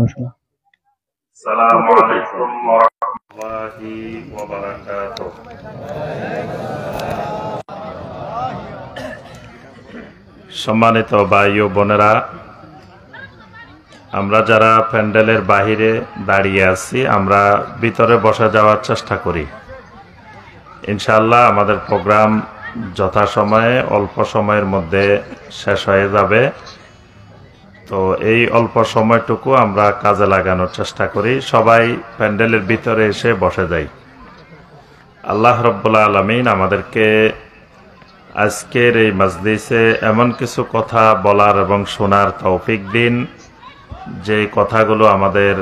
মাশাআল্লাহ। আসসালামু আলাইকুম ওয়া রাহমাতুল্লাহি ওয়া বারাকাতুহু। সম্মানিত ভাই ও বোনেরা, আমরা যারা প্যান্ডেলের বাহিরে দাঁড়িয়ে আছি, আমরা ভিতরে বসে যাওয়ার চেষ্টা করি। ইনশাআল্লাহ আমাদের প্রোগ্রাম যথাসময়ে অল্প সময়ের মধ্যে শেষ হয়ে যাবে। তো এই অল্প সময়টুকু আমরা কাজে লাগানোর চেষ্টা করি, সবাই প্যান্ডেলের ভিতরে এসে বসে যাই। আল্লাহ রাব্বুল আলামিন আমাদেরকে আজকের এই মজলিসে এমন কিছু কথা বলার এবং শোনার তৌফিক দিন, যে কথাগুলো আমাদের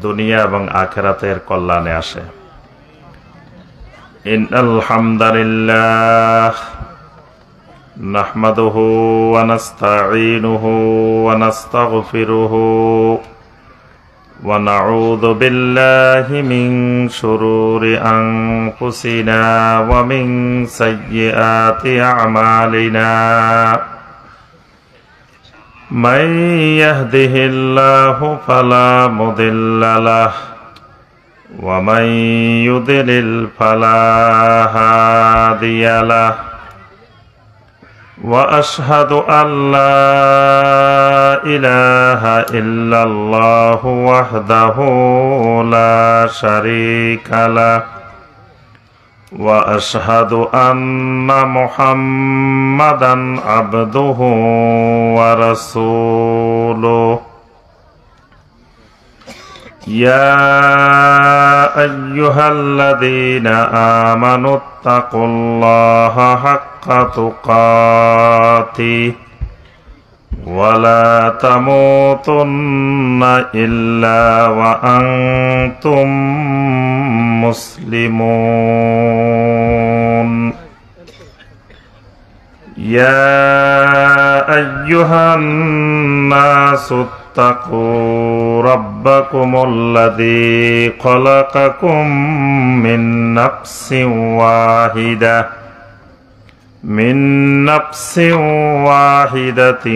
দুনিয়া এবং আখিরাতের কল্যাণে আসে। ইন্নাল হামদালিল্লাহ নাহমাদুহু ওয়া নাস্তাঈনুহু ওয়া নাস্তাগফিরুহু ওয়া নাউযু বিল্লাহি মিন শুরুরি আনফুসিনা ওয়া মিন সাইয়্যাতি আ'মালিনা। মান ইয়াহদিহিল্লাহু ফালা মুদিল্লা লাহু ওয়া মান ইউদ্লিল ফালা হাদিয়া লাহু। وأشهد أن لا إله إلا الله وحده لا شريك له وأشهد أن محمدا عبده ورسوله. يا أيها الذين آمنوا اتقوا الله حق تقاته ولا تموتن إلا وأنتم مسلمون. يا أيها الناس اتقوا ربكم الذي خلقكم من نفس واحدة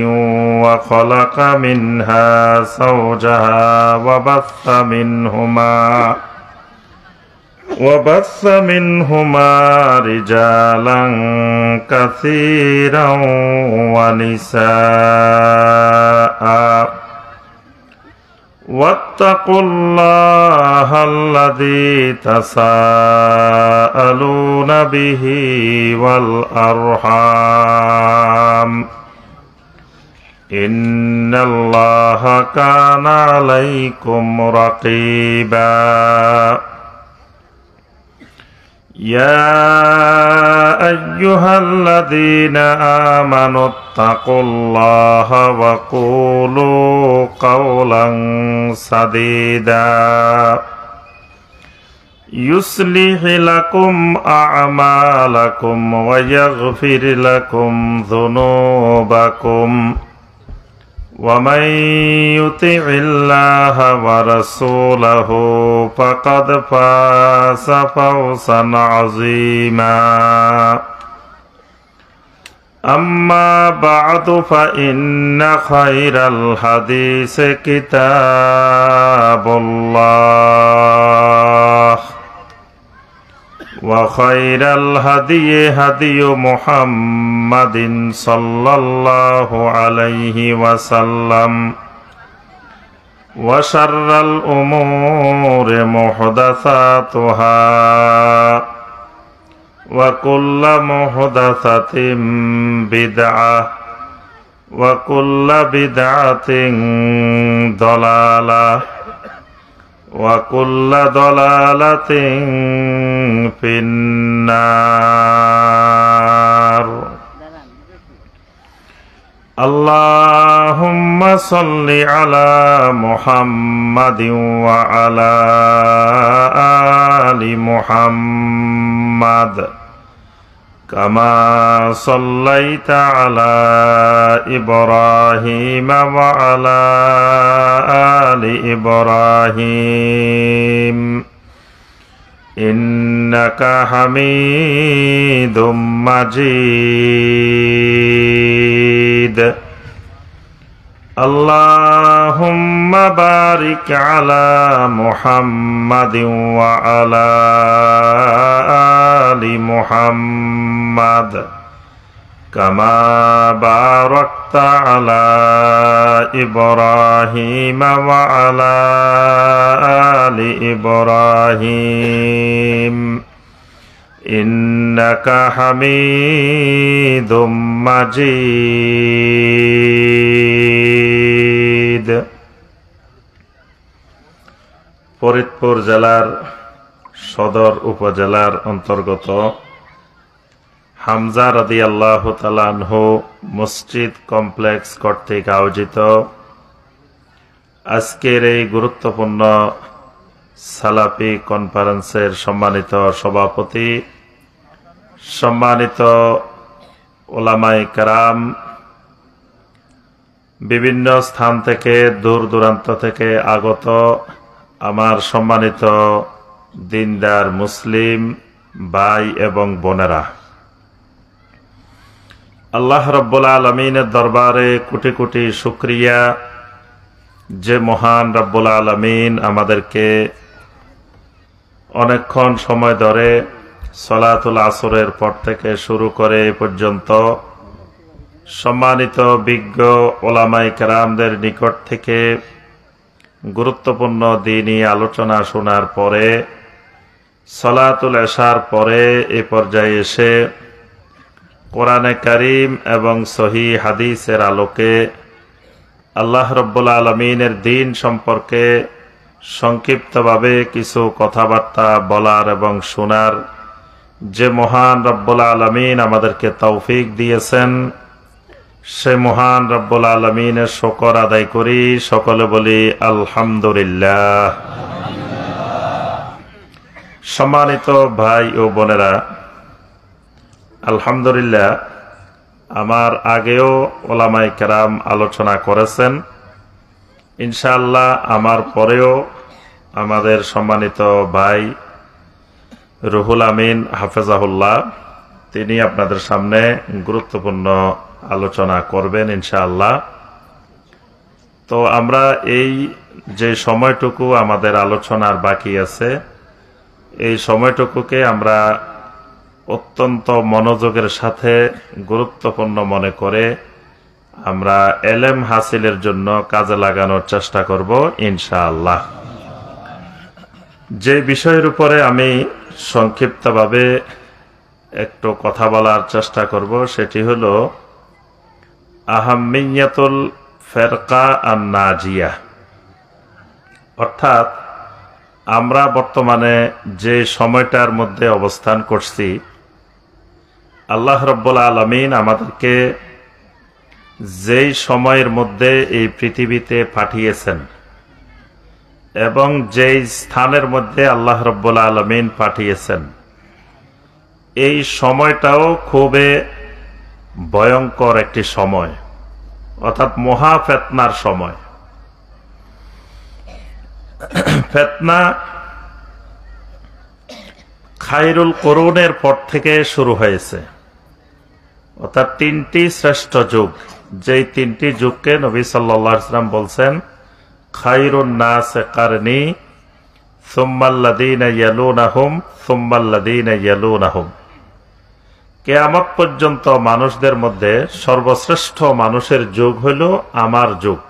وخلق منها زوجها وبث منهما رجالا كثيرا ونساء. واتقوا الله الذي تساءلون به والأرحام إن الله كان عليكم رقيبا. يا أيها الذين آمنوا اتقوا الله وقولوا قولا سديدا يصلح لكم أعمالكم ويغفر لكم ذنوبكم ومن يطع الله ورسوله فقد فاز فوزا عظيما. أما بعد فإن خير الحديث كتاب الله وخير الهدي هدي محمد صلى الله عليه وسلم وشر الأمور محدثاتها وكل محدثة بدعة وكل بدعة ضلالة وكل ضلالة في النار. اللهم صل على محمد وعلى آل محمد كما صليت على إبراهيم وعلى آل إبراهيم إنك حميد مجيد. আল্লাহুম্মা বারিক আলা মুহাম্মাদিন ওয়া আলা আলি মুহাম্মাদ কামা বারাকতা আলা ইব্রাহিম ওয়া আলা আলি ইব্রাহিম ইন্নাকা হামিদুম মাজিদ। ফরিদপুর জেলার সদর উপজেলার অন্তর্গত হামজা রাদিয়াল্লাহু তাআলা আনহু মসজিদ কমপ্লেক্স কর্তৃক আয়োজিত আজকের এই গুরুত্বপূর্ণ সালাফি কনফারেন্সের সম্মানিত সভাপতি, সম্মানিত ওলামায়ে কেরাম, বিভিন্ন স্থান থেকে দূর দূরান্ত থেকে আগত আমার সম্মানিত দিনদার মুসলিম ভাই এবং বোনেরা, আল্লাহ রাব্বুল আলামিনের দরবারে কোটি কোটি শুকরিয়া যে মহান রাব্বুল আলামিন আমাদেরকে অনেকক্ষণ সময় ধরে সলাতুল আসরের পর থেকে শুরু করে এ পর্যন্ত সম্মানিত বিজ্ঞ ওলামায়ে কেরামদের নিকট থেকে গুরুত্বপূর্ণ দ্বীনি আলোচনা শোনার পরে সলাতুল এশার পরে এ পর্যায়ে এসে কোরআনে কারীম এবং সহিহ হাদিসের আলোকে আল্লাহ রাব্বুল আলামিনের দ্বীন সম্পর্কে সংক্ষিপ্তভাবে কিছু কথাবার্তা বলার এবং শোনার যে মহান রাব্বুল আলামিন আমাদেরকে তৌফিক দিয়েছেন, সে মহান রাব্বুল আলামিনের শুকর আদায় করি। সকলে বলি আলহামদুলিল্লাহ। সম্মানিত ভাই ও বোনেরা, আলহামদুলিল্লাহ, আমার আগেও ওলামায়ে কেরাম আলোচনা করেছেন। ইনশাআল্লাহ আমার পরেও আমাদের সম্মানিত ভাই রুহুল আমিন হাফেজাহুল্লাহ তিনি আপনাদের সামনে গুরুত্বপূর্ণ আলোচনা করবেন ইনশাআল্লাহ। তো আমরা এই যে সময়টুকু আমাদের আলোচনার বাকি আছে, এই সময়টুকুকে আমরা অত্যন্ত মনোযোগের সাথে গুরুত্বপূর্ণ মনে করে আমরা এলেম হাসিলের জন্য কাজে লাগানোর চেষ্টা করব ইনশাআল্লাহ। যে বিষয়ের উপরে আমি সংক্ষিপ্তভাবে একটু কথা বলার চেষ্টা করব সেটি হলো আহাম্মিয়াতুল ফিরকা আন-নাজিয়া, অর্থাৎ আমরা বর্তমানে যে সময়টার মধ্যে অবস্থান করছি, আল্লাহ রাব্বুল আলামিন আমাদেরকে যেই সময়ের মধ্যে এই পৃথিবীতে পাঠিয়েছেন এবং যেই স্থানের মধ্যে আল্লাহ রাব্বুল আলামিন পাঠিয়েছেন, এই সময়টাও খুবই ভয়ঙ্কর একটি সময়, অর্থাৎ মহা ফিতনার সময়। ফিতনা খায়রুল কুরুনের পর থেকে শুরু হয়েছে, অর্থাৎ তিনটি শ্রেষ্ঠ যুগ, যেই তিনটি যুগকে নবী সাল্লাল্লাহু আলাইহি ওয়াসাল্লাম বলছেন খায়রুন নাস কারনি সুম্মাল্লাযীনা ইয়ালুনাহুম সুম্মাল্লাযীনা ইয়ালুনাহুম। কিয়ামত পর্যন্ত মানুষদের মধ্যে সর্বশ্রেষ্ঠ মানুষের যুগ হইল আমার যুগ,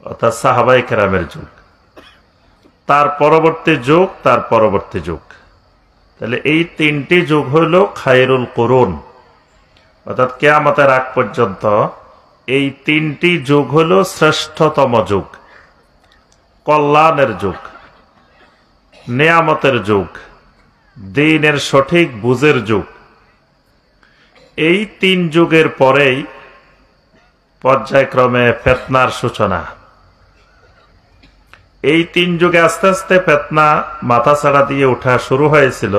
অর্থাৎ সাহাবায়ে কেরামের যুগ, তার পরবর্তী যুগ, তার পরবর্তী যুগ। তাহলে এই তিনটি যুগ হইল খায়রুল কুরুন, অর্থাৎ কিয়ামতের আগ পর্যন্ত এই তিনটি যুগ হইল শ্রেষ্ঠতম যুগ, কল্যাণের যুগ, নিয়ামতের যুগ, দ্বীনের সঠিক বুঝের যুগ। এই তিন যুগের পরেই পর্যায়ক্রমে ফিতনার সূচনা। এই তিন যুগে আস্তে আস্তে ফিতনা মাথাছাড়া দিয়ে ওঠা শুরু হয়েছিল,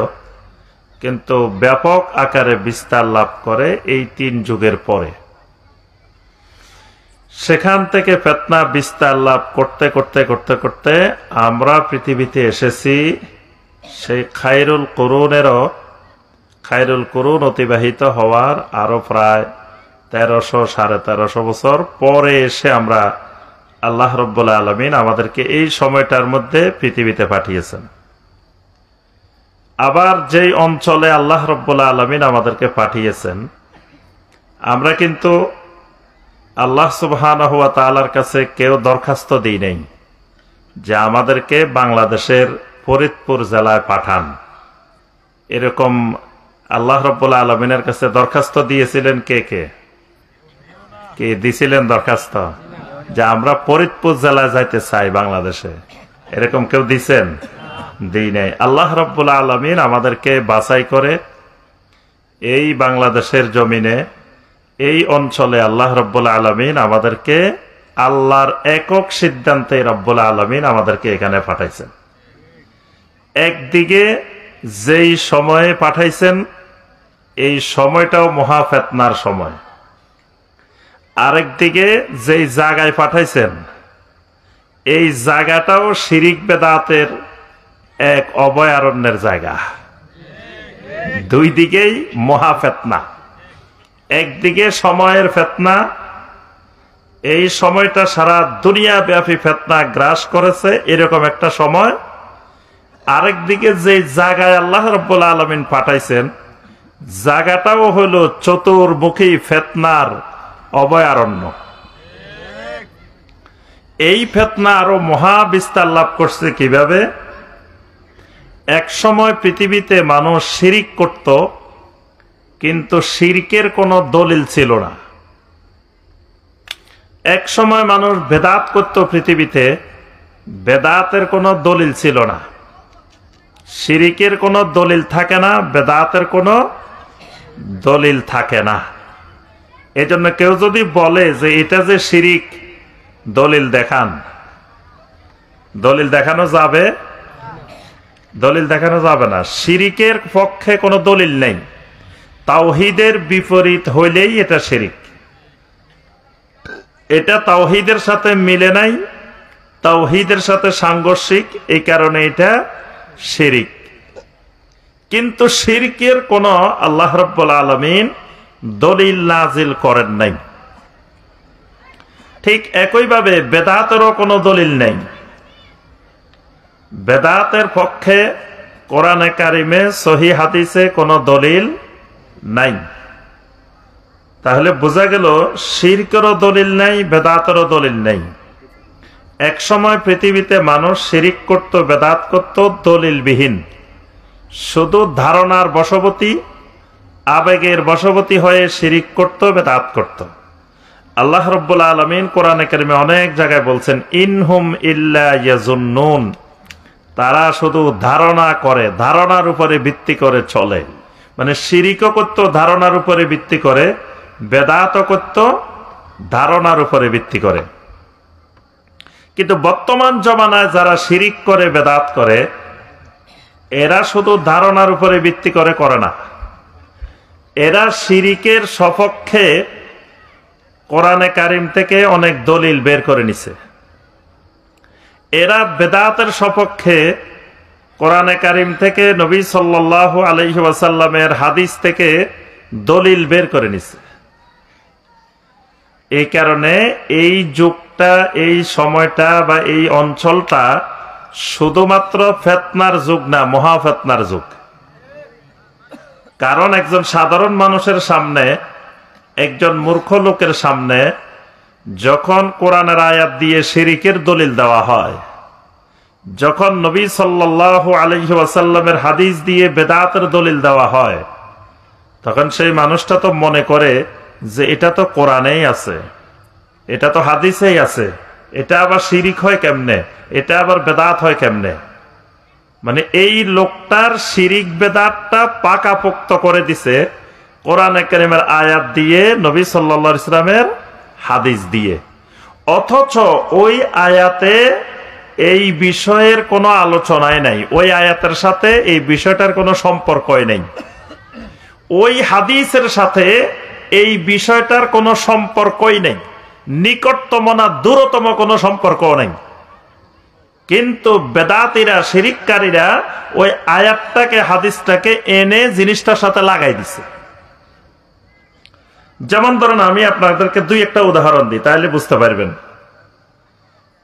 কিন্তু ব্যাপক আকারে বিস্তার লাভ করে এই তিন যুগের পরে। সেখান থেকে ফিতনা বিস্তার লাভ করতে করতে করতে করতে আমরা পৃথিবীতে এসেছি সেই খায়রুল কুরুন অতিবাহিত হওয়ার আরো প্রায় 1300 1350 বছর পরে এসে আমরা আল্লাহ রাব্বুল আলামিন আমাদেরকে এই সময়টার মধ্যে পৃথিবীতে পাঠিয়েছেন। আবার যেই অঞ্চলে আল্লাহ রাব্বুল আলামিন আমাদেরকে পাঠিয়েছেন, আমরা কিন্তু আল্লাহ সুবহানাহু ওয়া তাআলার কাছে কেউ দরখাস্ত দিই নাই যে আমাদেরকে বাংলাদেশের ফরিদপুর জেলায় পাঠান। এরকম আল্লাহ রাব্বুল আলামিনের কাছে দরখাস্ত দিয়েছিলেন কে কে? কে দিছিলেন দরখাস্ত যে আমরা ফরিদপুর জেলায় যাইতে চাই বাংলাদেশে? এরকম কেউ দিছেন? দিই নাই। আল্লাহ রাব্বুল আলামিন আমাদেরকে বাছাই করে এই বাংলাদেশের জমিনে, এই অঞ্চলে আল্লাহ রাব্বুল আলামিন আমাদেরকে আল্লাহর একক সিদ্ধান্তে রাব্বুল আলামিন আমাদেরকে এখানে পাঠাইছেন। একদিকে যেই সময়ে পাঠাইছেন এই সময়টাও মহা ফিতনার সময়, আরেকদিকে যেই জায়গায় পাঠাইছেন এই জায়গাটাও শিরিক বেদাতের এক অভয়ারণ্যের জায়গা। দুই দিকেই মহা ফিতনা। একদিকে সময়ের ফিতনা, এই সময়টা সারা দুনিয়া ব্যাপী ফিতনা গ্রাস করেছে, এরকম একটা সময়। আরেকদিকে যে জায়গায় আল্লাহ রাব্বুল আলামিন পাঠাইছেন জায়গাটাও হলো চতুর্মুখী ফিতনার অভয়ারণ্য। এই ফিতনা আরো মহা বিস্তার লাভ করছে কিভাবে? এক সময় পৃথিবীতে মানুষ শিরিক করত, কিন্তু শিরকের কোনো দলিল ছিল না। এক সময় মানুষ বেদাত করত পৃথিবীতে, বেদাতের কোনো দলিল ছিল না। শিরিকের কোনো দলিল থাকে না, বেদাতের কোনো দলিল থাকে না। এজন্য কেউ যদি বলে যে এটা যে শিরিক, দলিল দেখান, দলিল দেখানো যাবে? দলিল দেখানো যাবে না। শিরিকের পক্ষে কোনো দলিল নেই, তাওহীদের বিপরীত হইলেই এটা শিরিক। এটা তাওহীদের সাথে মিলে নাই, তাওহীদের সাথে সাংঘর্ষিক, এই কারণে এটা শিরিক। কিন্তু শিরকের কোন আল্লাহ রাব্বুল আলামিন দলিল নাজিল করেন নাই। ঠিক একইভাবে বেদাতেরও কোনো দলিল নেই। বেদাতের পক্ষে কোরআনে কারিমে সহিহ হাদিসে কোনো দলিল নাই। তাহলে বোঝা গেল শিরকেরও দলিল নাই, বেদাতেরও দলিল নেই। এক সময় পৃথিবীতে মানুষ শিরিক করত, বেদাত করত দলিলবিহীন, শুধু ধারণার বশবর্তী, আবেগের বশবর্তী হয়ে শিরিক করত, বেদাত করত। আল্লাহ রাব্বুল আলামিন কোরআনে কারিমে অনেক জায়গায় বলছেন, ইনহুম ইল্লা ইয়াজুন্নুন, তারা শুধু ধারণা করে, ধারণার উপরে ভিত্তি করে চলে। মানে শিরিকও করত ধারণার উপরে ভিত্তি করে, বেদাতও করত ধারণার উপরে ভিত্তি করে। কিন্তু বর্তমান জমানায় যারা শিরিক করে, বেদাত করে, এরা শুধু ধারণার উপরে ভিত্তি করে করে না, এরা শিরিকের সপক্ষে কোরআনে কারিম থেকে অনেক দলিল বের করে নিছে। এরা বেদাতের সপক্ষে কোরআনে কারিম থেকে, নবী সাল্লাল্লাহু আলাইহি ওয়াসাল্লামের হাদিস থেকে দলিল বের করে নিছে। এই কারণে এই যুগটা, এই সময়টা বা এই অঞ্চলটা শুধুমাত্র ফিতনার যুগ না, মহা ফিতনার যুগ। কারণ একজন সাধারণ মানুষের সামনে, একজন মূর্খ লোকের সামনে যখন কোরআনের আয়াত দিয়ে শিরিকের দলিল দেওয়া হয়, যখন নবী সাল্লাল্লাহু আলাইহি ওয়াসাল্লামের হাদিস দিয়ে বেদাতের দলিল দেওয়া হয়, তখন সেই মানুষটা তো মনে করে যে এটা তো কোরআনেই আছে, এটা তো হাদিসেই আছে, এটা আবার শিরিক হয় কেমনে, এটা আবার বেদাত হয় কেমনে। মানে এই লোকটার শিরিক বেদাতটা পাকাপোক্ত করে দিছে কোরআনে কারিমের আয়াত দিয়ে, নবী সাল্লাল্লাহু আলাইহি ওয়াসাল্লামের হাদিস দিয়ে। অথচ ওই আয়াতে এই বিষয়ের কোনো আলোচনাই নাই, ওই আয়াতের সাথে এই বিষয়টার কোনো সম্পর্কই নেই, ওই হাদিসের সাথে এই বিষয়টার কোনো সম্পর্কই নেই, নিকটতম না দূরতম কোনো সম্পর্কও নেই। কিন্তু বেদাতীরা, শিরিককারীরা ওই আয়াতটাকে, হাদিসটাকে এনে জিনিসটার সাথে লাগাই দিছে। যেমন ধরুন আমি আপনাদেরকে দুই একটা উদাহরণ দিই, তাহলে বুঝতে পারবেন।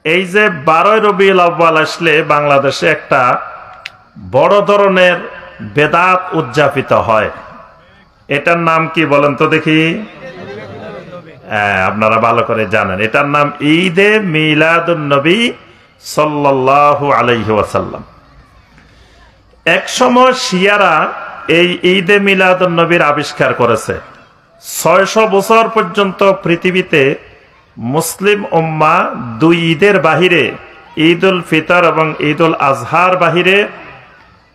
এই যে 12 রবিউল আউয়াল আসলে বাংলাদেশে একটা বড় ধরনের বেদাত উদযাপিত হয়, এটার নাম কি বলেন তো দেখি? আপনারা ভালো করে জানেন, এটার নাম ঈদে মিলাদুন নবী সাল্লাল্লাহু আলাইহি ওয়াসাল্লাম। এক সময় শিয়ারা এই ঈদে মিলাদুন নবীর আবিষ্কার করেছে। 600 বছর পর্যন্ত পৃথিবীতে মুসলিম উম্মাহ দুই ঈদের বাহিরে, ঈদ উল ফিতর এবং ঈদ উল আজহার বাহিরে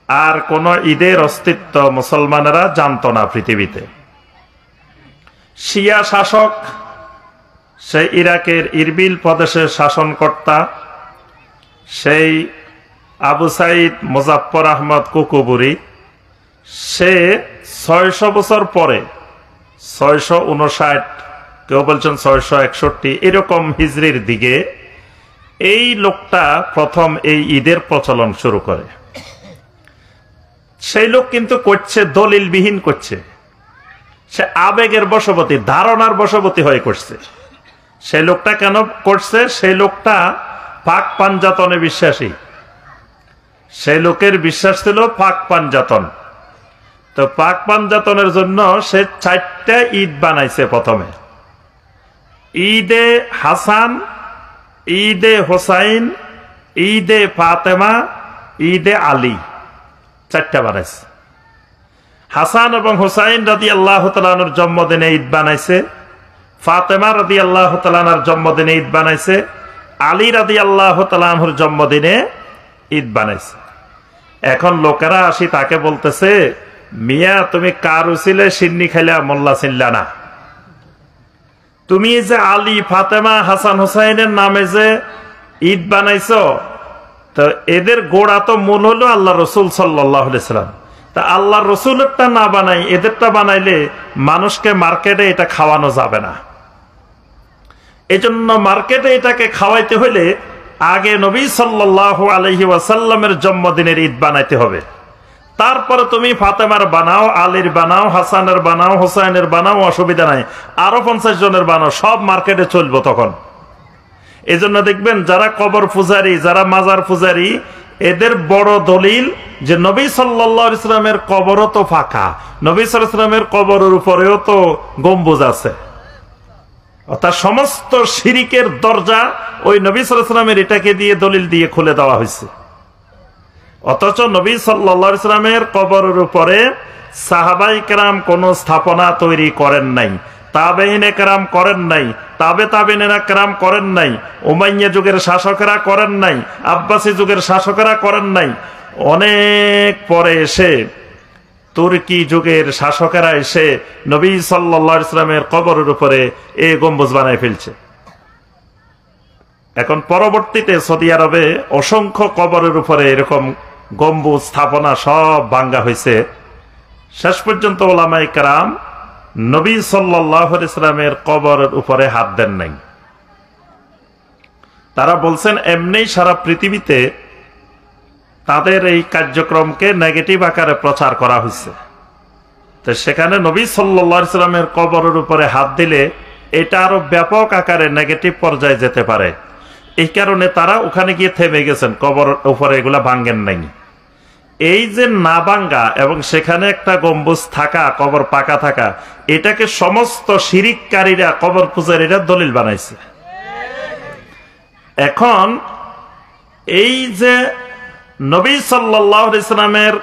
আর কোন ঈদের অস্তিত্ব মুসলমানেরা জানত না পৃথিবীতে। শিয়া শাসক, সে ইরাকের ইরবিল প্রদেশের শাসনকর্তা, সেই আবু সাইদ মুজাফফর আহমদ কুকুবুরি, সে 600 বছর পরে 659, কেউ বলছেন 661, এরকম হিজরির দিকে এই লোকটা প্রথম এই ঈদের প্রচলন শুরু করে। সেই লোক কিন্তু করছে দলিলবিহীন করছে, সে আবেগের বশবর্তী, ধারণার বশবর্তী হয়ে করছে। সেই লোকটা কেন করছে? সেই লোকটা পাক পাঞ্জাতনে বিশ্বাসী। সেই লোকের বিশ্বাস ছিল পাক পাঞ্জাতন। তো পাক পাঞ্জাতনের জন্য সে 4টা ঈদ বানাইছে প্রথমে। ঈদে হাসান, ঈদে হোসাইন, ঈদে ফাতেমা, ঈদে আলী, 4টা বানাইছে। হাসান এবং হোসাইন রাদিয়াল্লাহু তাআলা আনহুর জন্মদিনে ঈদ বানাইছে, ফাতেমা রাদিয়াল্লাহু তাআলা আনহার জন্মদিনে ঈদ বানাইছে, আলী রাদিয়াল্লাহু তাআলা আনহুর জন্মদিনে ঈদ বানাইছে। এখন লোকেরা আসি তাকে বলতেছে, মিয়া তুমি কার উসিলে সিন্নি খাইলা মোল্লা চিনলা না? তুমি যে আলী, ফাতেমা, হাসান হোসাইনের নামে যে ঈদ বানাইছো, তো এদের গোড়া তো মূল হলো আল্লাহ রসুল সাল্লাল্লাহু আলাইহি সাল্লাম। তা আল্লাহ রসুলেরটা না বানাই এদেরটা বানাইলে মানুষকে মার্কেটে এটা খাওয়ানো যাবে না। এজন্য মার্কেটে এটাকে খাওয়াইতে হলে আগে নবী সাল্লাল্লাহু আলাইহি ওয়াসাল্লামের জন্মদিনের ঈদ বানাইতে হবে, তারপরে তুমি ফাতেমার বানাও, আলীর বানাও, হাসানের বানাও, হোসাইনের বানাও, অসুবিধা নাই, আরো 50 জনের বানাও, সব মার্কেটে চলবো তখন। এজন্য দেখবেন যারা কবর পূজারী, যারা মাজার পূজারী, এদের বড় দলিল যে নবী সাল্লাল্লাহু আলাইহি ওয়াসাল্লামের কবরও তো ফাঁকা, নবী সাল্লাল্লাহু আলাইহি ওয়াসাল্লামের কবরের উপরেও তো গম্বুজ আছে। অর্থাৎ সমস্ত শিরিকের দরজা ওই নবী সাল্লাল্লাহু আলাইহি ওয়াসাল্লামের এটাকে দিয়ে দলিল দিয়ে খুলে দেওয়া হয়েছে। অথচ নবী সাল্লাল্লাহু আলাইহি ওয়াসাল্লামের কবরের উপরে সাহাবায়ে কেরাম কোন স্থাপনা তৈরি করেন নাই, তাবেঈনে কেরাম করেন নাই, তাবেঈনে কেরাম করেন নাই, উমাইয়া যুগের শাসকেরা করেন নাই, আব্বাসী যুগের শাসকেরা করেন নাই। অনেক পরে এসে তুর্কি যুগের শাসকেরা এসে নবী সাল্লাল্লাহু আলাইহি ওয়াসাল্লামের কবরের উপরে এই গম্বুজ বানায় ফেলছে। এখন পরবর্তীতে সৌদি আরবে অসংখ্য কবরের উপরে এরকম গম্বুজ স্থাপনা সব ভাঙ্গা হয়েছে। শেষ পর্যন্ত উলামায়ে কেরাম নবী সাল্লাল্লাহু আলাইহি ওয়াসাল্লামের কবরের উপরে হাত দেন নাই। তারা বলছেন এমনি সারা পৃথিবীতে তাদের এই কার্যক্রমকে নেগেটিভ আকারে প্রচার করা হয়েছে। তো সেখানে নবী সাল্লাল্লাহু আলাইহি ওয়াসাল্লামের কবরের উপরে হাত দিলে এটা আরো ব্যাপক আকারে নেগেটিভ পর্যায়ে যেতে পারে। এই কারণে তারা ওখানে গিয়ে থেমে গেছেন, কবরের উপরে এগুলা ভাঙ্গেন নাই। এই যে না ভাঙ্গা এবং সেখানে একটা গম্বুজ থাকা, কবর পাকা থাকা, এটাকে সমস্ত শিরিককারীরা, কবর পূজারীরা দলিল বানাইছে। এখন এই যে নবী সাল্লাল্লাহু আলাইহি ওয়াসাল্লামের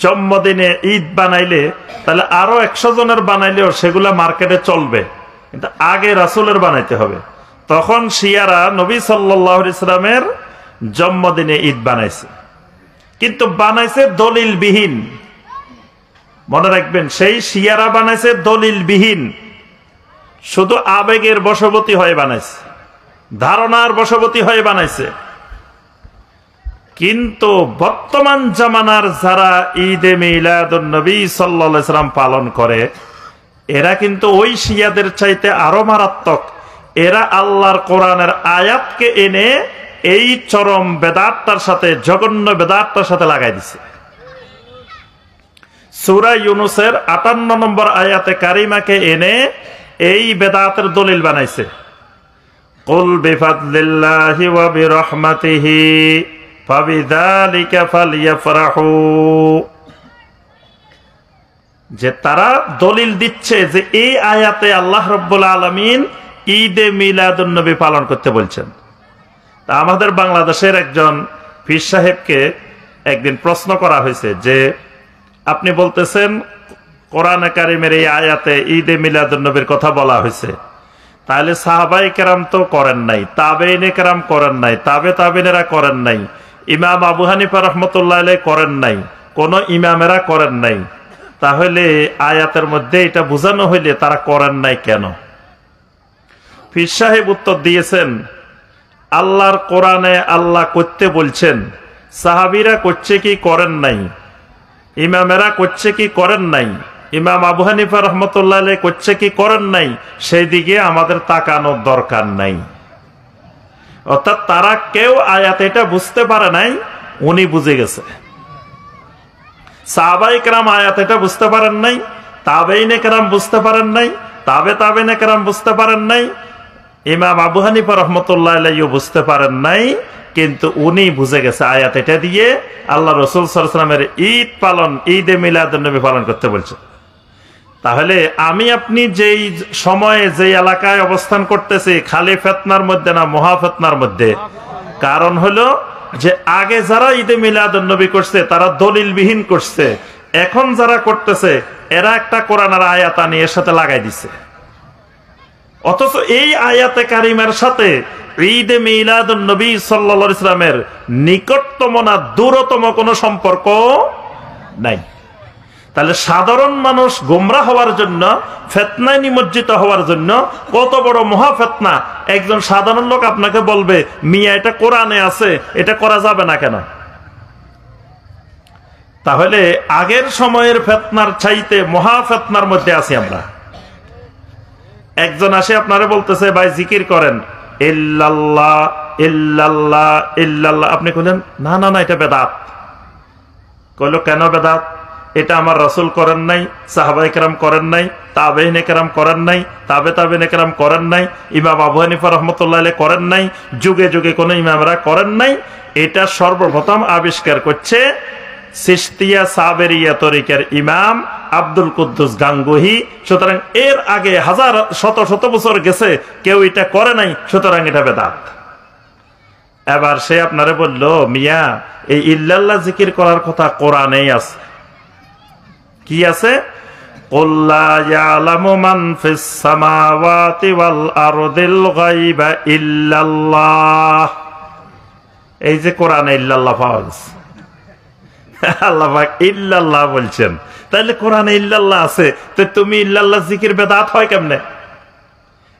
জন্মদিনে ঈদ বানাইলে তাহলে আরো 100 জনের বানাইলেও সেগুলা মার্কেটে চলবে, কিন্তু আগে রাসূলের বানাইতে হবে। তখন শিয়ারা নবী সাল্লাল্লাহু আলাইহি ওয়াসাল্লামের জন্মদিনে ঈদ বানাইছে, কিন্তু বানাইছে দলিলবিহীন। মনে রাখবেন, সেই শিয়ারা বানাইছে দলিলবিহীন, শুধু আবেগের বশবর্তী হয়ে বানাইছে, ধারণার বশবর্তী হয়ে বানাইছে। কিন্তু বর্তমান জামানার যারা ঈদে মিলাদুন নবী সাল্লাল্লাহু আলাইহি ওয়াসাল্লাম পালন করে, এরা কিন্তু ওই শিয়াদের চাইতে আরো মারাত্মক। এরা আল্লাহর কোরআনের আয়াতকে এনে এই চরম বেদাতটার সাথে, জঘন্য বেদাতটার সাথে লাগাই দিছে। সূরা ইউনূসের ৫৮ নম্বর আয়াতে কারিমাকে এনে এই বেদাতের দলিল বানাইছে। কুল বিফাদলিল্লাহি ওয়া বিরহমাতিহি ফাবিযালিকা ফালইফরাহু, যে তারা দলিল দিচ্ছে যে এই আয়াতে আল্লাহ রাব্বুল আলামিন ঈদে মিলাদুন নবী পালন করতে বলছেন। তা আমাদের বাংলাদেশের একজন পীর সাহেবকে একদিন প্রশ্ন করা হয়েছে যে আপনি বলতেছেন কোরআনে কারিমের এই আয়াতে ঈদে মিলাদুন নবীর কথা বলা হয়েছে, তাহলে সাহাবায়ে কেরাম তো করেন নাই, তাবেঈনে কেরাম করেন নাই, তাবেঈনেরা করেন নাই, ইমাম আবু হানিফা রাহমাতুল্লাহ আলাইহি করেন নাই, কোন ইমামেরা করেন নাই, তাহলে আয়াতের মধ্যে এটা বোঝানো হইলে তারা করেন নাই কেন? পীর সাহেব উত্তর দিয়েছেন, আল্লাহর কোরআনে আল্লাহ করতে বলছেন, সাহাবীরা করছে কি করেন নাই, ইমামেরা করছে কি করেন নাই, ইমাম আবু হানিফা রাহমাতুল্লাহ আলাইহি করছে কি করেন নাই, সেই দিকে আমাদের তাকানোর দরকার নাই। অর্থাৎ তারা কেউ আয়াত এটা বুঝতে পারে নাই, উনি বুঝে গেছে। সাহাবায়ে কেরাম আয়াত এটা বুঝতে পারেন নাই, তাবেঈনে কেরাম বুঝতে পারেন নাই, তাবেঈনে কেরাম বুঝতে পারেন নাই, ইমাম আবু হানিফা রাহমাতুল্লাহ আলাইহি বুঝতে পারেন নাই, কিন্তু উনি বুঝে গেছে আয়াত এটা দিয়ে আল্লাহ রাসূল সাল্লাল্লাহু আলাইহি ওয়াসাল্লামের ঈদ পালন, ঈদে মিলাদুন নবী পালন করতে বলছে। তাহলে আমি আপনি যেই সময়ে যেই এলাকায় অবস্থান করতেছি, খালি ফিতনার মধ্যে না, মহা ফিতনার মধ্যে। কারণ হলো যে আগে যারা ঈদে মিলাদুন নবী করছে তারা দলিলবিহীন করছে, এখন যারা করতেছে এরা একটা কোরআনের আয়াত আনি এর সাথে লাগাই দিছে। অথচ এই আয়াতে কারিমার সাথে ঈদে মিলাদুন নবী সাল্লাল্লাহু আলাইহি ওয়াসাল্লামের নিকটতম না দূরতম কোনো সম্পর্ক নাই। তাহলে সাধারণ মানুষ গোমরাহ হওয়ার জন্য, ফিতনায় নিমজ্জিত হওয়ার জন্য, কত বড় মহা ফিতনা, একজন সাধারণ লোক আপনাকে বলবে মিয়া এটা কোরআনে আছে, এটা করা যাবে না কেন? তাহলে আগের সময়ের ফিতনার চাইতে মহা ফিতনার মধ্যে আছি আমরা। একজন আসে আপনারা বলতেছে ভাই জিকির করেন, ইল্লাল্লাহ ইল্লাল্লাহ ইল্লাল্লাহ, আপনি কইলেন না না না এটা বেদাত। কইলো কেন বেদাত? এটা আমার রাসূল করেন নাই, সাহাবায়ে কেরাম করেন নাই, তাবেঈনে কেরাম করেন নাই, তাবেঈনে কেরাম করেন নাই, ইমাম আবু হানিফা রাহমাতুল্লাহ আলাইহি করেন নাই, যুগে যুগে কোন ইমামরা করেন নাই। এটা সর্বপ্রথম আবিষ্কার করছে চিশতিয়া সাবেরিয়া তরিকার ইমাম আব্দুল কুদ্দুস গাঙ্গুহি। সুতরাং এর আগে হাজার শত শত বছর গেছে, কেউ এটা করে নাই, সুতরাং এটা বেদাত। এবার সে আপনারে বলল মিয়া এই ইল্লাল্লাহ জিকির করার কথা কোরআনেই আছে। কি আছে? কুল লা ইয়ালামু মান ফিস সামাওয়াতি ওয়াল আরদিল গায়বা ইল্লাল্লাহ। এই যে কোরআনে ইল্লাল্লাহ পাওয়া গেছে, আল্লাহ পাক ইল্লাল্লাহ বলছেন, তাইলে কোরআনে ইল্লাল্লাহ আছে, তো তুমি ইল্লাল্লাহ জিকির বেদাত হয় কেমনে?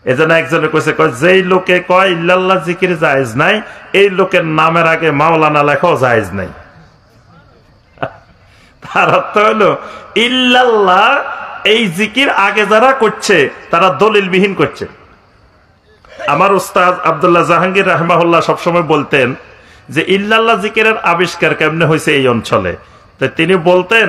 এজন্য একজনে কইছে, যেই লোকে কয় ইল্লাল্লাহ জিকির জায়েজ নাই, এই লোকের নামের আগে মাওলানা লেখাও জায়েজ নাই। তার অর্থ হলো ইল্লাল্লাহ এই জিকির আগে যারা করছে তারা দলিলবিহীন করছে। আমার উস্তাদ আব্দুল্লাহ জাহাঙ্গীর রাহিমাহুল্লাহ সবসময় বলতেন যে ইল্লাল্লাহ জিকিরের আবিষ্কার কেমনে হয়েছে এই অঞ্চলে। তো তিনি বলতেন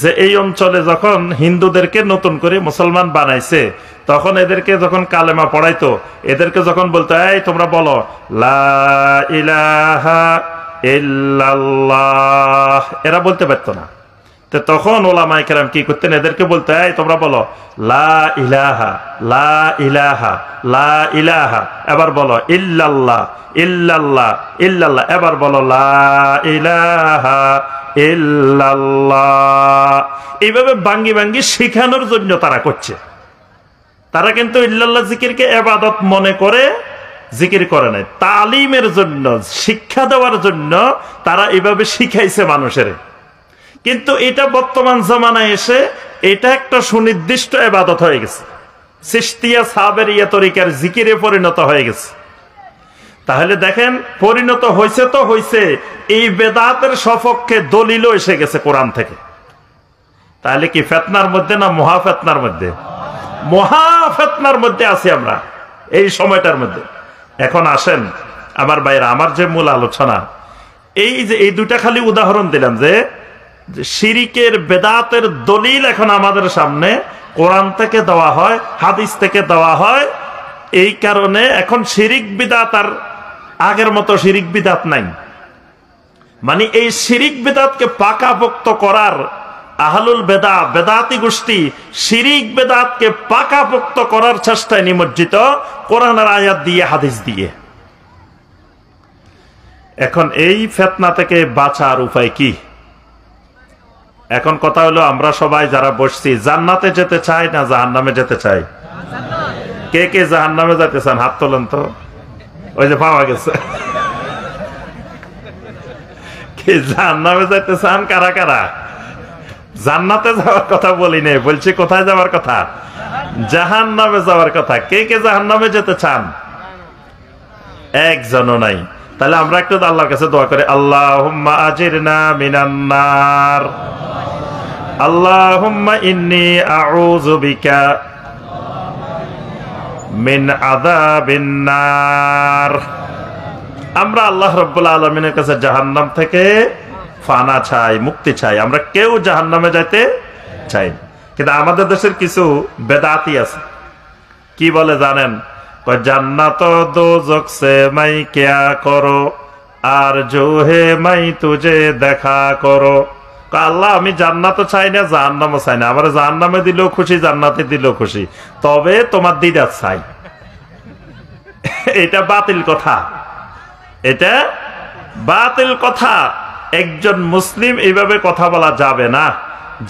যে এই অঞ্চলে যখন হিন্দুদেরকে নতুন করে মুসলমান বানাইছে, তখন এদেরকে যখন কালেমা পড়াইতো, এদেরকে যখন বলতো এই তোমরা বলো লা ইলাহা ইল্লাল্লাহ, এরা বলতে পারতো না। তো তখন ওলামায়ে কেরাম কি করতেন, এদেরকে বলতো এই তোমরা বলো লা ইলাহা লা ইলাহা লা ইলাহা, এবার বলো ইল্লাল্লাহ ইল্লাল্লাহ ইল্লাল্লাহ, এবার বলো লা ইলাহা ইল্লাল্লাহ। এইভাবে ভাঙ্গি ভাঙ্গি শিখানোর জন্য তারা করছে। তারা কিন্তু ইল্লাল্লাহ জিকিরকে ইবাদত মনে করে জিকির করে নাই, তালিমের জন্য, শিক্ষা দেওয়ার জন্য তারা এইভাবে শিখাইছে মানুষের। কিন্তু এটা বর্তমান জামানায় এসে এটা একটা সুনির্দিষ্ট ইবাদত হয়ে গেছে, চিশতিয়া সাবেরিয়া তরিকার জিকিরে পরিণত হয়ে গেছে। তাহলে দেখেন পরিণত হয়েছে তো হয়েছে, এই বেদাতের সপক্ষে দলিলও এসে গেছে কোরআন থেকে। তাহলে কি ফিতনার মধ্যে না মহা ফিতনার মধ্যে? মহা ফিতনার মধ্যে আছি আমরা এই সময়টার মধ্যে। এখন আসেন আমার ভাইরা, আমার যে মূল আলোচনা, এই যে এই দুটা খালি উদাহরণ দিলাম যে শিরিকের বেদাতের দলিল এখন আমাদের সামনে কোরআন থেকে দেওয়া হয়, হাদিস থেকে দেওয়া হয়। এই কারণে এখন শিরিক বিদআত আর আগের মতো শিরিক বিদআত নাই। মানে এই শিরিক বিদআতকে পাকাপোক্ত করার আহলুল বেদাত, বেদাতি গোষ্ঠী শিরিক বেদাতকে পাকাপোক্ত করার চেষ্টায় নিমজ্জিত, কোরআনের আয়াত দিয়ে, হাদিস দিয়ে। এখন এই ফিতনা থেকে বাঁচার উপায় কি? এখন কথা হলো, আমরা সবাই যারা বসছি জান্নাতে যেতে চাই না জাহান্নামে যেতে চাই? কে কে জাহান্নামে যেতে চান হাত তোলেন তো। ওই যে পাওয়া গেছে। কে জাহান্নামে যেতে চান? কারা কারা? জান্নাতে যাওয়ার কথা বলি নাই, বলছি কোথায় যাওয়ার কথা? জাহান্নামে যাওয়ার কথা। কে কে জাহান্নামে যেতে চান? একজনও নাই। তাহলে আমরা একটু আল্লাহর কাছে দোয়া করি, আল্লাহুম্মা আজিরনা মিনান নার, আল্লাহুম্মা ইন্নী আউযু বিকা মিন আযাবিন নার। আমরা আল্লাহ রাব্বুল আলামিনের কাছে জাহান্নাম থেকে ফানা চাই, মুক্তি চাই। আমরা কেউ জাহান্নামে যাইতে চাই। কিন্তু আমাদের দেশের কিছু বেদাতি আছে, কি বলে জানেন? জান্নাত দোজক সে মাই কিয়া করো, আর জো হে মাই তুজে দেখা করো। আল্লাহ আমি জান্নাতও চাই না, জাহান্নামও চাই না। আমার জাহান্নামে দিলেও খুশি, জান্নাতে দিলেও খুশি, তবে তোমার দিদার চাই। এটা বাতিল কথা, এটা বাতিল কথা। একজন মুসলিম এইভাবে কথা বলা যাবে না।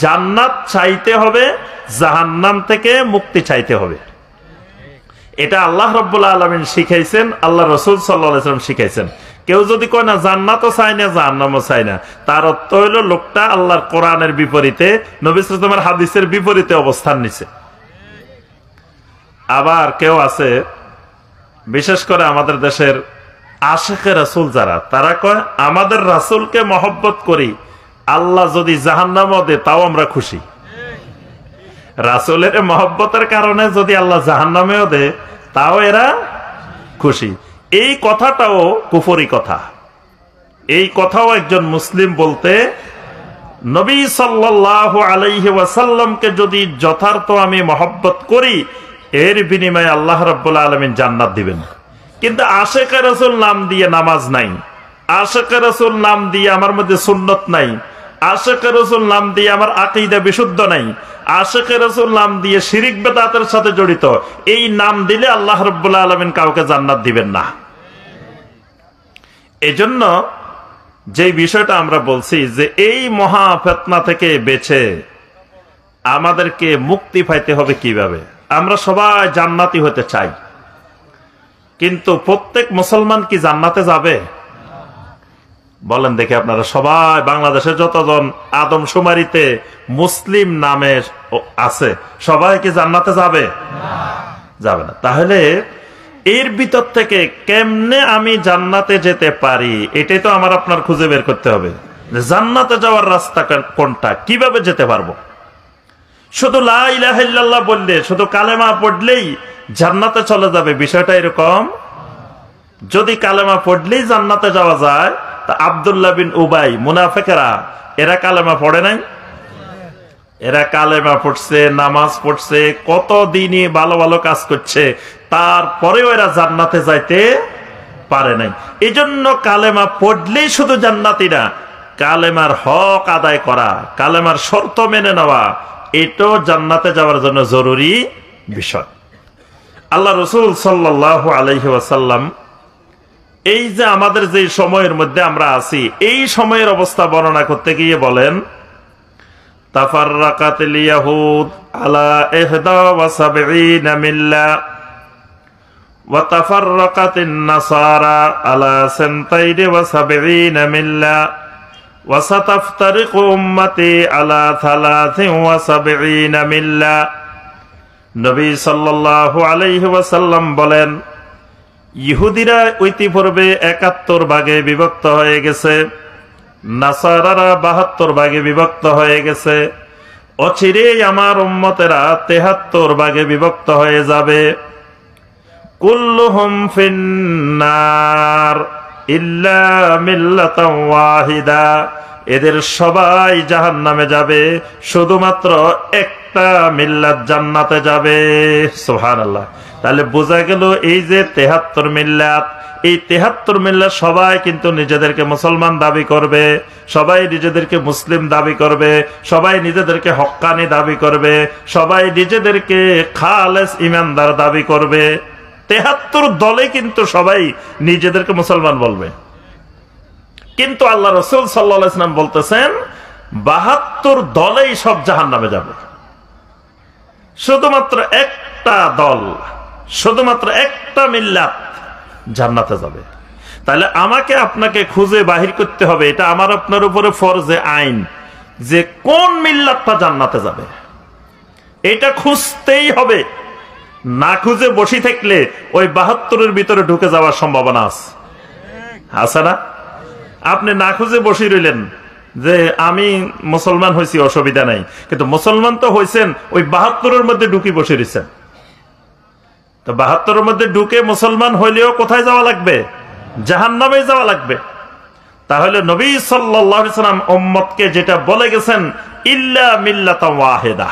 জান্নাত চাইতে হবে, জাহান্নাম থেকে মুক্তি চাইতে হবে। এটা আল্লাহ রাব্বুল আলামিন শিখাইছেন, আল্লাহ রাসূল সাল্লাল্লাহু আলাইহি ওয়াসাল্লাম শিখাইছেন। কেউ যদি কয় না জান্নাতও চাই না জাহান্নামও চাই না, তার অর্থ হইল লোকটা আল্লাহর কোরআনের বিপরীতে, নবী সাল্লাল্লাহু আলাইহি ওয়াসাল্লামের হাদিসের বিপরীতে অবস্থান নিছে। আবার কেউ আছে, বিশেষ করে আমাদের দেশের আশিকে রাসূল যারা, তারা কয় আমাদের রাসূলকে মহব্বত করি, আল্লাহ যদি জাহান্নামও দেয় তাও আমরা খুশি। রাসূলের মহব্বতের কারণে যদি আল্লাহ জাহান্নামেও দেয় তাও এরা খুশি। এই কথাটাও কুফরি কথা। এই কথাও একজন মুসলিম বলতে, নবী সাল্লাল্লাহু আলাইহি ওয়াসাল্লামকে যদি যথার্থ আমি মহব্বত করি, এর বিনিময়ে আল্লাহ রাব্বুল আলামিন জান্নাত দিবেন। কিন্তু আশিকে রাসূল নাম দিয়ে নামাজ নাই, আশিকে রাসূল নাম দিয়ে আমার মধ্যে সুন্নত নাই, আশিকে রাসূল নাম দিয়ে আমার আকীদা বিশুদ্ধ নাই, আশিকে রাসূল নাম দিয়ে শিরিক বিদআতের সাথে জড়িত, এই নাম দিলে আল্লাহ রাব্বুল আলামিন কাউকে জান্নাত দিবেন না। এজন্য যে বিষয়টা আমরা বলছি যে এই মহা ফিতনা থেকে বেঁচে আমাদেরকে মুক্তি পাইতে হবে কিভাবে? আমরা সবাই জান্নাতি হতে চাই, কিন্তু প্রত্যেক মুসলমান কি জান্নাতে যাবে? বলেন দেখি আপনারা। সবাই বাংলাদেশে যতজন আদমশুমারিতে মুসলিম নামে আছে, সবাই কি জান্নাতে যাবে? যাবে না। তাহলে এর ভিতর থেকে কেমনে আমি জান্নাতে যেতে পারি, এটাই তো আমার আপনার খুঁজে বের করতে হবে। জান্নাতে যাওয়ার রাস্তা কোনটা, কিভাবে যেতে পারবো? শুধু লা ইলাহা ইল্লাল্লাহ বললে, শুধু কালেমা পড়লেই জান্নাতে চলে যাবে, বিষয়টা এরকম। যদি কালেমা পড়লেই জান্নাতে যাওয়া যায়, তা আব্দুল্লাহ বিন উবাই, মুনাফিকরা, এরা কালেমা পড়ে নাই? এরা কালেমা পড়ছে, নামাজ পড়ছে, কতদিনই ভালো ভালো কাজ করছে, তারপরেও এরা জান্নাতে যাইতে পারে নাই। এই জন্য কালেমা পড়লেই শুধু জান্নাতি না, কালেমার হক আদায় করা, কালেমার শর্ত মেনে নেওয়া, এটাও জান্নাতে যাওয়ার জন্য জরুরি বিষয়। আল্লাহ রাসূল সাল্লাল্লাহু আলাইহি ওয়াসাল্লাম এই যে আমাদের যে সময়ের মধ্যে আমরা আছি, এই সময়ের অবস্থা বর্ণনা করতে গিয়ে বলেন, তাফাররাকাতিল ইয়াহুদ আলা 71 মিল্লা ওয়া তাফাররাকাতিন নাসারা আলা 72 মিল্লা ওয়া সাতাফতারিকু উম্মতি আলা 73 মিল্লা। নবী সাল্লাল্লাহু আলাইহি ওয়াসাল্লাম বলেন, ইহুদিরা ইতিপূর্বে 71 ভাগে বিভক্ত হয়ে গেছে, নাসারারা 72 ভাগে বিভক্ত হয়ে গেছে, অচিরেই আমার উম্মতেরা 73 ভাগে বিভক্ত হয়ে যাবে। কুল্লুহুম ফিন্নার ইল্লা মিল্লাতান ওয়াহিদা এদের সবাই জাহান্নামে যাবে, শুধুমাত্র একটা মিল্লাত জান্নাতে যাবে। সুবহানাল্লাহ। তাহলে বোঝা গেল এই যে ৭৩ মিল্লাত, এই ৭৩ মিল্লাত সবাই কিন্তু নিজেদেরকে মুসলমান দাবি করবে, সবাই নিজেদেরকে মুসলিম দাবি করবে, সবাই নিজেদেরকে হক্কানি দাবি করবে, সবাই নিজেদেরকে খালেস ইমানদার দাবি করবে। ৭৩ দলে কিন্তু সবাই নিজেদেরকে মুসলমান বলবে। কিন্তু আল্লাহ রাসূল সাল্লাল্লাহু আলাইহি ওয়াসাল্লাম বলতেছেন ৭২ দলেই সব জাহান্নামে যাবে, শুধুমাত্র একটা দল, শুধুমাত্র একটা মিল্লাত জান্নাতে যাবে। তাহলে আমাকে আপনাকে খুঁজে বাহির করতে হবে, এটা আমার আপনার উপরে ফরজে আইন, যে কোন মিল্লাতটা জান্নাতে যাবে এটা খুঁজতেই হবে। না খুঁজে বসে থাকলে ওই ৭২-এর ভিতরে ঢুকে যাওয়ার সম্ভাবনা আছে না? আপনি না খুঁজে বসে রইলেন যে আমি মুসলমান হয়েছি, অসুবিধা নাই, কিন্তু মুসলমান তো হয়েছেন ওই ৭২-এর মধ্যে ঢুকে বসে রয়েছেন। তো ৭২-এর মধ্যে ঢুকে মুসলমান হইলেও কোথায় যাওয়া লাগবে? জাহান্নামে যাওয়া লাগবে। তাহলে নবী সাল্লাল্লাহু আলাইহি ওয়াসাল্লাম উম্মতকে যেটা বলে গেছেন, ইল্লা মিল্লাতান ওয়াহিদা,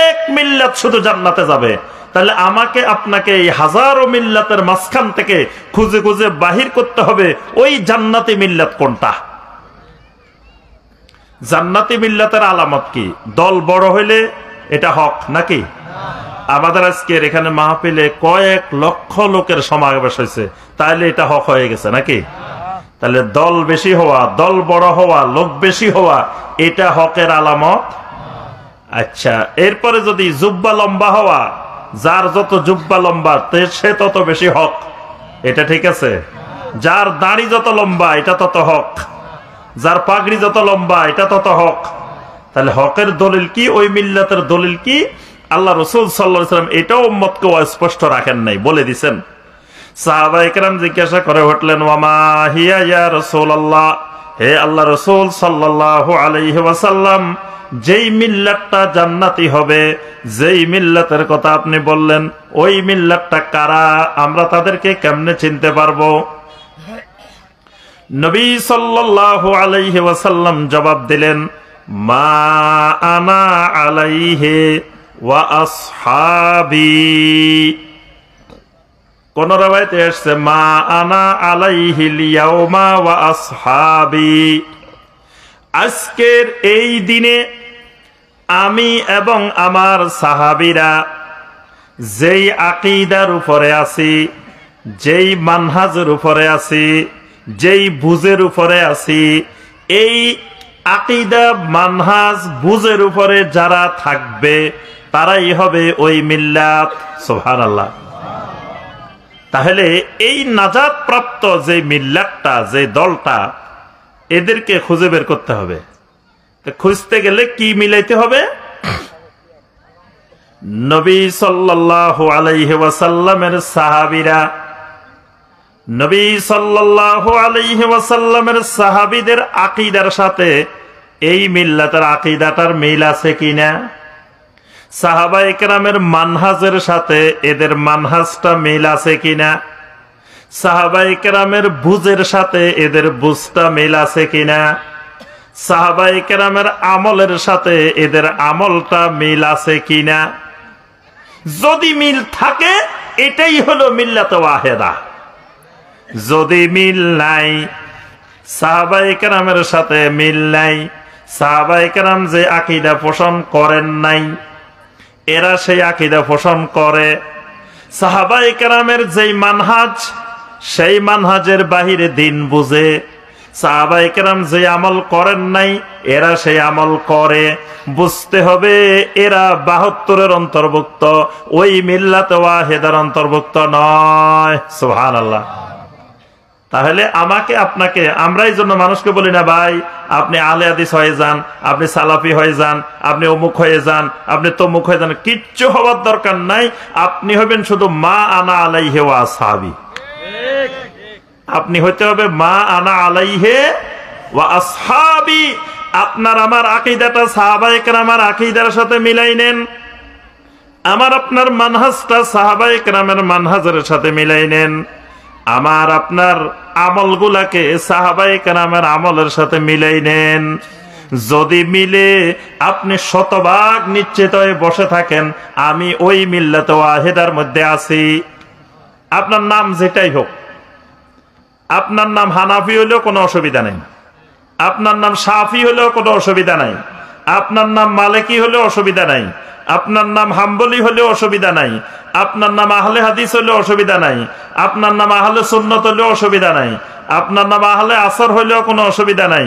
এক মিল্লাত শুধু জান্নাতে যাবে। তাহলে আমাকে আপনাকে এই হাজারো মিল্লাতের মাঝখান থেকে খুঁজে খুঁজে বাহির করতে হবে ওই জান্নাতি মিল্লাত কোনটা। জান্নাতি মিল্লাতের আলামত কি? দল বড় হইলে এটা হক নাকি? আমাদের আজকের এখানে মাহফিলে কয়েক লক্ষ লোকের সমাবেশ হয়েছে, তাহলে এটা হক হয়ে গেছে নাকি? তাহলে দল বেশি হওয়া, দল বড় হওয়া, লোক বেশি হওয়া, এটা হকের আলামত। আচ্ছা, এরপরে যদি জুব্বা লম্বা হওয়া, যার যত জুব্বা লম্বা সে তত বেশি হক, এটা ঠিক আছে? যার দাড়ি যত লম্বা এটা তত হক, যার পাগড়ি যত লম্বা এটা তত হক। তাহলে হকের দলিল কি? ওই মিল্লাতের দলিল কি? আল্লাহ রাসূল সাল্লাল্লাহু আলাইহি ওয়াসাল্লাম এটাও উম্মতকে স্পষ্ট রাখেন নাই, বলে দিবেন। সাহাবায়ে কেরাম জিজ্ঞাসা করে উঠলেন, ওয়ামা হিয়া ইয়া রাসূলুল্লাহ, হে আল্লাহ রাসূল সাল্লাল্লাহু আলাইহি ওয়াসাল্লাম, যেই মিল্লাতটা জান্নাতি হবে, যেই মিল্লাতের কথা আপনি বললেন, ওই মিল্লাতটা কারা? আমরা তাদেরকে কেমনে চিনতে পারবো? নবী সাল্লাল্লাহু আলাইহি ওয়াসাল্লাম জবাব দিলেন, মা আনা আলাইহি ওয়া আসহাবি। কোন রাওয়ায়াতে আসছে মা আনা আলাইহিল ইয়াউমা ওয়া আসহাবি, আজকের এই দিনে আমি এবং আমার সাহাবীরা যেই আকীদার উপরে আছি, যেই মানহাজের উপরে আছি, যেই বুঝের উপরে আছি, এই আকীদা, মানহাজ, বুঝের উপরে যারা থাকবে তারাই হবে ওই মিল্লাত। সুবহানাল্লাহ। তাহলে এই নাজাত প্রাপ্ত যে মিল্লাতটা, যে দলটা, এদেরকে খুঁজে বের করতে হবে। খুঁজতে গেলে কি মিলাইতে হবে? নবী সাল্লাল্লাহু আলাইহি ওয়াসাল্লামের সাহাবীরা, নবী সাল্লাল্লাহু আলাইহি ওয়াসাল্লামের সাহাবীদের আকীদার সাথে এই মিল্লাতের আকীদাটার মিল আছে কিনা, সাহাবায়ে কেরামের মানহাজের সাথে এদের মানহাজটা মিল আছে কিনা, সাহাবায়ে কেরামের বুঝের সাথে এদের বুঝটা মিল আছে কিনা, সাহাবায়ে কেরামের আমলের সাথে এদের আমলটা মিল আছে কিনা। যদি মিল থাকে এটাই হলো মিল্লাতে ওয়াহিদা। যদি মিল নাই, সাহাবায়ে কেরামের সাথে মিল নাই, সাহাবায়ে কেরাম যে আকীদা পোষণ করেন নাই এরা সেই আকীদা পোষণ করে, সাহাবায়ে কেরামের যেই মানহাজ সেই মানহাজের বাহিরে দিন বুঝে, সাহাবায়ে কেরাম যে আমল করেন নাই এরা সেই আমল করে। বুঝতে হবে এরা ৭২-এর অন্তর্ভুক্ত, ওই মিল্লাতে ওয়াহিদার অন্তর্ভুক্ত নয়। সুবহানাল্লাহ। তাহলে আমাকে আপনাকে, আমরা এই জন্য মানুষকে বলি না ভাই আপনি আহলে হাদিস হয়ে যান, আপনি সালাফি হয়ে যান, আপনি অমুক হয়ে যান, আপনি তমুক হয়ে যান, কিচ্ছু হওয়ার দরকার নাই। আপনি হবেন শুধু মা আনা আলাইহি ওয়া আসহাবি। আপনি হতে হবে মা আনা আলাইহি ওয়া আসহাবি। আপনার আমার আকীদাটা সাহাবায়ে কেরামের আকীদার সাথে মিলাই নেন, আমার আপনার মানহাজটা সাহাবায়ে কেরামের মানহাজের সাথে মিলাই নেন। আমার আপনার আমলগুলাকে সাহাবায়ে কেরামের আমলের সাথে মিলাই নেন। যদি মিলে আপনি শতভাগ নিশ্চিত হয়ে বসে থাকেন আমি ওই মিল্লাতে ওয়াহিদার মধ্যে আছি। আপনার নাম যেটাই হোক, আপনার নাম হানাফি হলেও কোনো অসুবিধা নেই, আপনার নাম শাফি হলেও কোনো অসুবিধা নাই, আপনার নাম মালিকি হলেও অসুবিধা নাই, আপনার নাম হাম্বলি হলেও অসুবিধা নাই, আপনার নাম আহলে হাদিস হলেও অসুবিধা নাই, আপনার নাম আহলে সুন্নত হলেও অসুবিধা নাই, আপনার নাম আহলে আসর হলেও কোনো অসুবিধা নাই,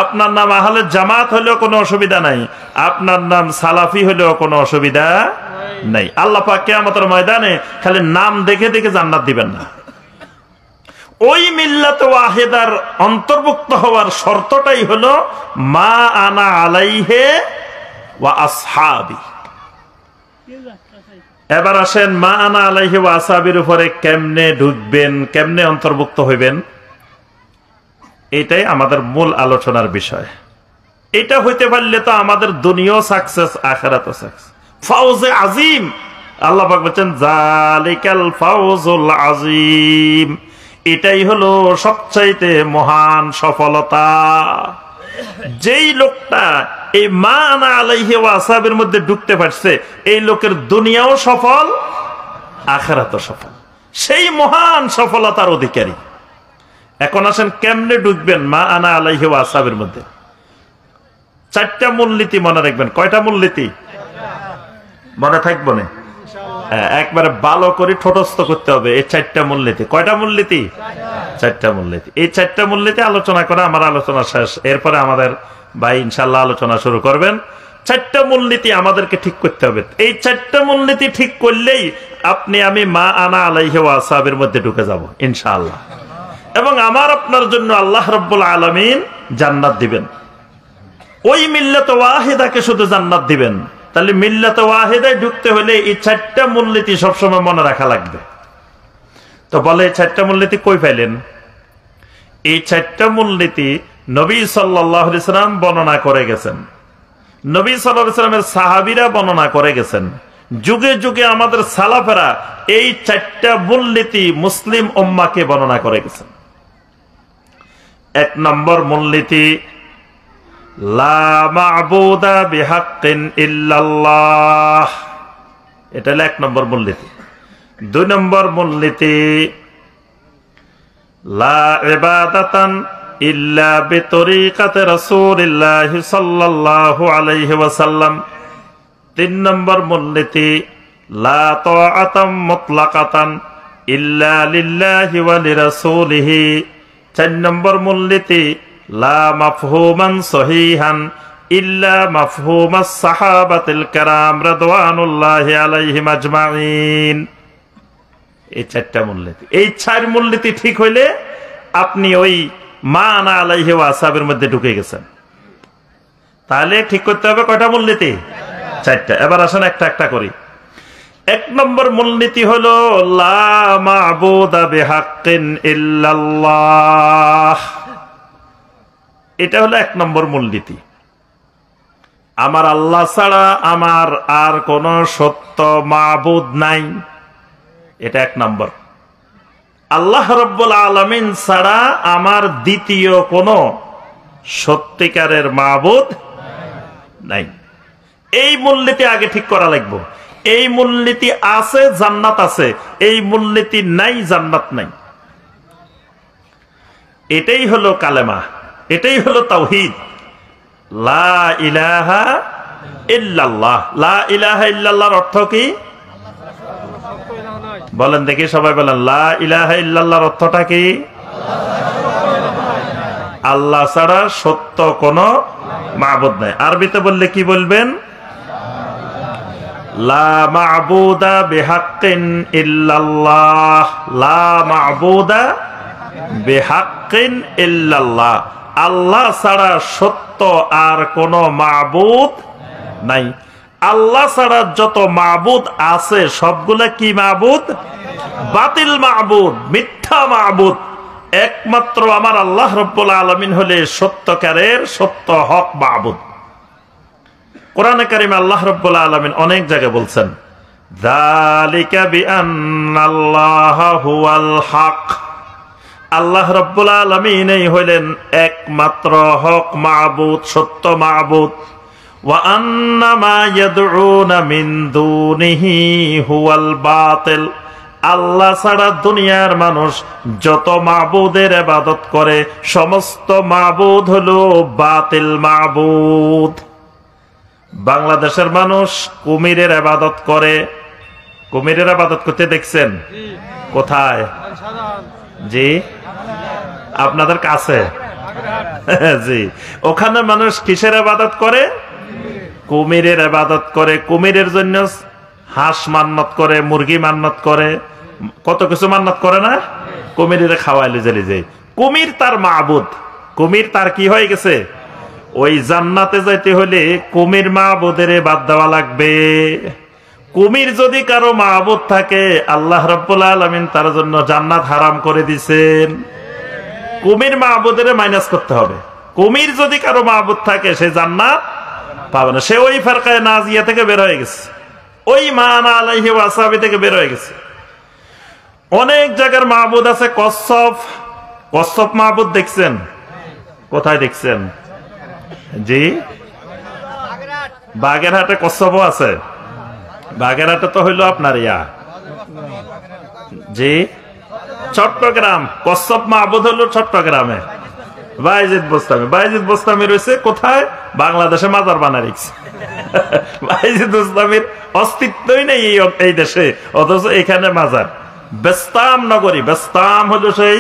আপনার নাম আহলে জামাত হলেও কোনো অসুবিধা নাই, আপনার নাম সালাফি হলেও কোনো অসুবিধা নাই। আল্লাহ পাক কিয়ামতের ময়দানে খালি নাম দেখে দেখে জান্নাত দিবেন না। ওই মিল্লাত ওয়াহিদার অন্তর্ভুক্ত হওয়ার শর্তটাই হলো মা আনা আলাইহে ওয়া আসহাবি। এবার আসেন মা আনা আলাইহি ওয়া আসহাবির উপরে কেমনে ঢুকবেন, কেমনে অন্তর্ভুক্ত হইবেন, এটাই আমাদের মূল আলোচনার বিষয়। এটা হইতে পারলে তো আমাদের দুনিয়াও সাকসেস, আখিরাতও সাকসেস, ফাউজে আজিম। আল্লাহ পাক বলেন জালিকাল ফাউজুল আজিম, এটাই হলো সবচাইতে মহান সফলতা। যেই লোকটা এই মা আনা আলাইহি ওয়া আসহাবের মধ্যে ঢুকতে পারছে এই লোকের দুনিয়াও সফল, আখিরাতও সফল, সেই মহান সফলতার অধিকারী। এখন আসেন কেমনে ঢুকবেন মা আনা আলাইহি ওয়া আসহাবের মধ্যে। চারটা মূলনীতি মনে রাখবেন। কয়টা মূলনীতি মনে থাকবো না? একবারে ভালো করে ঠোঁটস্থ করতে হবে এই চারটা মূলনীতি। কয়টা মূলনীতি? চারটা মূলনীতি। এই চারটা মূলনীতি আলোচনা করে আমার আলোচনা শেষ। এরপরে আমাদের ভাই ইনশাল্লাহ আলোচনা শুরু করবেন। চারটা মূলনীতি আমাদেরকে ঠিক করতে হবে। এই চারটা মূলনীতি ঠিক করলেই আপনি আমি মা আনা আলাইহি ওয়া আসহাবের মধ্যে ঢুকে যাব ইনশাআল্লাহ, এবং আমার আপনার জন্য আল্লাহ রাব্বুল আলামিন জান্নাত দিবেন। ওই মিল্লাত ওয়াহিদাকে শুধু জান্নাত দিবেন। তাহলে মিল্লাত ওয়াহিদায় ঢুকতে হলে এই চারটা মূলনীতি সবসময় মনে রাখা লাগবে। তো বলে এই চারটা মূলনীতি কই পাইলেন? এই চারটা মূলনীতি নবী সাল্লাল্লাহু আলাইহি সাল্লাম বর্ণনা করে গেছেন, নবী সাল্লাল্লাহু আলাইহি সাল্লামের সাহাবীরা বর্ণনা করে গেছেন, যুগে যুগে আমাদের সালাফেরা এই চারটা মূলনীতি মুসলিম উম্মাহকে বর্ণনা করে গেছেন। এক নম্বর মূলনীতি লা মা'বুদা বিহাক্কিন ইল্লাল্লাহ, এটা হলো এক নম্বর মূলনীতি। দুই নম্বর মূলনীতি লা ইবাদাতান ইল্লা বিতরিকাতি রাসূলিল্লাহ সাল্লাল্লাহু আলাইহি ওয়াসাল্লাম। তিন নম্বর মূলনীতি লা তাআতাম মুতলাকাতান ইল্লা লিল্লাহি ওয়া লিরাসূলিহি। চার নম্বর মূলনীতি লা মাফহুমান সহিহান ইল্লা মাফহুমাস সাহাবাতিল কিরাম রাদওয়ানুল্লাহি আলাইহিম আজমাইন। এই চারটা মূলনীতি, এই চার মূলনীতি ঠিক হইলে আপনি ওই মা আনা আলাইহি ওয়া আসহাবের মধ্যে ঢুকে গেছেন। তাহলে ঠিক করতে হবে কয়টা মূলনীতি? চারটা। এবার আসেন একটা একটা করি। এক নম্বর মূলনীতি হলো লা মা'বুদা বিহাক্কিন ইল্লাল্লাহ। এটা হলো এক নম্বর মূলনীতি। আমার আল্লাহ ছাড়া আমার আর কোন সত্য মাবুদ নাই, এটা এক নম্বর। আল্লাহ রাব্বুল আলামিন ছাড়া আমার দ্বিতীয় কোন সত্যিকারের মাবুদ নাই। এই মূলনীতি আগে ঠিক করা লাগবে। এই মূলনীতি আছে জান্নাত আছে, এই মূলনীতি নাই জান্নাত নাই। এটাই হলো কালেমা, এটাই হলো তাওহীদ। লা ইলাহা ইল্লাল্লাহ। লা ইলাহা ইল্লাল্লাহর অর্থ কি বলেন দেখি, সবাই বলেন লা ইলাহা ইল্লাল্লাহর অর্থটা কি? আল্লাহ ছাড়া সত্য কোনো মাবুদ নাই। আরবিতে বললে কি বলবেন? লা মা'বুদা বিহাক্কিন ইল্লাল্লাহ। লা মা'বুদা বিহাক্কিন ইল্লাল্লাহ। আল্লাহ ছাড়া সত্য আর কোন মাবুদ নাই। আল্লাহ ছাড়া যত মাবুদ আছে সবগুলা কি মাবুদ? বাতিল মাবুদ, মিথ্যা মাবুদ। একমাত্র আমার আল্লাহ রাব্বুল আলামিন হলে সত্যকারের সত্য হক মাবুদ। কোরআনে কারিমে আল্লাহ রাব্বুল আলামিন অনেক জায়গায় বলছেন যালিকা বিআন্নাল্লাহা হুয়াল হক। আল্লাহ রাব্বুল আলামিন হইলেন একমাত্র হক মাবুদ, সত্য মাবুদ। ওয়া আন্না মা ইয়াদউনা মিন দুনিহি হুয়াল বাতিল। আল্লাহ ছাড়া দুনিয়ার মানুষ যত মাবুদের ইবাদত করে সমস্ত মাবুদ হলো বাতিল মাবুদ। বাংলাদেশের মানুষ কুমিরের ইবাদত করে। কুমিরের ইবাদত করতে দেখছেন কোথায়? জি, আপনাদের কাছে। জি, ওখানে মানুষ কিসের ইবাদত করে? কুমিরের ইবাদত করে। কুমিরের জন্য হাঁস মান্নত করে, মুরগি মান্নত করে, কত কিছু মান্নত করে না? কুমিরের খাওয়াইলে জেলে যায়। কুমির তার মাবুদ। কুমির তার কি হয়ে গেছে? ওই জান্নাতে যাইতে হলে কুমির মাবুদের বাদ দেওয়া লাগবে। কুমির যদি কারো মাবুদ থাকে আল্লাহ রাব্বুল আলামিন তার জন্য জান্নাত হারাম করে দিয়েছেন। কুমির মাবুদের মাইনাস করতে হবে। কুমির যদি কারো মাবুদ থাকে সে জান্নাত পাবে না। সে ওই ফারকায়ে নাজিয়া থেকে বের হয়ে গেছে, ওই মান আলাইহি ওয়াসাবি থেকে বের হয়ে গেছে। অনেক জায়গার মাবুদ আছে। কচ্ছপ, কচ্ছপ মাবুদ দেখছেন? কোথায় দেখছেন? জি, বাগেরহাটে কচ্ছপও আছে। বাগেরহাটে তো হইল আপনার জি, চট্টগ্রাম। কচ্ছপ মাবুদ হলো চট্টগ্রামে বাইজিদ বোস্তামি। বাইজিদ বোস্তামি রয়েছে কোথায়? বাংলাদেশে মাজার বানায় রেখেছে। বাইজিদ বোস্তামির অস্তিত্বই নেই এই দেশে, অথচ এখানে মাজার। বেস্তাম নগরী, বেস্তাম হলো সেই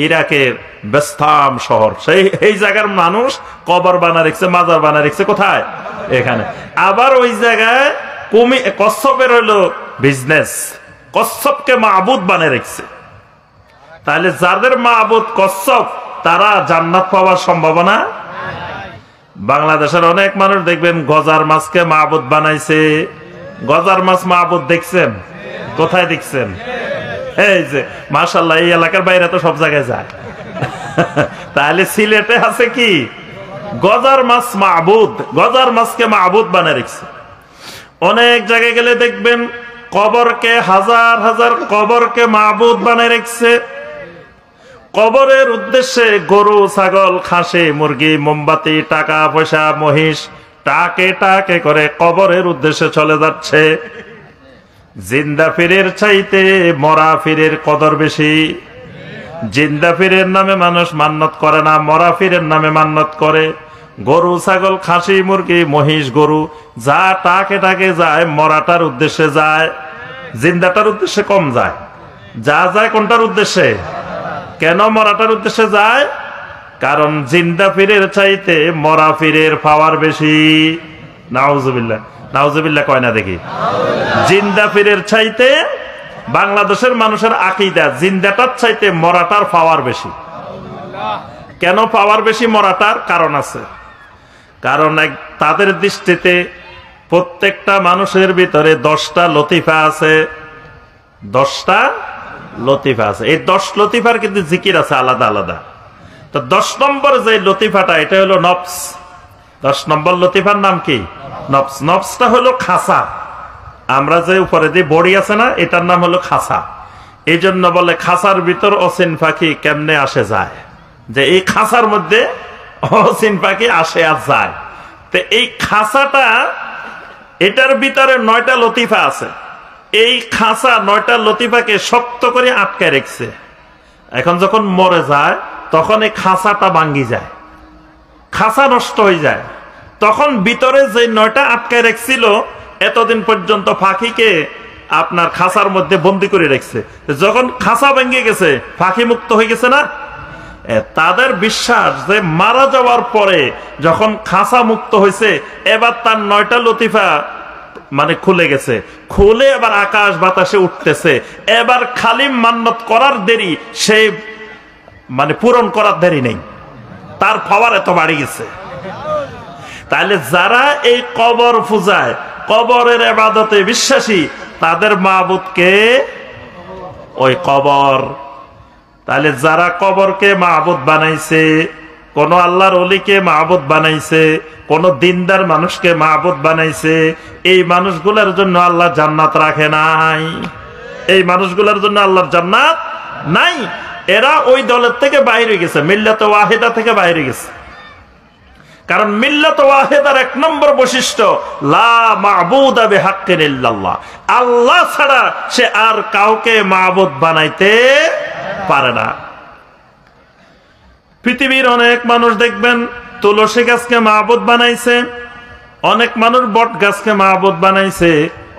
ইরাকের বেস্তাম শহর, সেই এই জায়গার মানুষ কবর বানা রেখেছে, মাজার বানা রেখেছে। কোথায়? এখানে। আবার ওই জায়গায় কচ্ছপের হইলো বিজনেস, কচ্ছপকে মাবুদ বানিয়ে রেখেছে। তাহলে যাদের মাবুদ কচ্ছপ তারা জান্নাত পাওয়ার সম্ভাবনা। বাংলাদেশের অনেক মানুষ দেখবেন গজার মাছকে মাবুদ বানাইছে। গজার মাছ মাবুদ দেখছেন? কোথায় দেখছেন? এই যে মাশাআল্লাহ, এই এলাকার বাইরে তো সব জায়গায় যায়। তাহলে সিলেটে আছে কি গজার মাছ মাবুদ, গজার মাছকে মাবুদ বানিয়ে রেখেছে। অনেক জায়গায় গেলে দেখবেন কবরকে, হাজার হাজার কবরকে মাবুদ বানিয়ে রেখেছে। কবরের উদ্দেশ্যে গরু, ছাগল, খাসি, মুরগি, মোমবাতি, টাকা পয়সা, মহিষ টাকে টাকে করে কবরের উদ্দেশ্যে চলে যাচ্ছে। জিন্দা ফিরের চাইতে মরা ফিরের কদর বেশি। জিন্দা ফিরের নামে মানুষ মান্নত করে না, মরা ফিরের নামে মান্নত করে। গরু, ছাগল, খাসি, মুরগি, মহিষ, গরু যা টাকে টাকে যায় মরাটার উদ্দেশ্যে যায়, জিন্দাটার উদ্দেশ্যে কম যায়। যা যায় কোনটার উদ্দেশ্যে? কেন মরাটার উদ্দেশ্যে যায়? কারণ জিন্দা ফিরের চাইতে মরা ফিরের পাওয়ার বেশি। নাউজুবিল্লাহ, নাউজুবিল্লাহ কয় না দেখি। জিন্দা ফিরের চাইতে বাংলাদেশের মানুষের আকীদা জিন্দাটার চাইতে মরাটার পাওয়ার বেশি। কেন পাওয়ার বেশি মরাটার? কারণ আছে। কারণ তাদের দৃষ্টিতে প্রত্যেকটা মানুষের ভিতরে 10টা লতিফা আছে। 10টা লতিফা আছে। এই 10 লতিফার কিন্তু জিকির আছে আলাদা আলাদা। তো 10 নম্বর যে লতিফাটা, এটা হলো নফস। 10 নম্বর লতিফার নাম কি? নফস। নফসটা হলো খাসা। আমরা যে উপরে যে বডি আছে না, এটার নাম হলো খাসা। এই জন্য বলে খাসার ভিতর অসীন পাখি কেমনে আসে যায়, যে এই খাসার মধ্যে অসীন পাখি আসে আর যায়। তো এই খাসাটা, এটার ভিতরে 9টা লতিফা আছে। এই খাসা 9টা লতিফাকে শক্ত করে আটকায় রেখেছে। এখন যখন মরে যায় তখন এই খাসাটা ভাঙ্গি যায়, খাসা নষ্ট হয়ে যায়। তখন ভিতরে যে 9টা আটকায় রেখেছিল এতদিন পর্যন্ত পাখিকে আপনার খাসার মধ্যে বন্দি করে রেখেছে, যখন খাসা ভেঙে গেছে পাখি মুক্ত হয়ে গেছে না। তাদের বিশ্বাস যে মারা যাওয়ার পরে যখন খাসা মুক্ত হয়েছে এবার তার 9টা লতিফা মানে খুলে গেছে, খুলে এবার আকাশ বাতাসে উঠতেছে। এবার খালি মান্নত করার দেরি, সে মানে পূরণ করার দেরি নেই, তার পাওয়ার এত বাড়ি গেছে। তাহলে যারা এই কবর পূজায়, কবরের ইবাদতে বিশ্বাসী, তাদের মাবুদকে ওই কবর। তাহলে যারা কবরকে মাবুদ বানাইছে, কোন আল্লাহর ওলিকে মাবুদ বানাইছে, কোন দিনদার মানুষকে মাবুদ বানাইছে, এই মানুষগুলোর জন্য আল্লাহ জান্নাত রাখে নাই। এই মানুষগুলোর জন্য আল্লাহর জান্নাত নাই। এরা ওই দলের থেকে বাইরে গেছে, মিল্লাতে ওয়াহিদা থেকে বাইরে গেছে। কারণ মিল্লাতে ওয়াহিদার এক নম্বর বৈশিষ্ট্য লা মা'বুদা বিহাক্কিন ইল্লাল্লাহ, আল্লাহ ছাড়া সে আর কাউকে মাবুদ বানাইতে পারে না। পৃথিবীর অনেক মানুষ দেখবেন তুলসী গাছকে মাবুদ বানাইছে, অনেক মানুষ বট গাছকে মাবুদ বানাইছে,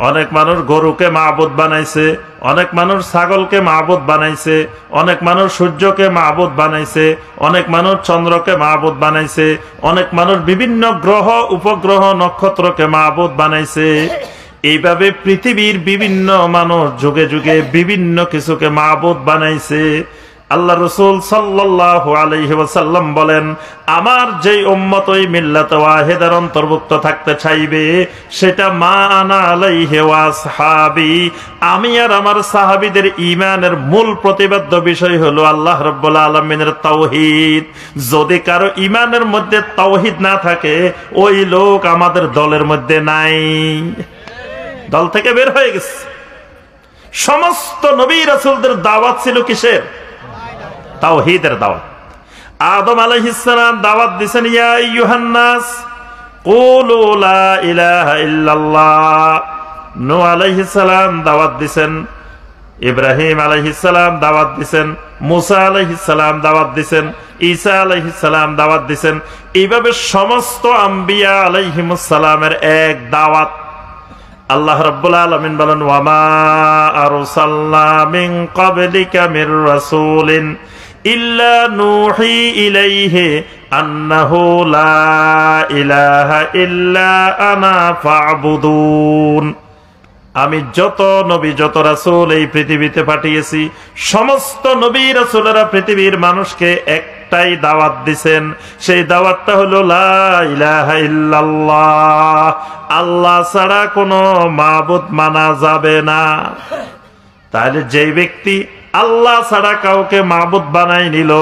অনেক মানুষ গরুকে মাবুদ বানাইছে, অনেক মানুষ ছাগলকে মাবুদ বানাইছে, অনেক মানুষ সূর্যকে মাবুদ বানাইছে, অনেক মানুষ চন্দ্রকে মাবুদ বানাইছে, অনেক মানুষ বিভিন্ন গ্রহ উপগ্রহ নক্ষত্রকে মাবুদ বানাইছে। এইভাবে পৃথিবীর বিভিন্ন মানুষ যুগে যুগে বিভিন্ন কিছুকে মাবুদ বানাইছে। আল্লাহ রাসূল সাল্লাল্লাহু আলাইহি ওয়াসাল্লাম বলেন, আমার যেই উম্মত ওই মিল্লাতে ওয়াহিদার অন্তর্ভুক্ত থাকতে চাইবে সেটা মা আনা আলাইহি ওয়া আসহাবি, আমি আর আমার সাহাবীদের ঈমানের মূল প্রতিপাদ্য বিষয় হলো আল্লাহ রাব্বুল আলামিনের তাওহীদ। যদি কারো ঈমানের মধ্যে তাওহীদ না থাকে ওই লোক আমাদের দলের মধ্যে নাই, দল থেকে বের হয়ে গেছে। সমস্ত নবী রাসূলদের দাওয়াত ছিল কিসের? তাওহীদের দাওয়াত। আদম আলাইহিস সালাম দাওয়াত দিয়েছেন, ইয়া আইয়ুহান নাস কুলু লা ইলাহা ইল্লাল্লাহ। নূহ আলাইহিস সালাম দাওয়াত দিয়েছেন, ইব্রাহিম আলাইহিস সালাম দাওয়াত দিয়েছেন, মুসা আলাইহিস সালাম দাওয়াত দিয়েছেন, ঈসা আলাইহিস সালাম দাওয়াত দিয়েছেন। এইভাবে সমস্ত আম্বিয়া আলাইহিমুস সালামের এক দাওয়াত। আল্লাহ রাব্বুল আলামিন বলেন, ওয়া মা আরসালনা মিন ক্বাবলিকা মির রাসূলিন ইল্লা নূহি ইলাইহি আন্নাহু লা ইলাহা ইল্লা আনা ফা'বুদুন। আমি যত নবী যত রাসূল এই পৃথিবীতে পাঠিয়েছি সমস্ত নবী রাসূলেরা পৃথিবীর মানুষকে একটাই দাওয়াত দিবেন, সেই দাওয়াতটা হলো লা ইলাহা ইল্লাল্লাহ, আল্লাহ ছাড়া কোনো মাবুদ মানা যাবে না। তাহলে যেই ব্যক্তি আল্লাহ ছাড়া কাউকে মাবুদ বানাই নিল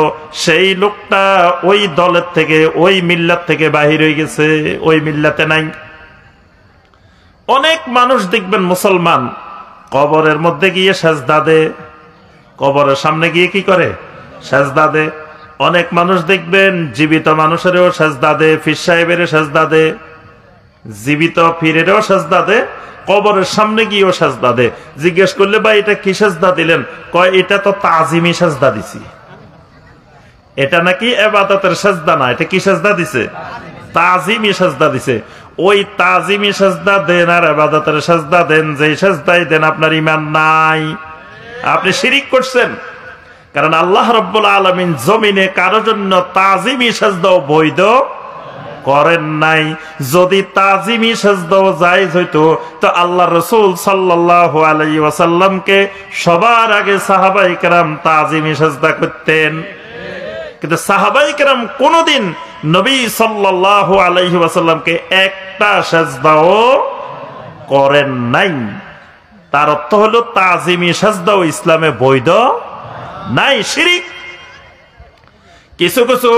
সেই লোকটা ওই দলের থেকে ওই মিল্লাত থেকে বাহির হয়ে গেছে, ওই মিল্লাতে নাই। অনেক মানুষ দেখবেন মুসলমান কবরের মধ্যে গিয়ে সেজদা দেয়, কবরের সামনে গিয়ে কি করে? সেজদা দেয়। অনেক মানুষ দেখবেন জীবিত মানুষেরও সেজদা দেয়, পীর সাহেবেরও সেজদা দেয়, জীবিত পীরেরও সেজদা দেয়, কবরের সামনে গিয়েও সেজদা দেয়। জিজ্ঞেস করলে ভাই এটা কি সেজদা দিলেন? কয় এটা তো তাজিমি সেজদা দিছি। এটা নাকি ইবাদতের সেজদা না, এটা কি সেজদা দিছে? তাজিমি সেজদা দিছে। ওই তাজিমি সেজদা দেন আর ইবাদতের সেজদা দেন, যেই সেজদাই দেন আপনার ঈমান নাই, আপনি শিরিক করছেন। কারণ আল্লাহ রাব্বুল আলামিন জমিনে কারোর জন্য তাজিমি সেজদাও বৈধ করেন নাই। যদি তাজিমি সেজদাও জায়েজ হইতো তো আল্লাহ রাসূল সাল্লাল্লাহু আলাইহি ওয়াসাল্লামকে সবার আগে সাহাবায়ে কেরাম তাজিমি সেজদা করতেন, কিন্তু সাহাবায়ে কেরাম কোনদিন নবী সাল্লাল্লাহু আলাইহি ওয়াসাল্লামকে একটা সেজদাও করেন নাই। তার অর্থ হলো তাজিমি সেজদাও ইসলামে বৈধ নাই, শিরিক। কিছু কিছু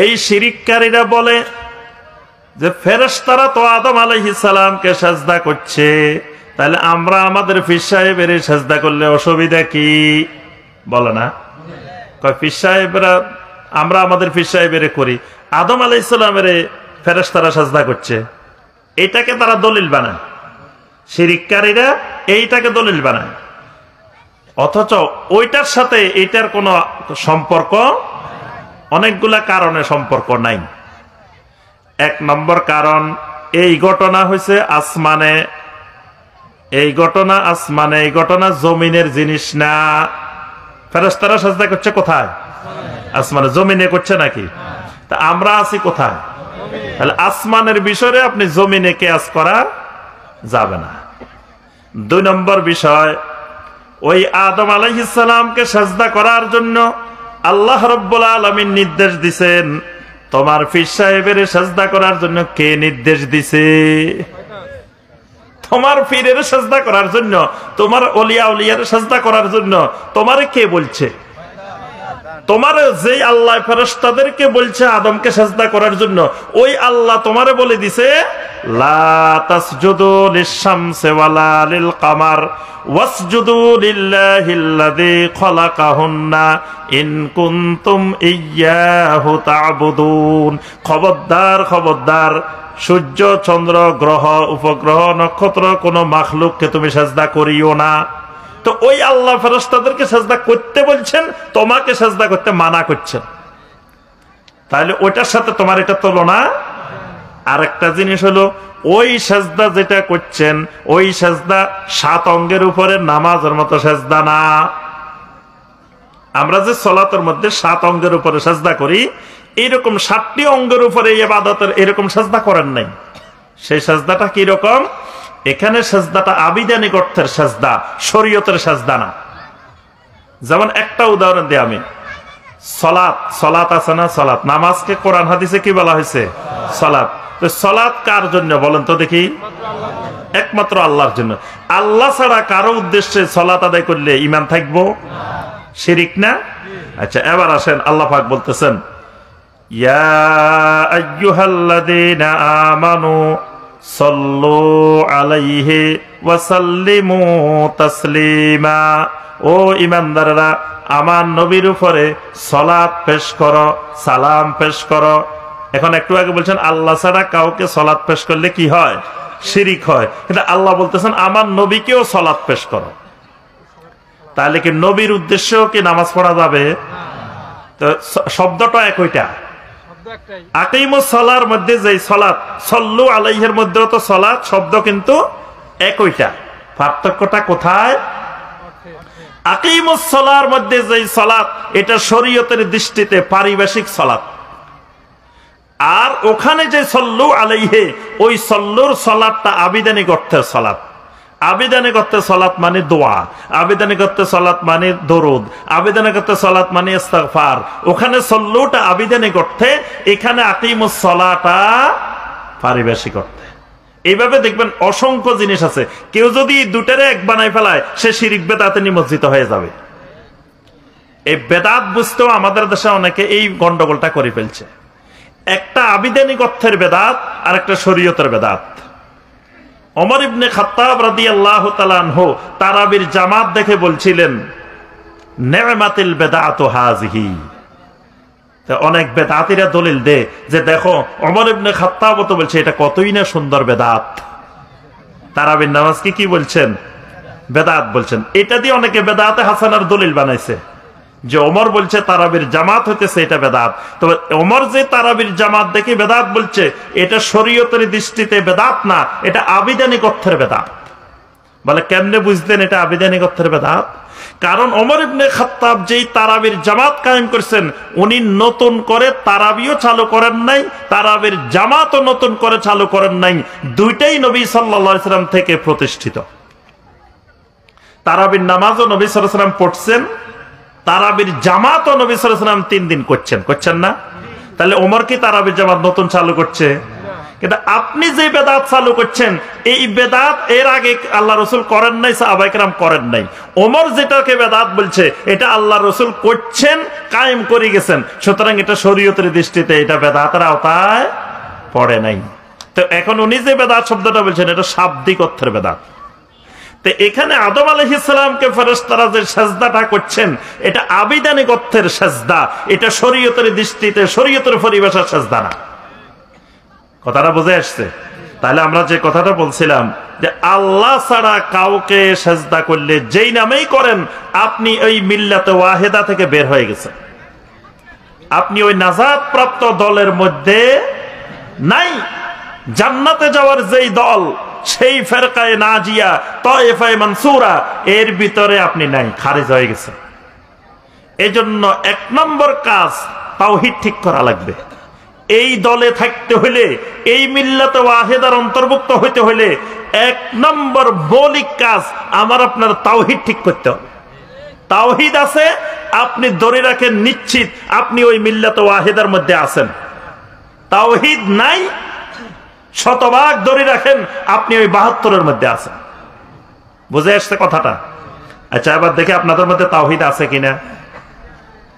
এই শিরিককারীরা বলে যে ফেরেশতারা তো আদম আলাইহিস সালামকে সেজদা করছে, তাহলে আমরা আমাদের পীর সাহেবের সেজদা করলে অসুবিধা কি? বলে না, কয় পীর সাহেবরা আমরা আমাদের পীর সাহেবের করি, আদম আলাইহিস সালামের ফেরেশতারা সেজদা করছে। এটাকে তারা দলিল বানায়, শিরিককারীরা এইটাকে দলিল বানায়, অথচ ওইটার সাথে এইটার কোনো সম্পর্ক, অনেকগুলা কারণে সম্পর্ক নাই। এক নম্বর কারণ, এই ঘটনা হয়েছে আসমানে, এই ঘটনা আসমানে, এই ঘটনা জমিনের জিনিস না। ফেরেশতারা সেজদা করছে কোথায়? আসমানে। জমিনে করছে নাকি? তা আমরা আছি কোথায়? তাহলে আসমানের বিষয়ে আপনি জমিনে কিয়াস করা যাবে না। দুই নম্বর বিষয়, ওই আদম আলাইহিস সালামকে সেজদা করার জন্য আল্লাহ রাব্বুল আলামিন নির্দেশ দিবেন। তোমার পীর সাহেবের সেজদা করার জন্য কে নির্দেশ দিছে? তোমার পীরের সেজদা করার জন্য, তোমার ওলিয়া উলিয়ার সেজদা করার জন্য তোমারে কে বলছে? তোমার যে আল্লাহ ফেরেশতাদেরকে বলছে আদমকে সেজদা করার জন্য, ওই আল্লাহ তোমারে বলে দিছে লা তাসজুদু লিশ-শামসি ওয়ালা লিল-কামার ওয়াসজুদু লিল্লাহিল্লাযী খালাকাহুন্না ইন কুনতুম ইয়্যাহু তা'বুদুন। খবরদার খবরদার, সূর্য, চন্দ্র, গ্রহ, উপগ্রহ, নক্ষত্র কোন মাখলুককে তুমি সেজদা করিও না। তো ওই আল্লাহ ফেরেশতাদেরকে সেজদা করতে বলছেন, তোমাকে সেজদা করতে মানা করছেন, তাহলে ওইটার সাথে তোমার এটা তুলনা। আর একটা জিনিস হলো, ওই সেজদা যেটা করছেন ওই সেজদা 7 অঙ্গের উপরে নামাজের মতো সেজদা না। আমরা যে সালাতের মধ্যে 7 অঙ্গের উপরে সেজদা করি, এইরকম 7টি অঙ্গের উপরে ইবাদতের এরকম সেজদা করেন নাই। সেই সেজদাটা কি রকম? এখানে সেজদাটা আবিধানিক অর্থের সেজদা, শরীয়তের সেজদা না। যেমন একটা উদাহরণ দিই আমি, সলাত আছে না, সলাত, নামাজকে কোরআন হাদিসে কি বলা হয়েছে? সলাত। তো সলাত কার জন্য বলেন তো দেখি? একমাত্র আল্লাহর জন্য। আল্লাহ ছাড়া কারো উদ্দেশ্যে সলাত আদায় করলে ঈমান থাকবো? শিরিক না? আচ্ছা, এবার আসেন, আল্লাহ পাক বলতেছেন, ইয়া আইয়ুহাল্লাযীনা আমানু সাল্লু আলাইহি ওয়া সাল্লিমু তাসলিমা। ও ঈমানদাররা, আমার নবীর উপরে সালাত পেশ করো, সালাম পেশ করো। এখন একটু আগে বলছেন আল্লাহ ছাড়া কাউকে সালাত পেশ করলে কি হয়? শিরিক হয়। কিন্তু আল্লাহ বলতেছেন আমার নবীকেও সালাত পেশ করো। তাহলে কি নবীর উদ্দেশ্যেও কি নামাজ পড়া যাবে? তো শব্দটা একইটা। আকিমুস সালার মধ্যে যে সালাত, সাল্লু আলাইহির মধ্যেও তো সালাত শব্দ কিন্তু একইটা। পার্থক্যটা কোথায়? আকিমুস সালার মধ্যে যে সালাত, এটা শরীয়তের দৃষ্টিতে পারিভাষিক সালাত। আর ওখানে যে সাল্লু আলাইহি, ওই সাল্লুর সালাতটা আবিধানিক অর্থের সালাত। আবিধানিক অর্থে সালাত মানে দোয়া, আবিধানিক অর্থে সালাত মানে দরুদ, আবিধানিক অর্থে সালাত মানে ইস্তিগফার। ওখানে সাল্লুটা আবিধানিক অর্থে, এখানে আকিমুস সালাটা পারিভাষিক অর্থে। এইভাবে দেখবেন অসংখ্য জিনিস আছে। কেউ যদি দুটারে এক বানাই ফেলায়, সে শিরিক বেদাতে নিমজ্জিত হয়ে যাবে। এই বেদাত বুঝতেও আমাদের দেশে অনেকে এই গন্ডগোলটা করে ফেলছে। একটা আবিধানিক অর্থের বেদাত আর একটা শরীয়তের বেদাত। ওমর ইবনে খাত্তাব রাদিয়াল্লাহু তাআলা আনহু তারাবির জামাত দেখে বলছিলেন, নি'মাতিল বিদআতু হাযিহি। তো অনেক বেদাতীরা দলিল দেয় যে দেখো ওমর ইবনে খাত্তাব তো বলছে এটা কতই না সুন্দর বেদাত। তারাবির নামাজকে কি বলছেন? বেদাত বলছেন। এটা দিয়ে অনেকে বেদাতে হাসানার দলিল বানাইছে যে ওমর বলছে তারাবির জামাত হইতেছে এটা বেদাত। তবে ওমর যে তারাবির জামাত দেখে বেদাত বলছে, এটা শরীয়তের দৃষ্টিতে বেদাত না, এটা আবিধানিক অর্থের বেদাত। বলে কেমনে বুঝতেন এটা আবিধানিক অর্থের বেদাত? কারণ ওমর ইবনে খাত্তাব যেই তারাবির জামাত কায়েম করেছেন, উনি নতুন করে তারাবিও চালু করেন নাই, তারাবির জামাতও নতুন করে চালু করেন নাই। দুইটাই নবী সাল্লাল্লাহু আলাইহি সাল্লাম থেকে প্রতিষ্ঠিত। তারাবির নামাজও নবী সাল্লাল্লাহু আলাইহি সাল্লাম পড়ছেন, তারাবির জামাত ও নবী সাল্লাল্লাহু আলাইহি ওয়াসাল্লাম 3 দিন করছেন না? তাহলে ওমর কি তারাবির জামাত নতুন চালু করছে? কিন্তু আপনি যে বেদাত চালু করছেন, এই বেদাত এর আগে আল্লাহ রাসূল করেন নাই, সাহাবায়ে কেরাম করেন নাই। ওমর যেটাকে বেদাত বলছে, এটা আল্লাহ রাসূল করছেন, কায়েম করে গেছেন। সুতরাং এটা শরীয়তের দৃষ্টিতে এটা বেদাতের আওতায় পড়ে নাই। তো এখন উনি যে বেদাত শব্দটা বলছেন, এটা শাব্দিক অর্থের বেদাত। তো এখানে আদম আলাইহিস সালামকে ফেরেশতারা যে সাজদাটা করছেন, এটা আবিধানিক অর্থের সাজদা, এটা শরীয়তের দৃষ্টিতে শরীয়তের পরিভাষার সাজদা না। কথাটা বুঝে আসছে? তাহলে আমরা যে কথাটা বলছিলাম যে আল্লাহ ছাড়া কাউকে সাজদা করলে যেই নামেই করেন, আপনি ওই মিল্লাতে ওয়াহিদা থেকে বের হয়ে গেছেন। আপনি ওই নাজাত প্রাপ্ত দলের মধ্যে নাই। জান্নাতে যাওয়ার যেই দল, সেই ফেরকায়ে নাজিয়া, তায়েফায়ে মানসুরা, এর ভিতরে আপনি নাই, খারিজ হয়ে গেছেন। এজন্য 1 নম্বর কাজ তাওহীদ ঠিক করা লাগবে। এই দলে থাকতে হলে, এই মিল্লাতে ওয়াহিদার অন্তর্ভুক্ত হইতে হলে 1 নম্বর মৌলিক কাজ আমার আপনার তাওহীদ ঠিক করতে হবে। তাওহীদ আছে, আপনি ধরে রাখেন নিশ্চিত আপনি ওই মিল্লাতে ওয়াহিদার মধ্যে আছেন। তাওহীদ নাই, শতভাগ ধরে রাখেন আপনি ওই 72-এর মধ্যে আছেন। বুঝে আসছে কথাটা? আচ্ছা, এবার দেখি আপনাদের মধ্যে তাওহীদ আছে কিনা।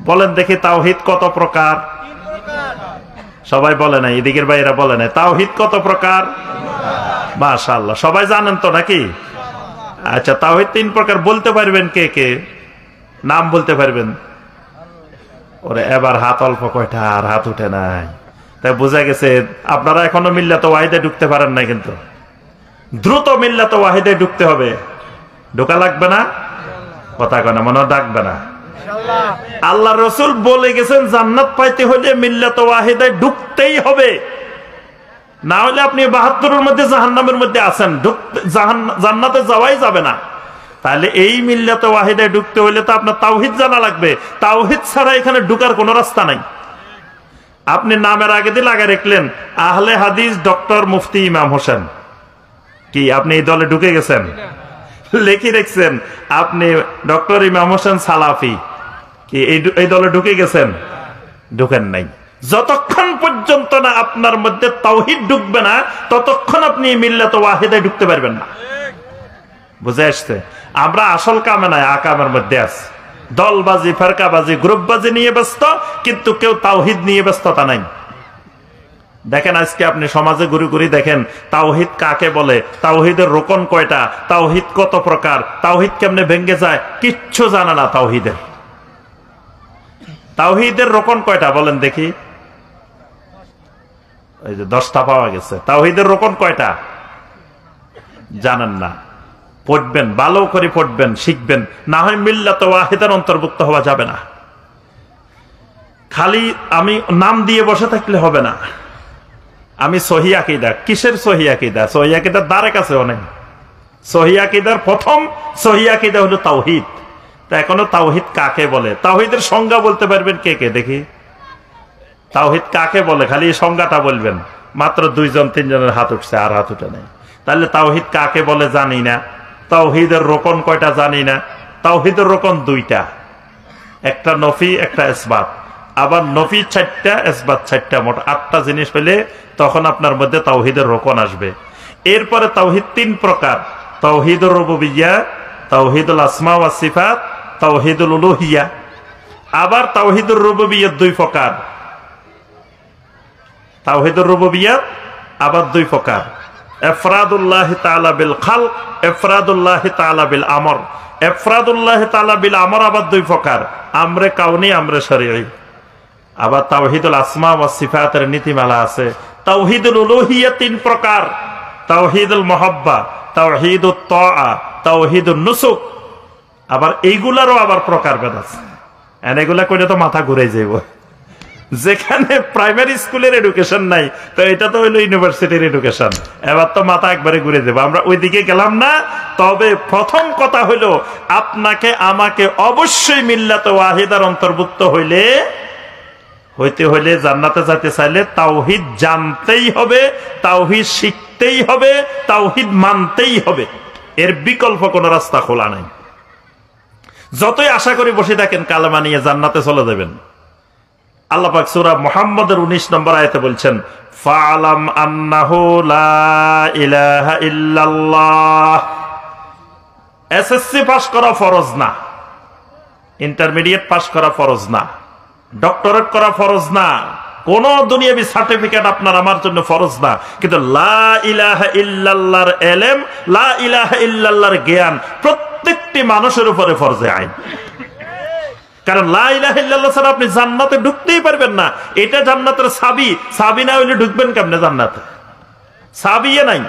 বলেন দেখি তাওহীদ কত প্রকার? সবাই বলে না, এদিকের ভাইয়েরা বলে না। তাওহীদ কত প্রকার? মাশাআল্লাহ, সবাই জানেন তো নাকি? আচ্ছা, তাওহীদ 3 প্রকার বলতে পারবেন কে কে? নাম বলতে পারবেন? ওরে এবার হাত অল্প কয়টা, আর হাত উঠে নাই। তাই বোঝা গেছে আপনারা এখনো মিল্লাত ওয়াহিদে ঢুকতে পারেন না, কিন্তু দ্রুত মিল্লাত ওয়াহিদে ঢুকতে হবে। ঢোকা লাগবে না? কথা কয় না, মনে ডাকবে না। আল্লাহ রসুল বলে গেছেন জান্নাত পাইতে হলে মিল্লাত ওয়াহিদায় ঢুকতেই হবে, না হলে আপনি 72-এর মধ্যে জাহান্নামের মধ্যে আছেন, জান্নাতে যাওয়াই যাবে না। তাহলে এই মিল্লাত ওয়াহিদায় ঢুকতে হলে তো আপনার তাওহীদ জানা লাগবে। তাওহীদ ছাড়া এখানে ঢুকার কোনো রাস্তা নাই। আপনি নামের আগে দিয়ে লাগা রাখলেন আহলে হাদিস ডক্টর মুফতি ইমাম হোসেন, কি আপনি এই দলে ঢুকে গেছেন? লেখি রেখছেন আপনি ডক্টর ইমাম হোসেন সালাফি, কি এই দলে ঢুকে গেছেন? ঢুকেন নাই। যতক্ষণ পর্যন্ত না আপনার মধ্যে তাওহীদ ঢুকবে না, ততক্ষণ আপনি মিল্লাত ওয়াহিদায় ঢুকতে পারবেন না। বুঝে আসছে? আমরা আসল কামে নাই, আকামের মধ্যে আছি। দলবাজি, ফেরকাবাজি, গ্রুপবাজি নিয়ে ব্যস্ত, কিন্তু কেউ তাওহীদ নিয়ে ব্যস্ততা নাই। দেখেন আজকে আপনি সমাজে ঘুরে ঘুরে দেখেন তাওহীদ কাকে বলে, তাওহীদের রোকন কয়টা, তাওহীদ কত প্রকার, তাওহীদ কেমনে ভেঙে যায়, কিচ্ছু জানে না। তাওহীদের রোকন কয়টা বলেন দেখি? এই যে 10টা পাওয়া গেছে। তাওহীদের রোকন কয়টা জানেন না? পড়বেন, ভালো করে পড়বেন, শিখবেন, না হয় মিল্লাত ওয়াহিদার অন্তর্ভুক্ত হওয়া যাবে না। খালি আমি নাম দিয়ে বসে থাকলে হবে না। আমি সহি আকীদা, কিসের সহি আকীদা? সহি আকীদার দ্বারে কাছে অনেক। সহি আকীদার প্রথম সহি আকীদা হলো তাওহীদ। তা এখনো তাওহীদ কাকে বলে? তাওহীদের সংজ্ঞা বলতে পারবেন কে কে দেখি? তাওহীদ কাকে বলে খালি এই সংজ্ঞাটা বলবেন। মাত্র 2-3জনের হাত উঠছে, আর হাত উঠে নাই। তাহলে তাওহীদ কাকে বলে জানি না। তাওহীদের রোকন কয়টা জানি না। তাওহীদের রোকন 2টা, একটা নফি একটা ইসবাত। আবার নফি 4টা, ইসবাত 4টা, মোট 8টা জিনিস হলে তখন আপনার মধ্যে তাওহীদের রোকন আসবে। এরপরে তাওহীদ 3 প্রকার: তাওহীদুর রুবুবিয়্যা, তাওহীদুল আসমা ওয়াস সিফাত, তাওহীদুল উলুহিয়্যা। আবার তাওহীদুর রুবুবিয়্যা 2 প্রকার। তাওহীদুর রুবুবিয়্যা আবার 2 প্রকার: ইফরাদুল্লাহ তাআলা বিল খালক, ইফরাদুল্লাহ তাআলা বিল আমর। ইফরাদুল্লাহ তাআলা বিল আমর আবার 2 প্রকার: আমরে কাউনি, আমরে শরঈ। আবার তাওহীদুল আসমা ওয়াস সিফাতের নীতিমালা আছে। তাওহীদুল উলুহিয়্যা 3 প্রকার: তাওহীদুল মুহাব্বা, তাওহীদুত তাআ, তাওহীদুন নুসুক। আবার এইগুলারও আবার প্রকারভেদ আছে। এগুলা কইলে তো মাথা ঘুরে যাইব। যেখানে প্রাইমারি স্কুলের এডুকেশন নাই, তো এটা তো হইলো ইউনিভার্সিটির এডুকেশন। এবার তো মাথা একবারে ঘুরে যাবে। আমরা ওইদিকে গেলাম না। তবে প্রথম কথা হইলো আপনাকে আমাকে অবশ্যই মিল্লাত ওয়াহিদার অন্তর্ভুক্ত হইতে হইলে, জান্নাতে যেতে চাইলে তাওহীদ জানতেই হবে, তাওহীদ শিখতেই হবে, তাওহীদ মানতেই হবে। এর বিকল্প কোনো রাস্তা খোলা নাই। যতই আশা করি বসে থাকেন কালেমা নিয়ে জান্নাতে চলে যাবেন। আল্লাহ পাক সূরা মুহাম্মদের 19 নম্বর আয়াতে বলছেন, ফাআলাম আন্নাহু লা ইলাহা ইল্লাল্লাহ। এসএসসি পাস করা ফরজ না, ইন্টারমিডিয়েট পাস করা ফরজ না, ডক্টরেট করা ফরজ না, কোন দুনিয়াবি সার্টিফিকেট আপনার আমার জন্য ফরজ না। কিন্তু লা ইলাহা ইল্লাল্লাহর ইলম, লা ইলাহা ইল্লাল্লাহর জ্ঞান প্রত্যেকটি মানুষের উপরে ফরজে আইন। কারণ লা ইলাহা ইল্লাল্লাহ ছাড়া আপনি জান্নাতে ঢুকতেই পারবেন না। এটা জান্নাতের চাবি। চাবি না হইলে ঢুকবেন কেমনে জান্নাতে? চাবিয়ে নাই,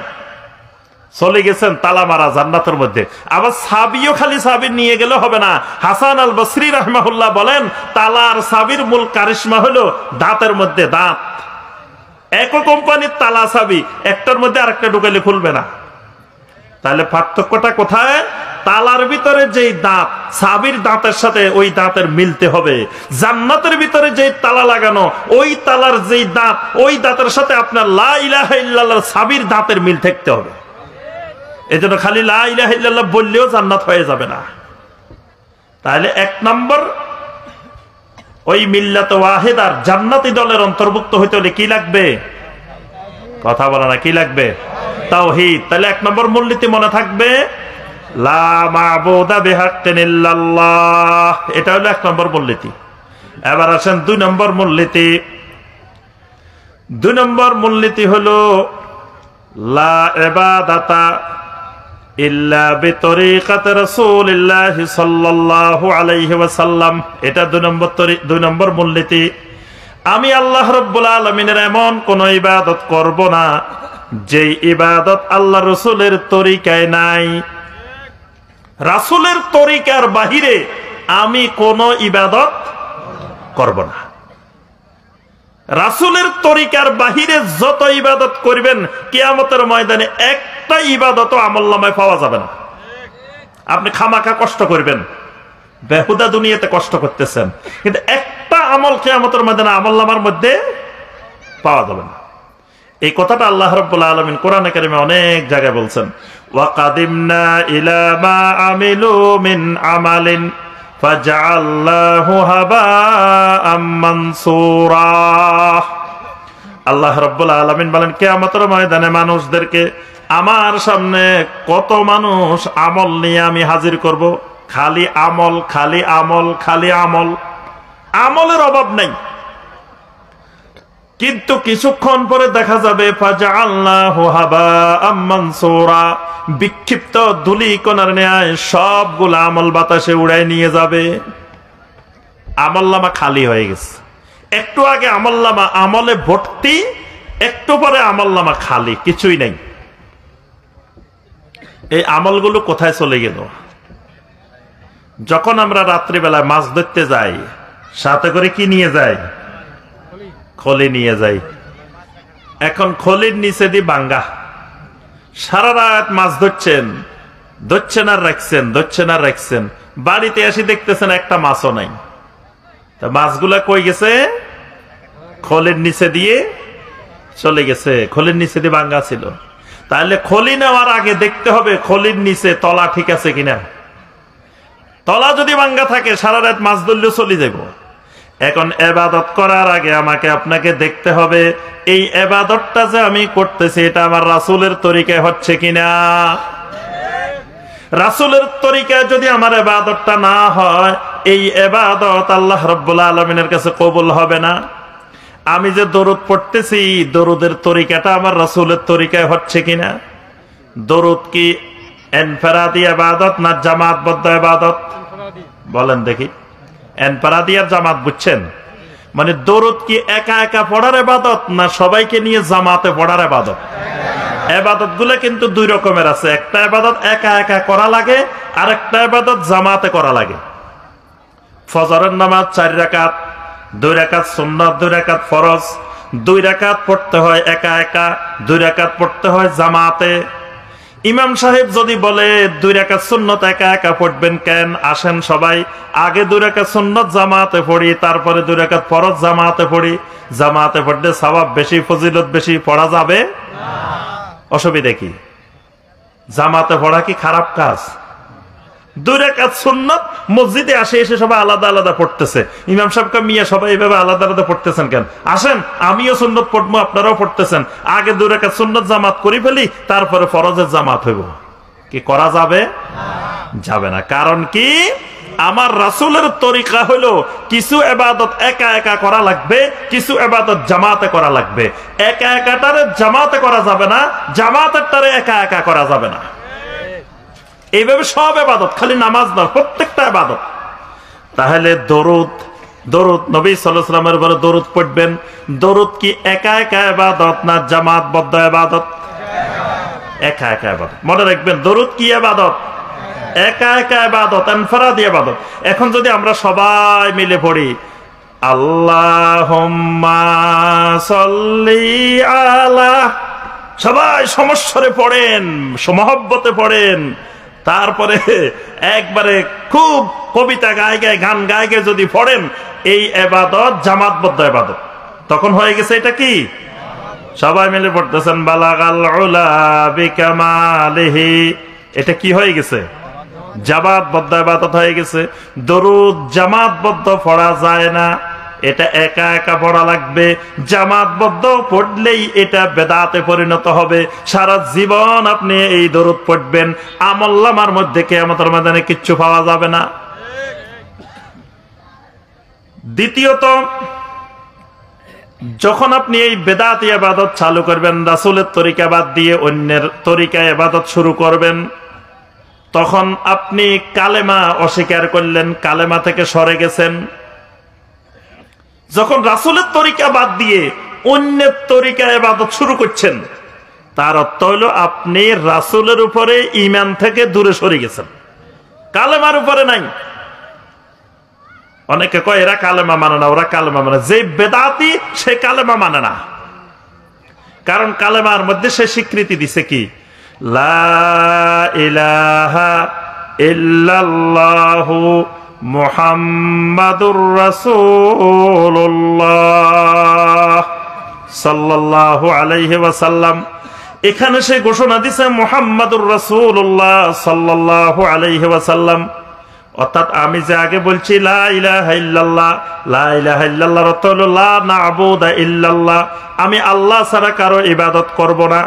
চলে গেছেন তালা মারা জান্নাতের মধ্যে। আবার চাবিও খালি চাবি নিয়ে গেলে হবে না। হাসান আল বসরি রাহমাহুল্লাহ বলেন, তালার চাবির মূল কারিশমা হলো দাঁতের মধ্যে দাঁত। একই কোম্পানির তালা চাবি, একটার মধ্যে আরেকটা ঢুকাইলে খুলবে না। তাহলে পার্থক্যটা কোথায়? তালার ভিতরে যেই দাঁত, চাবির দাঁতের সাথে ওই দাঁতের মিলতে হবে। জান্নাতের ভিতরে যেই তালা লাগানো, ওই তালার যেই দাঁত, ওই দাঁতের সাথে আপনার লা ইলাহা ইল্লাল্লাহর চাবির দাঁতের মিল থাকতে হবে। এজন্য খালি লা ইলাহা ইল্লাল্লাহ বললেও জান্নাত হয়ে যাবে না। তাহলে 1 নম্বর, ওই মিল্লাত ওয়াহিদার জান্নাতি দলের অন্তর্ভুক্ত হইতে হলে কি লাগবে? কথা বলে না, কি লাগবে? তাওহীদ। তাহলে 1 নম্বর মূলনীতি মনে থাকবে, লা মা'বুদা বিহাক্কিন ইল্লাল্লাহ। এটা হলো 1 নম্বর মূলনীতি। এবার আসেন 2 নম্বর মূলনীতি। 2 নম্বর মূলনীতি হলো লা ইবাদাতা ইল্লা বিতরিকাতি রাসূলিল্লাহি সাল্লাল্লাহু আলাইহি ওয়াসাল্লাম। এটা দুই নম্বর মূলনীতি। আমি আল্লাহ রাব্বুল আলামিনের এমন কোন ইবাদত করব না যেই ইবাদত আল্লাহ রাসূলের তরিকায় নাই। রাসূলের তরিকার বাহিরে আমি কোন ইবাদত করব না। রাসূলের তরিকার বাহিরে যত ইবাদত করবেন কিয়ামতের ময়দানে একটা ইবাদতও আমলনামায় পাওয়া যাবে না। আপনি খামাখা কষ্ট করবেন, বেহুদা দুনিয়াতে কষ্ট করতেছেন, কিন্তু একটা আমল কিয়ামতের ময়দানে আমলনামার মধ্যে পাওয়া যাবে না। এই কথাটা আল্লাহ রাব্বুল আলামিন কোরআনে কারিমে অনেক জায়গায় বলছেন, ওয়া কাদিমনা ইলা মা আমিলু মিন আমালিন ফাজআলনাহু হাবাআম মানসুরা। আল্লাহ রাব্বুল আলামিন বলেন কিয়ামতের ময়দানে মানুষদেরকে আমার সামনে কত মানুষ আমল নিয়ে আমি হাজির করব, খালি আমল, খালি আমল, খালি আমল, আমলের অভাব নাই। কিন্তু কিছুক্ষণ পরে দেখা যাবে ফাজআলনাহু হাবাআম মানসুরা, বিক্ষিপ্ত ধুলি কণার ন্যায় সবগুলো আমল বাতাসে উড়ায় নিয়ে যাবে। আমলনামা খালি হয়ে গেছে। একটু আগে আমলনামা আমলে ভর্তি, একটু পরে আমলনামা খালি, কিছুই নেই। এই আমলগুলো কোথায় চলে গেল? যখন আমরা রাত্রিবেলায় মাছ ধরতে যাই, সাথে করে কি নিয়ে যাই? খলি নিয়ে যাই। এখন খলির নিচে দিয়ে বাঙ্গা, সারা রাত মাছ ধরছেন, ধরছেন আর রাখছেন, ধরছেন আর রাখছেন, বাড়িতে এসে দেখতেছেন একটা মাছও নাই। তা মাছগুলা কই গেছে? খলির নিচে দিয়ে চলে গেছে। খলির নিচে দিয়ে বাঙ্গা ছিল। তাহলে খলি নেওয়ার আগে দেখতে হবে খলির নিচে তলা ঠিক আছে কিনা। তলা যদি বাঙ্গা থাকে সারা রাত মাছ ধরলেও চলে যাব। এখন ইবাদত করার আগে আমাকে আপনাকে দেখতে হবে এই ইবাদতটা যে আমি করতেছি এটা আমার রাসূলের তরিকায় হচ্ছে কিনা। রাসূলের তরিকায় যদি আমার ইবাদতটা না হয়, এই ইবাদত আল্লাহ রাব্বুল আলামিনের কাছে কবুল হবে না। আমি যে দরুদ পড়তেছি, দরুদের তরিকাটা আমার রাসূলের তরিকায় হচ্ছে কিনা। দরুদ কি ইনফিরাদি ইবাদত না জামাতবদ্ধ ইবাদত? বলেন দেখি। ইনফিরাদি আর জামাত বুঝছেন? মানে দরুদ কি একা একা পড়ার ইবাদত না সবাইকে নিয়ে জামাতে পড়ার ইবাদত? ইবাদত গুলো কিন্তু দুই রকমের আছে। একটা ইবাদত একা একা করা লাগে, আর একটা ইবাদত জামাতে করা লাগে। ফজরের নামাজ 4 রাকাত, 2 রাকাত সুন্নাত, 2 রাকাত ফরজ। 2 রাকাত পড়তে হয় একা একা, 2 রাকাত পড়তে হয় জামাতে। ইমাম সাহেব যদি বলে 2 রাকাত সুন্নাত একা একা পড়বেন কেন, আসেন সবাই আগে 2 রাকাত সুন্নাত জামাতে পড়ি, তারপরে 2 রাকাত ফরজ জামাতে পড়ি। জামাতে পড়লে সওয়াব বেশি, ফজিলত বেশি। পড়া যাবে না? অসুবিধা কি? জামাতে পড়া কি খারাপ কাজ? 2 রাকাত সুন্নাত মসজিদে আসে এসে সবাই আলাদা আলাদা পড়তেছে। ইমাম সাহেবকে মিয়া সবাই এইভাবে আলাদা আলাদা পড়তেছেন কেন? আসেন আমিও সুন্নাত পড়বো, আপনারাও পড়তেছেন, আগে 2 রাকাত সুন্নাত জামাত করি ফেলি, তারপরে ফরজের জামাত হইব। কি করা যাবে? যাবে না। কারণ কি? আমার রাসূলের তরিকা হলো কিছু ইবাদত একা একা করা লাগবে, কিছু ইবাদত জামাতে করা লাগবে। একা একাটারে জামাতে করা যাবে না, জামাতেরটারে একা একা করা যাবে না। এইভাবে সব ইবাদত, খালি নামাজ না, প্রত্যেকটা ইবাদত। তাহলে দরুদ, দরুদ নবী সাল্লাল্লাহু আলাইহি ওয়াসাল্লামের উপরে দরুদ পড়বেন। দরুদ কি একা একা ইবাদত না জামাতবদ্ধ ইবাদত? একা একা ইবাদত। মনে রাখবেন দরুদ কি ইবাদত? একা একা ইবাদত, ইনফিরাদি ইবাদত। এখন যদি আমরা সবাই মিলে পড়ি আল্লাহুম্মা সাল্লি আলা, সবাই সমস্বরে পড়েন, মহব্বতে পড়েন, তারপরে একবারে খুব কবিতা গায়ে গায়ে, গান গায়ে গায়ে যদি পড়েন, এই ইবাদত জামাতবদ্ধ ইবাদত। তখন হয়ে গেছে এটা কি? সবাই মিলে পড়তেছেন বালাগাল উলা বিকামালিহি, এটা কি হয়ে গেছে? জামাতবদ্ধ ইবাদত হয়ে গেছে। দরুদ জামাতবদ্ধ পড়া যায় না, এটা একা একা পড়া লাগবে। জামাতবদ্ধ পড়লেই এটা বেদাতে পরিণত হবে। সারা জীবন আপনি এই দরুদ পড়বেন, আমলনামার মধ্যে কিয়ামতের ময়দানে কিচ্ছু পাওয়া যাবে না। দ্বিতীয়ত যখন আপনি এই বেদাতি ইবাদত চালু করবেন, রাসূলের তরিকা বাদ দিয়ে অন্যের তরিকায় ইবাদত শুরু করবেন, তখন আপনি কালেমা অস্বীকার করলেন, কালেমা থেকে সরে গেছেন। যখন রাসূলের তরিকা বাদ দিয়ে অন্যের তরিকায় ইবাদত শুরু করছেন, তার অর্থ হলো আপনি রাসূলের উপরে ঈমান থেকে দূরে সরে গেছেন, কালেমার উপরে নাই। অনেকে কয় এরা কালেমা মানে না, ওরা কালেমা মানে, যে বেদাতি সে কালেমা মানে না। কারণ কালেমার মধ্যে সে স্বীকৃতি দিছে কি, লা ইলাহা ইল্লাল্লাহু মুহাম্মাদুর রাসূলুল্লাহ সাল্লাল্লাহু আলাইহি ওয়াসাল্লাম। এখানে সে ঘোষণা দিছে মুহাম্মাদুর রাসূলুল্লাহ সাল্লাল্লাহু আলাইহি ওয়াসাল্লাম। অর্থাৎ আমি যে আগে বলছি লা ইলাহা ইল্লাল্লাহ, লা ইলাহা ইল্লাল্লাহর অর্থ হলো লা না'বুদা ইল্লাল্লাহ, আমি আল্লাহ ছাড়া কারো ইবাদত করব না।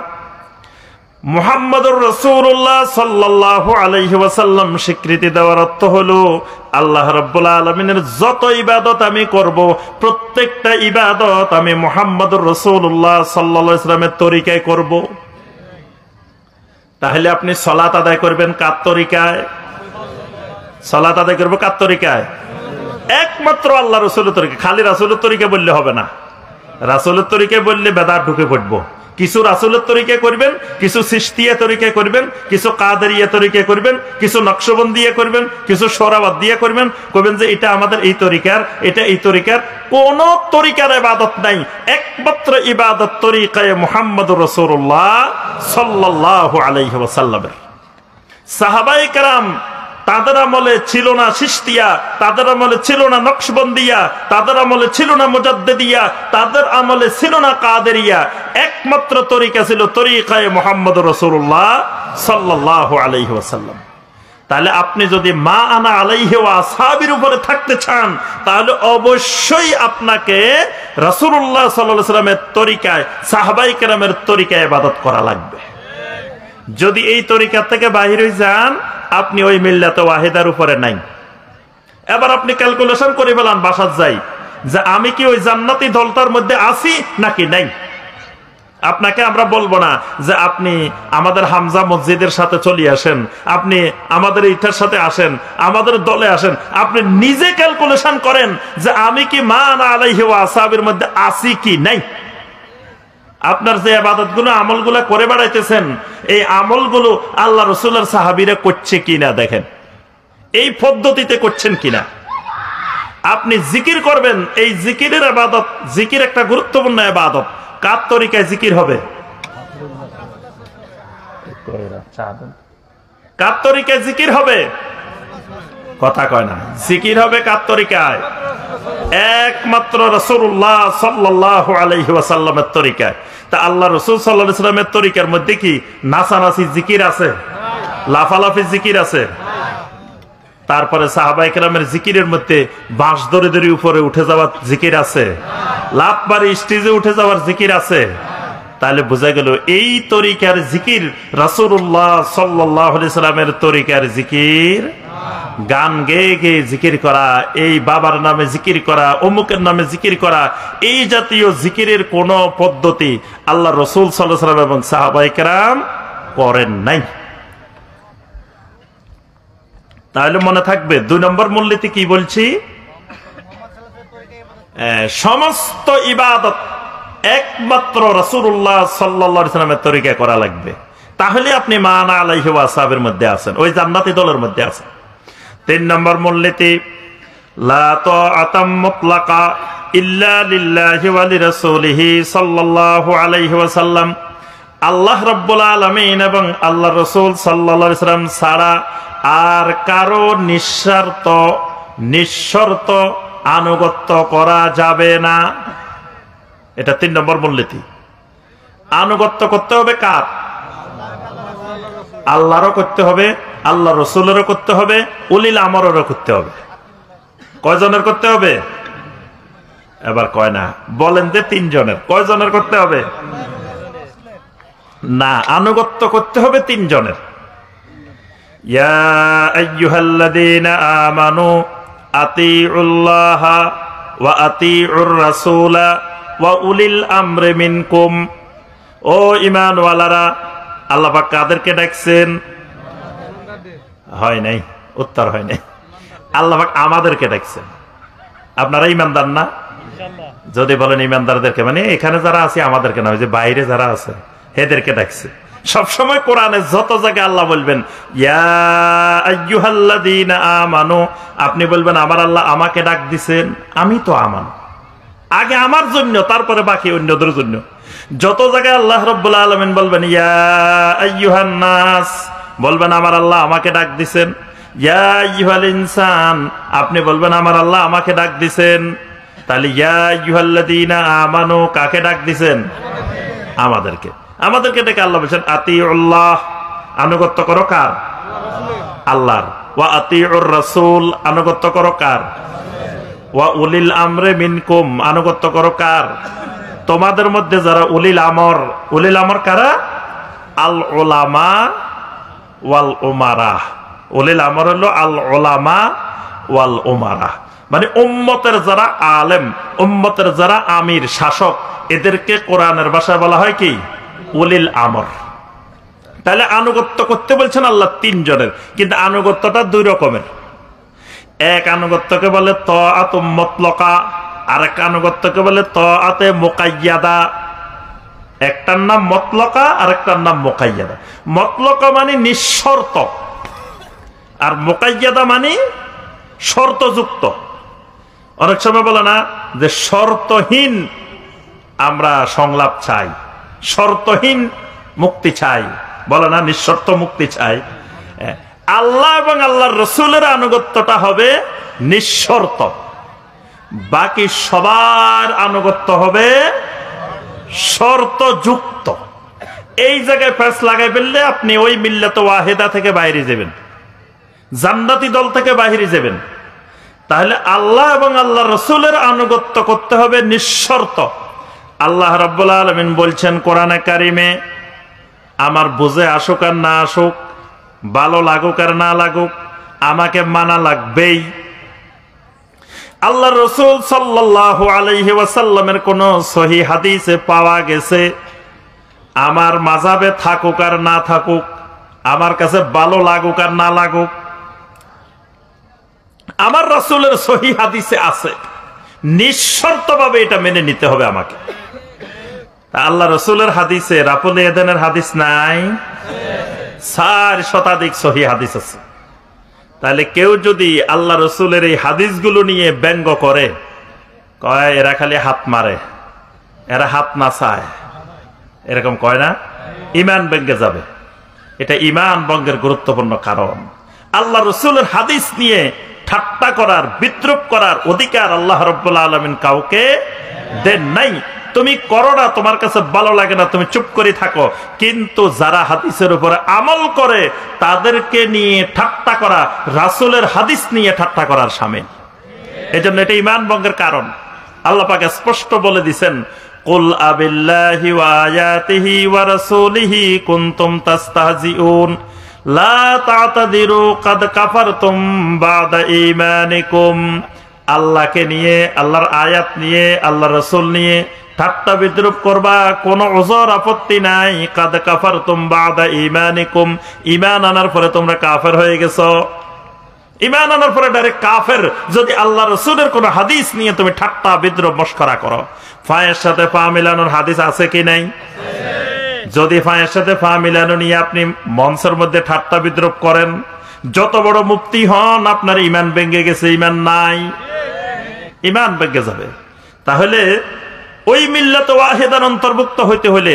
মুহাম্মাদুর রাসূলুল্লাহ সাল্লাল্লাহু আলাইহি ওয়াসাল্লাম স্বীকৃতি দেওয়ার অর্থ হলো আল্লাহ রাব্বুল আলামিনের যত ইবাদত আমি করব, প্রত্যেকটা ইবাদত আমি মুহাম্মাদুর রাসূলুল্লাহ সাল্লাল্লাহু আলাইহি ওয়াসাল্লামের তরিকায় করব। তাহলে আপনি সালাত আদায় করবেন কার তরিকায়? সালাত আদায় করবো কার তরিকায়? একমাত্র আল্লাহ রাসূলের তরিকা। খালি রাসূলের তরিকা বললে হবে না, রাসূলের তরিকায় বললে বেদাত ঢুকে পড়বো। কিছু রাসূলের তরিকায় করবেন, কিছু চিশতিয়া তরিকায় করবেন, কিছু কাদেরিয়া তরিকায় করবেন, কিছু নকশবন্দিয়া করবেন, কিছু সোহরাওয়ার্দিয়া করবেন, কইবেন যে এটা আমাদের এই তরিকার, এটা এই তরিকার। কোন তরিকার ইবাদত নাই, একমাত্র ইবাদত তরিকায়ে মুহাম্মদুর রাসূলুল্লাহ সাল্লাল্লাহু আলাইহি ওয়াসাল্লামের। সাহাবায়ে কেরাম তাদের আমলে ছিল না চিশতিয়া, তাদের আমলে ছিল না নকশবন্দিয়া, তাদের আমলে ছিল না মুজাদ্দিদিয়া, তাদের আমলে ছিল না কাদেরিয়া। একমাত্র তরিকা ছিল তরিকায়ে মুহাম্মদুর রাসূলুল্লাহ সাল্লাল্লাহু আলাইহি ওয়াসাল্লাম। তাহলে আপনি যদি মা আনা আলাইহি ওয়া আসহাবির উপরে থাকতে চান, তাহলে অবশ্যই আপনাকে রাসূলুল্লাহ সাল্লাল্লাহু আলাইহি ওয়াসাল্লামের তরিকায়, সাহাবায়ে কেরামের তরিকায় ইবাদত করা লাগবে। যদি এই তরিকা থেকে বাহির হয়ে যান, আপনি ওই মিল্লাতে ওয়াহিদার উপরে নাই। এবার আপনি ক্যালকুলেশন করে বলেন বাসাত যাই যে আমি কি ওই জান্নাতি দলটার মধ্যে আছি নাকি নাই। আপনাকে আমরা বলবো না যে আপনি আমাদের হামজা মসজিদের সাথে চলে আসেন, আপনি আমাদের ইটার সাথে আসেন, আমাদের দলে আসেন। আপনি নিজে ক্যালকুলেশন করেন যে আমি কি মা আনা আলাইহি ওয়া আসহাবের মধ্যে আছি কি নাই। আপনার যে ইবাদতগুলো আমলগুলো করে বেড়াইতেছেন, এই আমলগুলো আল্লাহ রাসূলের সাহাবীরা করছে কিনা দেখেন, এই পদ্ধতিতে করছেন কিনা। আপনি জিকির করবেন, এই জিকিরের ইবাদত, জিকির একটা গুরুত্বপূর্ণ ইবাদত। কার তরিকায় জিকির হবে? কার তরিকায় জিকির হবে? কথা কয় না। জিকির হবে কার তরিকায়? একমাত্র রাসূলুল্লাহ সাল্লাল্লাহু আলাইহি ওয়াসাল্লামের তরিকায়। তা আল্লাহ রাসূল সাল্লাল্লাহু আলাইহি ওয়াসাল্লামের তরিকার মধ্যে কি নাচানাচি জিকির আছে, লাফালাফি জিকির আছে? তারপরে সাহাবায়ে কেরামের জিকিরের মধ্যে বাঁশ ধরে ধরে উপরে উঠে যাওয়ার জিকির আছে, লাফ মারি স্টেজে উঠে যাওয়ার জিকির আছে। তাহলে বোঝা গেল এই তরিকার জিকির রাসূলুল্লাহ সাল্লাল্লাহু আলাইহি ওয়াসাল্লামের তরিকার জিকির। গান গেয়ে গেয়ে জিকির করা, এই বাবার নামে জিকির করা, অমুকের নামে জিকির করা, এই জাতীয় জিকিরের কোন পদ্ধতি আল্লাহ রাসূল সাল্লাল্লাহু আলাইহি ওয়াসাল্লাম এবং সাহাবায়ে কেরাম করেন নাই। তাহলে মনে থাকবে 2 নম্বর মূলনীতি কি বলছি, সমস্ত ইবাদত একমাত্র রাসূলুল্লাহ সাল্লাল্লাহু আলাইহি ওয়াসাল্লামের তরিকায় করা লাগবে। তাহলে আপনি মা আনা আলাইহি ওয়া আসহাবের মধ্যে আছেন, ওই জান্নাতি দলের মধ্যে আছেন। 3 নম্বর মূলনীতি, লা তাআতা মুতলাকা ইল্লা লিল্লাহি ওয়া লিরাসূলিহি সাল্লাল্লাহু আলাইহি ওয়াসাল্লাম। আল্লাহ রাব্বুল আলামিন এবং আল্লাহর রাসূল সাল্লাল্লাহু আলাইহি ওয়াসাল্লাম ছাড়া আর কারো নিঃশর্ত আনুগত্য করা যাবে না। এটা 3 নম্বর মূলনীতি। আনুগত্য করতে হবে কার? আল্লাহরও করতে হবে, আল্লাহ রাসূলেরও করতে হবে, উলিল আমরেরও করতে হবে। কয়জনের করতে হবে? এবার কয় না, বলেন যে 3 জনের। কয়জনের করতে হবে? না, আনুগত্য করতে হবে 3 জনের। ইয়া আইয়ুহাল্লাযীনা আমানু আতিউল্লাহা ওয়া আতিউর রাসূলা ওয়া উলিল আমরি মিনকুম। ও ঈমানওয়ালারা, আল্লাহ পাক কাদেরকে ডাকছেন? হয় নাই, উত্তর হয় নাই। আল্লাহ পাক আমাদেরকে ডাকছেন। আপনারা ঈমানদার না? যদি বলেন ঈমানদারদেরকে, মানে এখানে যারা আছে আমাদেরকে না, ওই যে বাইরে যারা আছে এদেরকে ডাকছে। সবসময় কোরআনে যত জায়গায় আল্লাহ বলবেন ইয়া আইয়ুহাল্লাযীনা আমানু, আপনি বলবেন আমার আল্লাহ আমাকে ডাক দিছেন, আমি তো আমান, আগে আমার জন্য তারপরে বাকি অন্যদের জন্য। যত জায়গায় আল্লাহ রাব্বুল আলামিন বলবেন ইয়া আইয়ুহান নাস, বলবেন আমার আল্লাহ আমাকে ডাক দিছেন। ইয়া আইয়ুহাল ইনসান, আপনি বলবেন আমার আল্লাহ আমাকে ডাক দিছেন। তাহলে ইয়া আইয়ুহাল্লাযীনা আমানু কাকে ডাক দিছেন? আমাদেরকে। আমাদেরকে ডেকে আল্লাহ বলছেন আতিউল্লাহ, আনুগত্য করো কার? আল্লাহর। ওয়া আতিউর রাসূল, আনুগত্য করো কার? ওয়া উলিল আমরি মিনকুম, আনুগত্য করো কার? তোমাদের মধ্যে যারা উলিল আমর। উলিল আমর কারা? আল উলামা ওয়াল উমারা। উলিল আমর হলো আল উলামা ওয়াল উমারা, মানে উম্মতের যারা আলেম, উম্মতের যারা আমির, শাসক, এদেরকে কোরআনের ভাষায় বলা হয় কি? উলিল আমর। তাহলে আনুগত্য করতে বলছেন আল্লাহ তিনজনের, কিন্তু আনুগত্যটা দুই রকমের। এক আনুগত্যকে বলে তাআতুম মুতলাকা, আর এক আনুগত্যকে বলে তাআতে মুকাইয়াদা। একটার নাম মুতলাকা আর একটার নাম মুকাইয়াদা। মুতলাকা মানে নিঃশর্ত, আর মুকাইয়াদা মানে শর্তযুক্ত। অনেক সময় বলে না যে শর্তহীন আমরা সংলাপ চাই, শর্তহীন মুক্তি চাই, বলে না নিঃশর্ত মুক্তি চাই। আল্লাহ এবং আল্লাহর রাসূলের আনুগত্যটা হবে নিঃশর্ত, বাকি সবার আনুগত্য হবে শর্তযুক্ত। এই জায়গায় প্যাঁচ লাগাই ফেললে আপনি ওই মিল্লাত ওয়াহিদা থেকে বাইরে যাবেন, জান্নাতি দল থেকে বাইরে যাবেন। তাহলে আল্লাহ এবং আল্লাহর রাসূলের আনুগত্য করতে হবে নিঃশর্ত। আল্লাহ রাব্বুল আলামিন বলছেন কোরআনে কারিমে, আমার বুঝে আসুক আর না আসুক, ভালো লাগুক আর না লাগুক, আমাকে মানা লাগবেই। আল্লাহর রাসূল সাল্লাল্লাহু আলাইহি ওয়াসাল্লামের কোন সহিহ হাদিসে পাওয়া গেছে আমার মাযহাবে থাকুক আর না থাকুক, আমার কাছে ভালো লাগুক আর না লাগুক, আমার রাসূলের সহিহ হাদিসে আছে, নিঃশর্তভাবে এটা মেনে নিতে হবে আমাকে। আল্লাহ রাসূলের হাদিসে রাপুল এদেনের হাদিস নাই, 4 শতাধিক সহিহ হাদিস আছে। তাহলে কেউ যদি আল্লাহ রাসূলের এই হাদিসগুলো নিয়ে ব্যঙ্গ করে, কয় এরা খালি হাত মারে, এরা হাত নাচায়, এরকম কয় না, ঈমান ভেঙে যাবে। এটা ঈমান ভঙ্গের গুরুত্বপূর্ণ কারণ। আল্লাহ রাসূলের হাদিস নিয়ে ঠাট্টা করার, বিদ্রূপ করার অধিকার আল্লাহ রাব্বুল আলামিন কাউকে দেন নাই। তুমি করো না, তোমার কাছে ভালো লাগে না, তুমি চুপ করে থাকো, কিন্তু যারা হাদিসের উপরে আমল করে তাদেরকে নিয়ে ঠাট্টা করা রাসূলের হাদিস নিয়ে ঠাট্টা করার শামিল। এজন্য এটা ঈমান ভঙ্গের কারণ। আল্লাহ পাক স্পষ্ট বলে দিবেন, কুল আবিল্লাহি ওয়া আয়াতিহি ওয়া রাসূলিহি কুনতুম তাস্তাহজিউন লা তা'তাদিরু কাদ কাফারতুম বা'দা ঈমানিকুম। আল্লাহকে নিয়ে, আল্লাহর আয়াত নিয়ে, আল্লাহর রাসূল নিয়ে ঠাট্টা বিদ্রূপ করবা, কোনো ওজর আপত্তি নাই। কাদ কাফারতুম বা'দা ঈমানিকুম, ঈমান আনার পরে তোমরা কাফের হয়ে গেছো। ঈমান আনার পরে ডাইরেক্ট কাফের যদি আল্লাহ রাসূলের কোন হাদিস নিয়ে তুমি ঠাট্টা বিদ্রূপ মশকরা করো। ফায়ের সাথে পা মিলানোর হাদিস আছে কি নাই? যদি ফায়ের সাথে পা মিলানো নিয়ে আপনি মঞ্চের মধ্যে ঠাট্টা বিদ্রূপ করেন, যত বড় মুফতি হন, আপনার ঈমান ভেঙে গেছে, ঈমান নাই, ঈমান ভেঙে যাবে। তাহলে ওই মিল্লাত ওয়াহিদার অন্তর্ভুক্ত হইতে হলে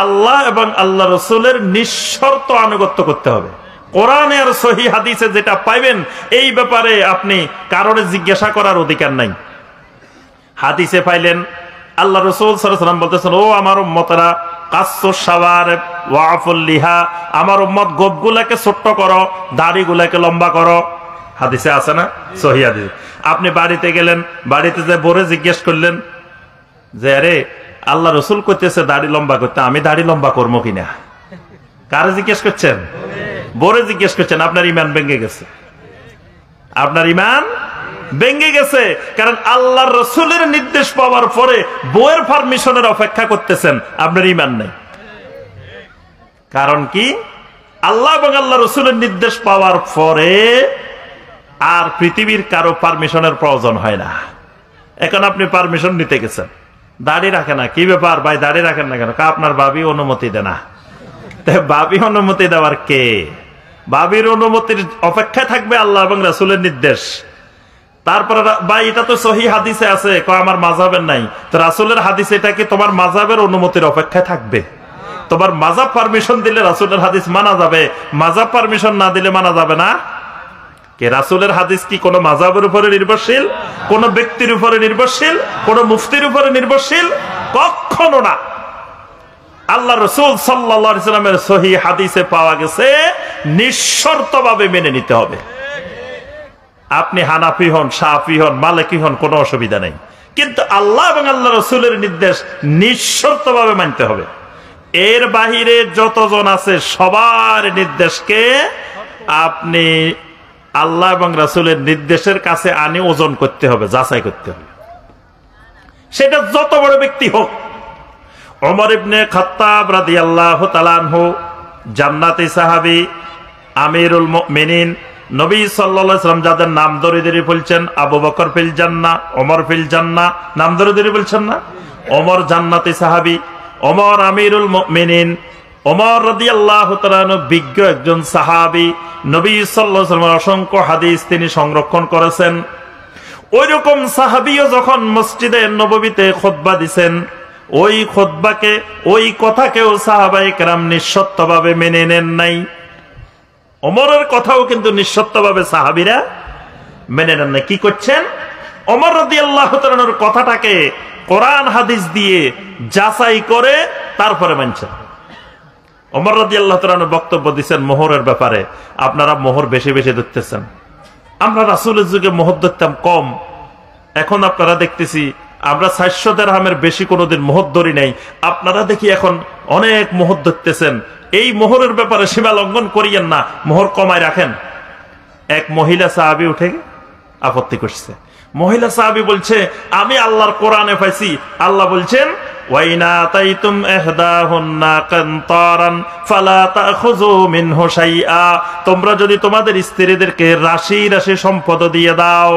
আল্লাহ এবং আল্লাহ রাসূলের নিঃশর্ত আনুগত্য করতে হবে। কোরআনে আর সহিহ হাদিসে যেটা পাইবেন, এই ব্যাপারে আপনি কারোর জিজ্ঞাসা করার অধিকার নাই। হাদিসে পাইলেন আল্লাহ রাসূল সাল্লাল্লাহু আলাইহি ওয়াসাল্লাম বলতেছেন, ও আমার উম্মতরা, কাসসুশ শাওয়ারিব ওয়া আফুল লিহা, আমার উম্মত গোপগুলাকে ছোট করো, দাড়িগুলাকে লম্বা করো। হাদিসে আছে না, সহিহ হাদিস। আপনি বাড়িতে গেলেন, বাড়িতে যে বরে জিজ্ঞেস করলেন যে আরে আল্লাহ রাসূল কইতেছে দাড়ি লম্বা করতে, আমি দাড়ি লম্বা করবো কিনা? কারে জিজ্ঞেস করছেন? বরে জিজ্ঞেস করছেন। আপনার ঈমান ভেঙে গেছে, আপনার ঈমান ভেঙে গেছে। কারণ আল্লাহর রাসূলের নির্দেশ পাওয়ার পরে বউয়ের পারমিশনের অপেক্ষা করতেছেন, আপনার ঈমান নেই। কারণ কি? আল্লাহ এবং আল্লাহ রাসূলের নির্দেশ পাওয়ার পরে আর পৃথিবীর কারো পারমিশনের প্রয়োজন হয় না। এখন আপনি পারমিশন নিতে গেছেন, দাড়ি রাখে না, কি ব্যাপার ভাই দাড়ি রাখেন না কেন? আপনার ভাবি অনুমতি দেয় না। ভাবি অনুমতি দেওয়ার কে? ভাবির অনুমতির অপেক্ষায় থাকবে আল্লাহ এবং রাসূলের নির্দেশ। তারপরে ভাই এটা তো সহিহ হাদিসে আছে, আমার মাযহাবের নাই, তো রাসূলের হাদিস, এটা কি তোমার মাযহাবের অনুমতির অপেক্ষায় থাকবে? তোমার মাযহাব পারমিশন দিলে রাসূলের হাদিস মানা যাবে, মাযহাব পারমিশন না দিলে মানা যাবে না। কে রাসূলের হাদিস কি কোনো মাযহাবের উপরে নির্ভরশীল, কোন ব্যক্তির উপরে নির্ভরশীল, কোন মুফতির উপরে নির্ভরশীল? কখনো না। আল্লাহ রাসূল সাল্লাল্লাহু আলাইহি ওয়াসাল্লামের সহিহ হাদিসে পাওয়া গেছে নিঃশর্তভাবে মেনে নিতে হবে। আপনি হানাফি হন, শাফি হন, মালিকি হন, কোনো অসুবিধা নেই, কিন্তু আল্লাহ এবং আল্লাহ রাসূলের নির্দেশ নিঃশর্তভাবে মানতে হবে। এর বাহিরে যতজন আছে সবার নির্দেশকে আপনি আল্লাহ এবং রাসূলের নির্দেশের কাছে আনি ওজন করতে হবে, যাচাই করতে হবে, সেটা যত বড় ব্যক্তি হোক। ওমর ইবনে খাত্তাব রাদিয়াল্লাহু তাআলা আনহু জান্নাতি সাহাবী, আমিরুল মুমিনিন, নবী সাল্লাল্লাহু আলাইহি ওয়াসাল্লাম যাদের নাম ধরে ধরে বলছেন আবু বকর ফিল জান্নাহ, ওমর ফিল জান্নাহ, নাম ধরে ধরে বলছেন না? ওমর জান্নাতি সাহাবী, ওমর আমিরুল মুমিনিন, ওমর রাদিয়াল্লাহু তাআলা আনহু বিজ্ঞ একজন সাহাবী, নবী সাল্লাল্লাহু আলাইহি ওয়াসাল্লামের অসংখ্য হাদিস তিনি সংরক্ষণ করেছেন। ওই রকম সাহাবীও যখন মসজিদে নববীতে খুতবা দিবেন, ওই খুতবাকে, ওই কথাকেও সাহাবায়ে কেরাম নিঃশর্তভাবে মেনে নেন নাই। ওমরের কথাও কিন্তু নিঃশর্তভাবে সাহাবীরা মেনে নেন নাই। কি করছেন? ওমর রাদিয়াল্লাহু তাআলা আনহুর কথাটাকে কোরআন হাদিস দিয়ে যাচাই করে তারপরে মানছেন। ওমর রাদিয়াল্লাহু তাআলা আনহু বক্তব্য দিচ্ছেন মোহরের ব্যাপারে, আপনারা মোহর বেশি বেশি ধরতেছেন, আমরা রাসূলের যুগে মোহর ধরতাম কম, এখন আপনারা দেখতেছি আমরা 400 দিরহামের বেশি কোনোদিন মোহর ধরি নাই, আপনারা দেখি এখন অনেক মোহর ধরতেছেন। এই মোহরের ব্যাপারে সীমা লঙ্ঘন করিয়েন না, মোহর কমায় রাখেন। এক মহিলা সাহাবী উঠে আপত্তি করছে। মহিলা সাহাবী বলছে, আমি আল্লাহর কোরআনে পাইছি, আল্লাহ বলছেন ওয়াইনা তাইতুম ইহদাহুন্না কানতারান ফালা তাখুযু মিনহু শাইআ, তোমরা যদি তোমাদের স্ত্রীদেরকে রাশি রাশি সম্পদ দিয়ে দাও,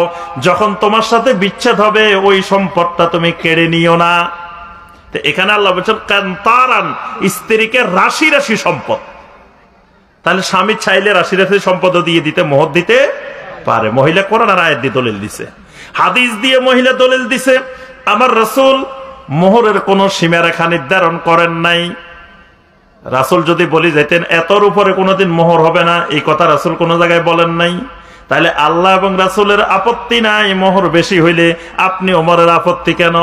যখন তোমার সাথে বিচ্ছেদ হবে ওই সম্পদটা তুমি কেড়ে নিও না। তো এখানে আল্লাহ বলছেন কানতারান, স্ত্রীকে রাশি রাশি সম্পদ। তাহলে স্বামী চাইলে রাশি রাশি সম্পদ দিয়ে দিতে, মোহর দিতে পারে। মহিলা কোরআনের আয়াত দিয়ে দলিল দিছে, হাদিস দিয়ে মহিলা দলিল দিছে। আমার রাসূল মোহরের কোন সীমারেখা নির্ধারণ করেন নাই। রাসূল যদি বলি যেতেন এতর উপরে কোনোদিন মোহর হবে না, এই কথা রাসূল কোন জায়গায় বলেন নাই। তাহলে আল্লাহ এবং রাসূলের আপত্তি নাই মোহর বেশি হইলে, আপনি ওমরের আপত্তি কেন?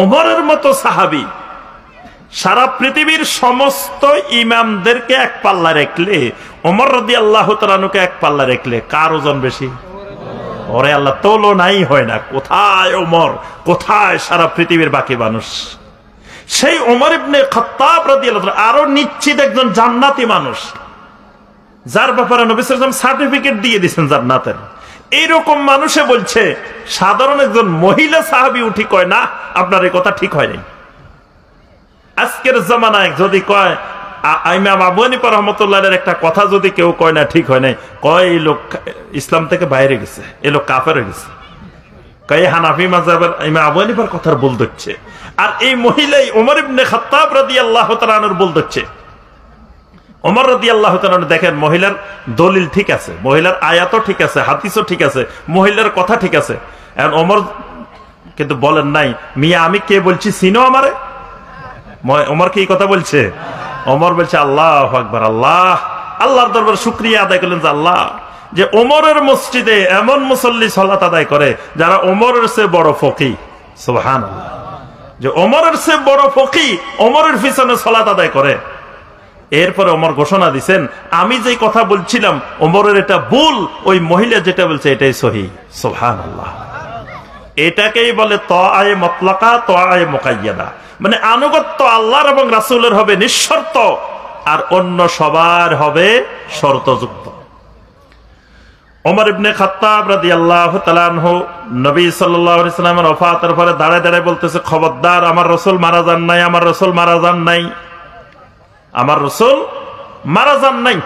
ওমরের মতো সাহাবী সারা পৃথিবীর সমস্ত ইমামদেরকে এক পাল্লা রাখলে, ওমর রাদিয়াল্লাহু তাআলা আনহুকে এক পাল্লা রাখলে কার ওজন বেশি? ওরে আল্লাহ, তুলনাই হয় না। কোথায় ওমর, কোথায় সারা পৃথিবীর বাকি মানুষ? সেই ওমর ইবনে খাত্তাব রাদিয়াল্লাহু তাআলা আরো নিশ্চিত একজন জান্নাতি মানুষ, যার ব্যাপারে নবী সাল্লাল্লাহু আলাইহি ওয়াসাল্লাম সার্টিফিকেট দিয়ে দিয়েছেন জান্নাতের। এইরকম মানুষে বলছে, সাধারণ একজন মহিলা সাহাবী উঠি কয় না আপনার এই কথা ঠিক হয় নাই। আজকের জামানায় যদি কয়, ইমাম আবু হানিফা রাহমাতুল্লাহ আলাইহির একটা কথা যদি কেউ কয় না ঠিক হয় নাই, কয় এই লোক ইসলাম থেকে বাইরে গেছে, এই লোক কাফের হয়ে গেছে, কয় হানাফি মাযহাবের ইমাম আবু হানিফার কথার ভুল ধরছে। আর এই মহিলাই ওমর ইবনে খাত্তাব রাদিয়াল্লাহু তাআলা আনহুর ভুল ধরছে। ওমর রাদিয়াল্লাহু তাআলা আনহু দেখেন, মহিলার দলিল ঠিক আছে, মহিলার আয়াতও ঠিক আছে, হাদিসও ঠিক আছে, মহিলার কথা ঠিক আছে। এখন ওমর কিন্তু বলেন নাই, মিয়া আমি কে বলছি চিনো আমারে? ওমর কি এই কথা বলছে? ওমর বলছে আল্লাহু আকবার, আল্লাহ, আল্লাহর দরবারে শুকরিয়া আদায় করলেন যে আল্লাহ, যে ওমরের মসজিদে এমন মুসল্লি সালাত আদায় করে যারা ওমরের চেয়ে বড় ফকিহ। সুবহানাল্লাহ, যে ওমরের চেয়ে বড় ফকিহ ওমরের পিছনে সালাত আদায় করে। এরপরে ওমর ঘোষণা দিবেন, আমি যে কথা বলছিলাম ওমরের এটা ভুল, ওই মহিলা যেটা বলছে এটাই সহিহ। সুবহানাল্লাহ, এটাকেই বলে তাআয়ে মুতলাকা, তাআয়ে মুকাইয়াদা, মানে আনুগত্য আল্লাহর এবং রাসূলের হবে নিঃশর্ত, আর অন্য সবার হবে শর্তযুক্ত। ওমর ইবনে খাত্তাব রাদিয়াল্লাহু তাআলা আনহু নবী সাল্লাল্লাহু আলাইহি সাল্লামের ওফাতের পরে দাঁড়ায় দাঁড়ায় বলতেছে, খবরদার, আমার রাসূল মারা যান নাই, আমার রাসূল মারা যান নাই, আমার রাসূল মারা যান নাই।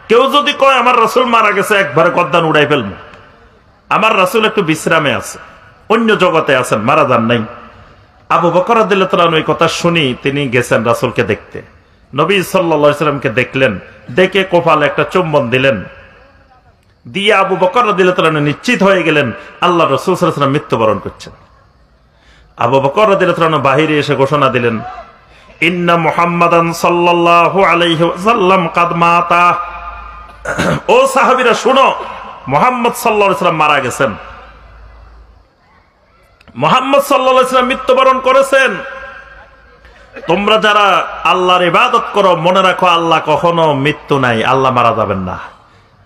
কেউ যদি কয় আমার রাসূল মারা গেছে, একবারে গর্দান উড়াই ফেলবো। আমার রাসূল একটু বিশ্রামে আছে, অন্য জগতে আছেন, মারা যান নাই। আবু বকর রাদিয়াল্লাহু তাআলা এই কথা শুনি তিনি গেছেন রাসূলকে দেখতে। নবী সাল্লাল্লাহু আলাইহি সাল্লামকে দেখলেন, দেখে কপালে একটা চুম্বন দিলেন, দিয়ে আবু বকর রাদিয়াল্লাহু তাআলা নিশ্চিত হয়ে গেলেন আল্লাহ রাসূল সাল্লাল্লাহু আলাইহি ওয়াসাল্লাম মৃত্যুবরণ করছেন। আবু বকর রাদিয়াল্লাহু তাআলা বাহিরে এসে ঘোষণা দিলেন, ইন্না মুহাম্মাদান সাল্লাল্লাহু আলাইহি ওয়াসাল্লাম কাদ মাতা। ও সাহাবীরা শুনো, মুহাম্মদ সাল্লাল্লাহু আলাইহি ওয়াসাল্লাম মারা গেছেন, মুহাম্মদ সাল্লাল্লাহু আলাইহি ওয়াসাল্লাম মৃত্যুবরণ করেছেন। তোমরা যারা আল্লাহর ইবাদত করো, মনে রাখো আল্লাহ কখনো মৃত্যু নাই, আল্লাহ মারা যাবেন না।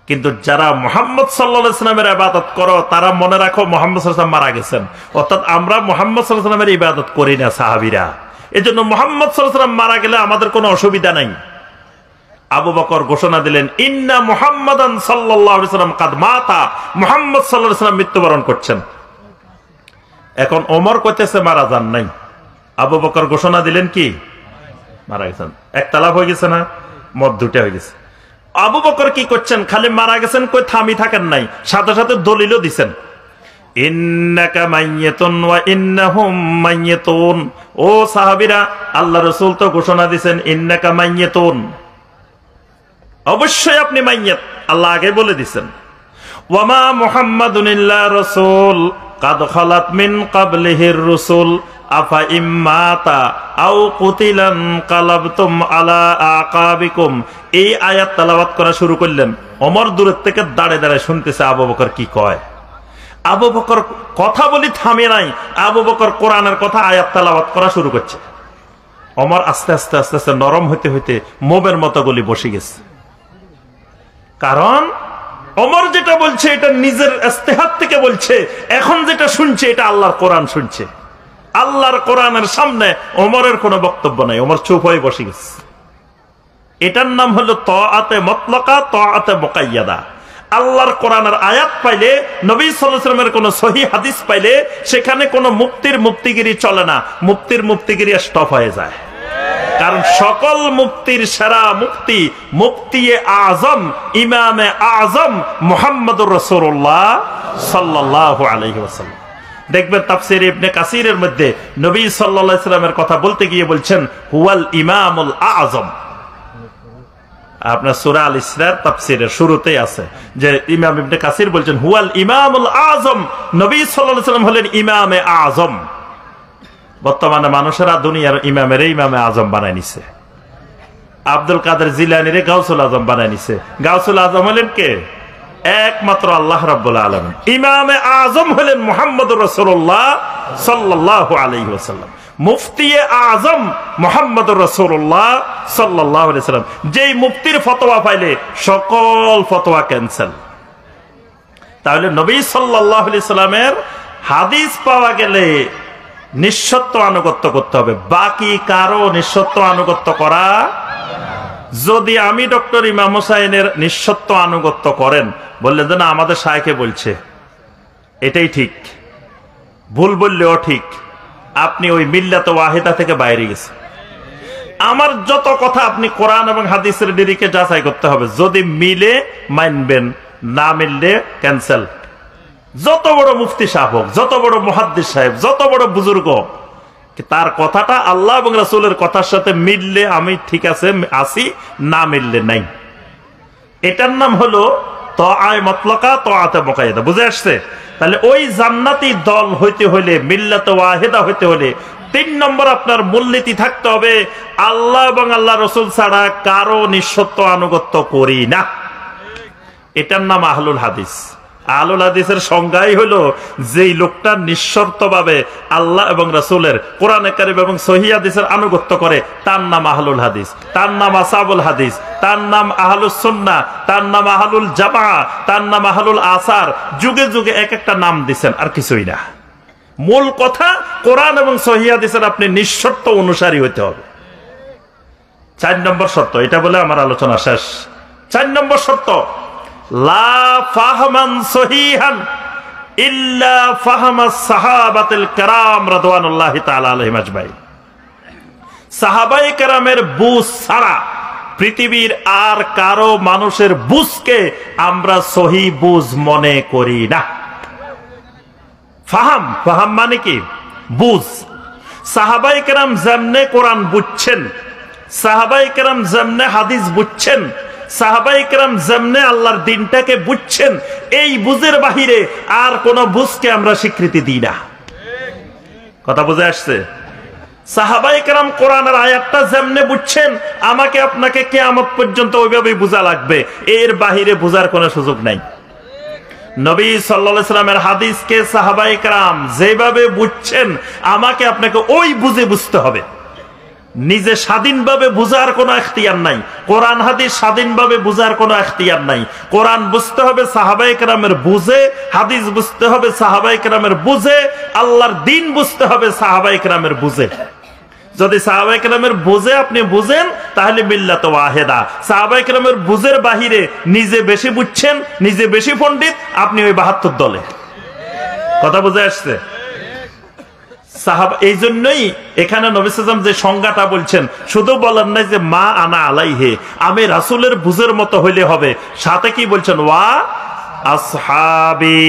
কিন্তু যারা মুহাম্মদ সাল্লাল্লাহু আলাইহি ওয়াসাল্লামের ইবাদত করো, তারা মনে রাখো মুহাম্মদ সাল্লাল্লাহু আলাইহি ওয়াসাল্লাম মারা গেছেন। অর্থাৎ আমরা মুহাম্মদ সাল্লাল্লাহু আলাইহি ওয়াসাল্লামের ইবাদত করি না সাহাবীরা, এজন্য মুহাম্মদ সাল্লাল্লাহু আলাইহি ওয়াসাল্লাম মারা গেলে আমাদের কোনো অসুবিধা নাই। আবু বকর ঘোষণা দিলেন, ইন্না মুহাম্মাদান সাল্লাল্লাহু আলাইহি ওয়াসাল্লাম কাদ মাতা, মুহাম্মদ সাল্লাল্লাহু আলাইহি ওয়াসাল্লাম মৃত্যুবরণ করছেন। এখন ওমর কইতেছে মারা যান নাই, আবু বকর ঘোষণা দিলেন কি মারা গেছেন। এক তালাপ হয়ে গেছে না, মত দুটা হয়ে গেছে। আবু বকর কি করছেন, খালি মারা গেছেন কই থামি থাকেন নাই, সাথে সাথে দলিলও দিছেন, ইন্নাকা মাইয়াতুন ওয়া ইন্নাহুম মাইয়াতুন। ও সাহাবীরা, আল্লাহ রাসূল তো ঘোষণা দিবেন ইন্নাকা মাইয়াতুন, অবশ্যই আপনি মাইয়াত, আল্লাহ আগে বলে দিবেন। ওয়া মা মুহাম্মাদুন ইল্লা রাসূল কাদ খালাত মিন ক্বাবলিহির রাসূল আফা ইম্মাতা আও কুতিলান কালাবতুম আলা আকাবিকুম। এই আয়াত তেলাওয়াত করা শুরু করলেন। ওমর দূরের থেকে দাঁড়ে দাঁড়ে শুনতেছে আবু বকর কি কয়। আবু বকর কথা বলি থামে নাই, আবু বকর কোরআনের কথা আয়াত তেলাওয়াত করা শুরু করছে। ওমর আস্তে আস্তে আস্তে আস্তে নরম হইতে হইতে মোমের মতো গলি বসে গেছে। কারণ ওমর যেটা বলছে এটা নিজের ইস্তেহাদ থেকে বলছে, এখন যেটা শুনছে এটা আল্লাহর কোরআন শুনছে। আল্লাহর কোরআনের সামনে ওমরের কোনো বক্তব্য নাই, ওমর চুপ হয়ে বসে গেছে। এটার নাম হলো তাআতে মুতলাকা, তাআতে মুকাইয়াদা। আল্লাহর কোরআনের আয়াত পাইলে, নবী সাল্লাল্লাহু আলাইহি ওয়াসাল্লামের কোনো সহিহ হাদিস পাইলে, সেখানে কোনো মুফতিগিরি চলে না, মুফতিগিরি স্টপ হয়ে যায়। কারণ সকল মুফতির সেরা মুফতি, মুফতিয়ে আজম, ইমামে আজম মুহাম্মদুর রাসূলুল্লাহ সাল্লাল্লাহু আলাইহি ওয়াসাল্লাম। দেখবেন তাফসীর ইবনে কাসিরের মধ্যে নবী সাল্লাল্লাহু আলাইহি ওয়াসাল্লামের কথা বলতে গিয়ে বলছেন হুয়াল ইমামুল আযম। আপনার সূরা আল ইসরার তাফসীরের শুরুতেই আছে যে ইমাম ইবনে কাসির বলছেন হুয়াল ইমামুল আযম, নবী সাল্লাল্লাহু আলাইহি ওয়াসাল্লাম হলেন ইমামে আযম। বর্তমানে মানুষেরা দুনিয়ার ইমামে আজম বানায় নিছে। আব্দুল কাদের জিলানীরে গাউসুল আজম বানায় নিছে। গাউসুল আজম হলেন কে? একমাত্র আল্লাহ রাব্বুল আলামিন। ইমামে আজম হলেন মুহাম্মদুর রাসূলুল্লাহ সাল্লাল্লাহু আলাইহি ওয়াসাল্লাম। মুফতিয়ে আজম মুহাম্মদুর রাসূলুল্লাহ সাল্লাল্লাহু আলাইহি ওয়াসাল্লাম। যেই মুফতির ফতোয়া পাইলে সকল ফতোয়া ক্যান্সেল। তাহলে নবী সাল্লাল্লাহু আলাইহি ওয়াসাল্লামের হাদিস পাওয়া গেলে নিঃশর্ত আনুগত্য করতে হবে, বাকি কারো নিঃশর্ত আনুগত্য করা। যদি আমি ডক্টর ইমাম হোসাইনের নিঃশর্ত আনুগত্য করেন, বললে যে না আমাদের শায়খে বলছে এটাই ঠিক, ভুল বললেও ঠিক, আপনি ওই মিল্লাত ওয়াহিদা থেকে বাইরে গেছেন। আমার যত কথা আপনি কোরআন এবং হাদিসের নিরিখে যাচাই করতে হবে, যদি মিলে মানবেন, না মিললে ক্যান্সেল। যত বড় মুফতি সাহেব হোক, যত বড় মুহাদ্দিস সাহেব, যত বড় বুজুর্গ, তার কথাটা আল্লাহ এবং রাসূলের কথার সাথে মিললে আমি ঠিক আছে আসি, না মিললে নাই। এটার নাম হলো তাআয়ে মুতলাকা, তাআতে মুকাইয়াদা। বুঝে আসছে? তাহলে ওই জান্নাতি দল হইতে হইলে, মিল্লাতে ওয়াহিদা হইতে হলে ৩ নম্বর আপনার মূলনীতি থাকতে হবে, আল্লাহ এবং আল্লাহ রাসূল ছাড়া কারো নিঃশর্ত আনুগত্য করি না। এটার নাম আহলুল হাদিস। আহলুল হাদিসের সংজ্ঞাই হলো যেই লোকটা নিঃশর্তভাবে আল্লাহ এবং রাসূলের, কোরআনে কারীম এবং সহিহ হাদিসের আনুগত্য করে, তার নাম আহলুল হাদিস, তার নাম আসহাবুল হাদিস, তার নাম আহলুস সুন্নাহ, তার নাম আহলুল জামাআহ, তার নাম আহলুল আসার। যুগে যুগে এক একটা নাম দিবেন, আর কিছুই না। মূল কথা কোরআন এবং সহিহ হাদিসের আপনি নিঃশর্ত অনুসারী হতে হবে। ৪ নম্বর শর্ত, এটা বলে আমার আলোচনা শেষ। ৪ নম্বর শর্ত, লা ফাহমান সহিহান ইল্লা ফাহমাস সাহাবাতুল কিরাম রাদওয়ানুল্লাহি তাআলা আলাইহিম আজমাইন। সাহাবায়ে কেরামের বুঝ ছাড়া পৃথিবীর আর কারো মানুষের বুঝকে আমরা সহি বুঝ মনে করি না। ফাহাম, ফাহাম মানে কি? বুঝ। সাহাবায়ে কেরাম যেমনে কোরআন বুঝছেন, সাহাবায়ে কেরাম যেমনে হাদিস বুঝছেন, সাহাবায়ে কেরাম যেমনে আল্লাহর দ্বীনটাকে বুঝছেন, এই বুঝের বাহিরে আর কোন বুঝকে আমরা স্বীকৃতি দিই না। কথা বুঝে আসছে? সাহাবায়ে কেরাম কোরআনের আয়াতটা যেমনে বুঝছেন, আমাকে আপনাকে কিয়ামত পর্যন্ত ওইভাবেই বোঝা লাগবে, এর বাহিরে বোঝার কোনো সুযোগ নাই। নবী সাল্লাল্লাহু আলাইহি সাল্লামের হাদিসকে সাহাবায়ে কেরাম যেভাবে বুঝছেন, আমাকে আপনাকে ওই বুঝে বুঝতে হবে। নিজে স্বাধীনভাবে বুঝার কোনো এখতিয়ার নাই, কোরআন হাদিস স্বাধীনভাবে বুঝার কোনো এখতিয়ার নাই। কোরআন বুঝতে হবে সাহাবায়ে কেরামের বুঝে, হাদিস বুঝতে হবে সাহাবায়ে কেরামের বুঝে, আল্লাহর দ্বীন বুঝতে হবে সাহাবায়ে কেরামের বুঝে। যদি সাহাবায়ে কেরামের বুঝে আপনি বুঝেন, তাহলে মিল্লাত ওয়াহিদা। সাহাবায়ে কেরামের বুঝের বাহিরে নিজে বেশি বুঝছেন, নিজে বেশি পণ্ডিত, আপনি ওই ৭২ দলে। কথা বুঝে আসছে? এই জন্যই এখানে নবী সাল্লাল্লাহু আলাইহি ওয়াসাল্লাম যে সংজ্ঞাটা বলছেন, শুধু বলেন নাই যে মা আনা আলাইহে, আমি রাসূলের বুঝের মতো হইলে হবে, সাথে কি বলছেন? ওয়া আসহাবি,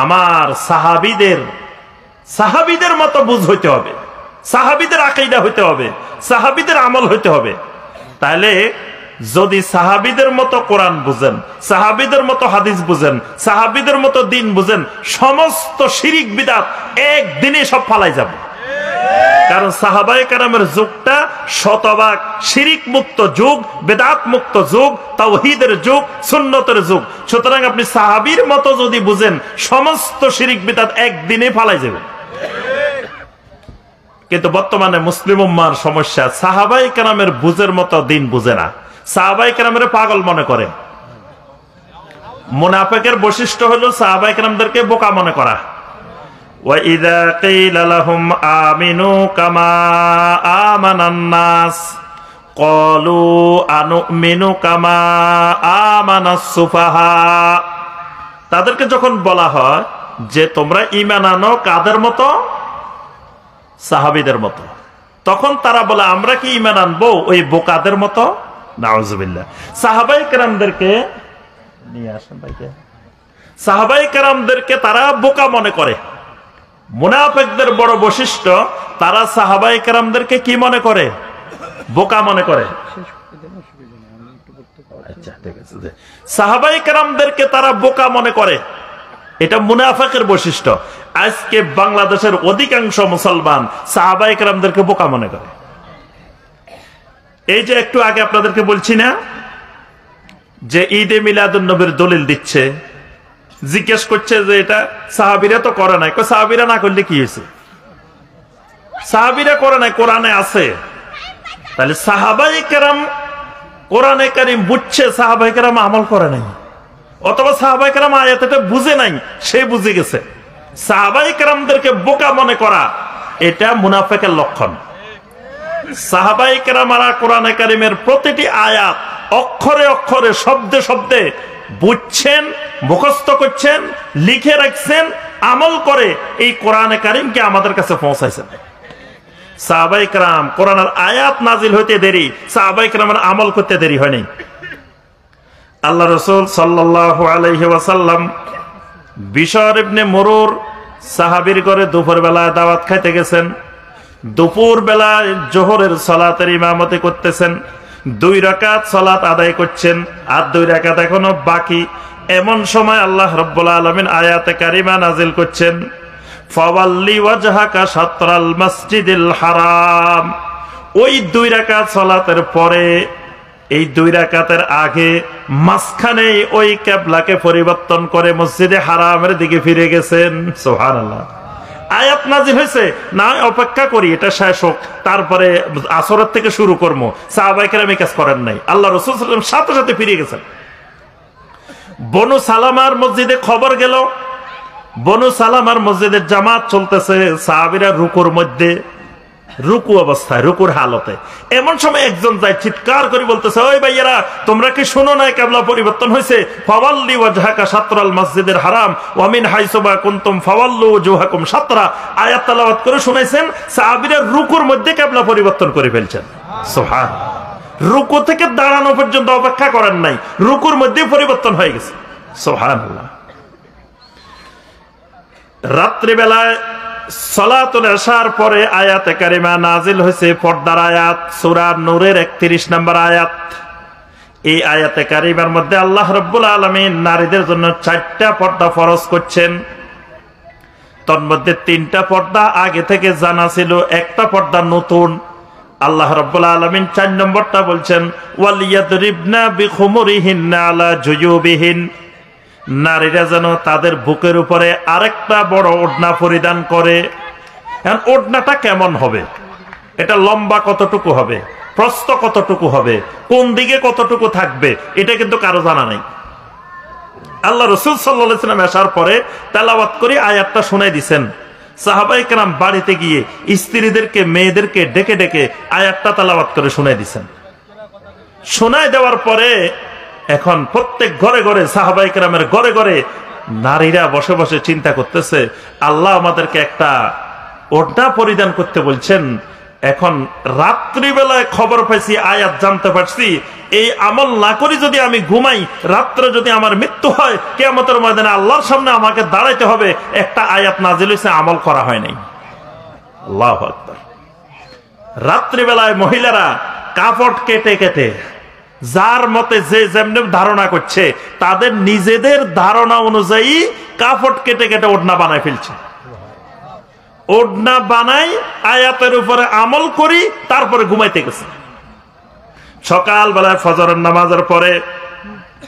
আমার সাহাবীদের মতো বুঝ হইতে হবে, সাহাবীদের আকীদা হইতে হবে, সাহাবীদের আমল হইতে হবে। তাহলে যদি সাহাবীদের মতো কোরআন বুঝেন, সাহাবীদের মতো হাদিস বুঝেন, সাহাবীদের মতো দ্বীন বুঝেন, সমস্ত শিরিক বিদআত একদিনে সব ফালাই যাবে। কারণ সাহাবায়ে কেরামের যুগটা শতভাগ শিরিক মুক্ত যুগ, বিদআত মুক্ত যুগ, তাওহীদের যুগ, সুন্নতের যুগ। সুতরাং আপনি সাহাবীর মতো যদি বুঝেন, সমস্ত শিরিক বিদআত একদিনে ফালাই যাবে। কিন্তু বর্তমানে মুসলিম উম্মার সমস্যা, সাহাবায়ে কেরামের বুঝের মতো দ্বীন বুঝে না, সাহাবায়ে কেরামের পাগল মনে করে। মুনাফিকের বৈশিষ্ট্য হলো সাহাবায়ে কেরামদেরকে বোকা মনে করা। ওয়া ইযা কিলা লাহুম আমিনু কামা আমানান নাস ক্বালু আনুমিনু কামা আমানাস সুফাহা। তাদেরকে যখন বলা হয় যে তোমরা ঈমান আনো কাদের মতো? সাহাবীদের মতো, তখন তারা বলে আমরা কি ঈমান আনবো ওই বোকাদের মতো? নাউজুবিল্লাহ। সাহাবায়ে কেরামদেরকে নিয়ে আসেন ভাইকে, সাহাবায়ে কেরামদেরকে তারা বোকা মনে করে। মুনাফিকদের বড় বৈশিষ্ট্য, তারা সাহাবায়ে কেরামদেরকে কি মনে করে? বোকা মনে করে। আচ্ছা ঠিক আছে, সাহাবায়ে কেরামদেরকে তারা বোকা মনে করে, এটা মুনাফিকের বৈশিষ্ট্য। আজকে বাংলাদেশের অধিকাংশ মুসলমান সাহাবায়ে কেরামদেরকে বোকা মনে করে। এই যে একটু আগে আপনাদেরকে বলছি না যে ঈদে মিলাদুন নবীর দলিল দিচ্ছে, জিজ্ঞেস করছে যে এটা সাহাবীরা তো করে নাই। সাহাবীরা না করলে কি হয়েছে? সাহাবীরা করে নাই, কোরআনে আছে। তাহলে সাহাবায়ে কেরাম কোরআনে কারীম বুঝছে, সাহাবায়ে কেরাম আমল করে নাই, অথবা সাহাবায়ে কেরাম আয়াতটা বুঝে নাই, সে বুঝে গেছে। সাহাবায়ে কেরামদেরকে বোকা মনে করা এটা মুনাফিকের লক্ষণ। সাহাবায়ে কেরামরা কোরআনে কারীমের প্রতিটি আয়াত অক্ষরে অক্ষরে, শব্দে শব্দে বুঝছেন, মুখস্থ করছেন, লিখে রাখছেন, আমল করে এই কোরআনে কারীমকে আমাদের কাছে পৌঁছাইছেন। সাহাবায়ে কেরাম কোরআনের আয়াত নাজিল হইতে দেরি, সাহাবায়ে কেরামের আমল করতে দেরি হয়নি। আল্লাহ রাসূল সাল্লাল্লাহু আলাইহি ওয়াসাল্লাম বিশর ইবনে মুরুর সাহাবীর ঘরে দুপুর বেলায় দাওয়াত খাইতে গেছেন। দুপুর বেলায় জোহরের সালাতের ইমামতি করতেছেন, 2 রাকাত সালাত আদায় করছেন, আর 2 রাকাত এখনো বাকি। এমন সময় আল্লাহ রাব্বুল আলামিন আয়াতে কারিমা নাজিল করছেন, ফাওয়াল্লি ওয়াজহাকা শাতরাল মাসজিদিল হারাম। ওই 2 রাকাত সালাতের পরে, এই 2 রাকাতের আগে মাঝখানে ওই কিবলাকে পরিবর্তন করে মসজিদে হারামের দিকে ফিরে গেছেন। সুবহানাল্লাহ। আয়াত নাজিল হয়েছে, না অপেক্ষা করি এটা শেষ হোক, তারপরে আসরের থেকে শুরু করবো। সাহাবায়ে কেরাম এই কাজ করেন নাই, আল্লাহ রাসূল সাল্লাল্লাহু আলাইহি ওয়াসাল্লাম সাথে সাথে ফিরে গেছেন। বনু সালামার মসজিদে খবর গেল, বনু সালামার মসজিদের জামাত চলতেছে, সাহাবীরা রুকুর মধ্যে, রুকু অবস্থায়, রুকুর হালতে। এমন সময় একজন যায় চিৎকার করে বলতেছে, ওই ভাইয়েরা তোমরা কি শোনো না কিবলা পরিবর্তন হয়েছে? ফাওয়াল্লি ওয়াজহাকা শাতরাল মসজিদের হারাম ওয়া মিন হাইসু মা কুনতুম ফাওয়াল্লু ওয়াজহাকুম শাতরা। আয়াত তেলাওয়াত করে শুনাইছেন, সাহাবীরা রুকুর মধ্যে কিবলা পরিবর্তন করে ফেলছেন। সুবহানাল্লাহ। রুকু থেকে দাঁড়ানো পর্যন্ত অপেক্ষা করেন নাই, রুকুর মধ্যে পরিবর্তন হয়ে গেছে। সুবহানাল্লাহ। রাত্রি বেলায় সালাতুল ইশার পরে আয়াতে কারিমা নাজিল হয়েছে, পর্দার আয়াত, সূরা নূরের 31 নম্বর আয়াত। এই আয়াতে কারিমার মধ্যে আল্লাহ রাব্বুল আলামিন নারীদের জন্য 4টা পর্দা ফরজ করছেন। তন্মধ্যে 3টা পর্দা আগে থেকে জানা ছিল, একটা পর্দা নতুন। আল্লাহ রাব্বুল আলামিন 4 নম্বরটা বলছেন, ওয়ালিয়াদরিবনা বিখুমুরিহিন্না আলা জুয়ুবিহিন। নারীরা যেন তাদের বুকের উপরে আরেকটা বড় ওড়না পরিধান করে। এখন ওড়নাটা কেমন হবে? এটা লম্বা কতটুকু হবে, প্রস্থ কতটুকু হবে, কোন দিকে কতটুকু থাকবে, এটা কিন্তু কারো জানা নেই। আল্লাহ রাসূল সাল্লাল্লাহু আলাইহি ওয়াসাল্লাম আসার পরে তেলাওয়াত করে আয়াতটা শুনাই দিয়েছেন। সাহাবায়ে কেরাম বাড়িতে গিয়ে স্ত্রীদেরকে, মেয়েদেরকে ডেকে ডেকে আয়াতটা তেলাওয়াত করে শুনাই দিয়েছেন। শোনাই দেওয়ার পরে এখন প্রত্যেক ঘরে ঘরে, সাহাবায়ে কেরামের ঘরে ঘরে নারীরা বসে বসে চিন্তা করতেছে, আল্লাহ আমাদেরকে একটা ওড়না পরিধান করতে বলছেন। এখন রাত্রিবেলায় খবর পাইছি, আয়াত জানতে পারছি, এই আমল না করি যদি আমি ঘুমাই, রাত্রে যদি আমার মৃত্যু হয়, কিয়ামতের ময়দানে আল্লাহর সামনে আমাকে দাঁড়াইতে হবে। একটা আয়াত নাজিল হয়েছে, আমল করা হয় নাই। আল্লাহু আকবার। রাত্রিবেলায় মহিলারা কাপড় কেটে কেটে, যার মতে যে যেমনি ধারণা করছে, তাদের নিজেদের ধারণা অনুযায়ী কাপড় কেটে কেটে ওড়না বানায় ফেলছে। ওড়না বানাই, আয়াতের উপরে আমল করি, তারপরে ঘুমাইতে গেছে। সকাল বেলায় ফজরের নামাজের পরে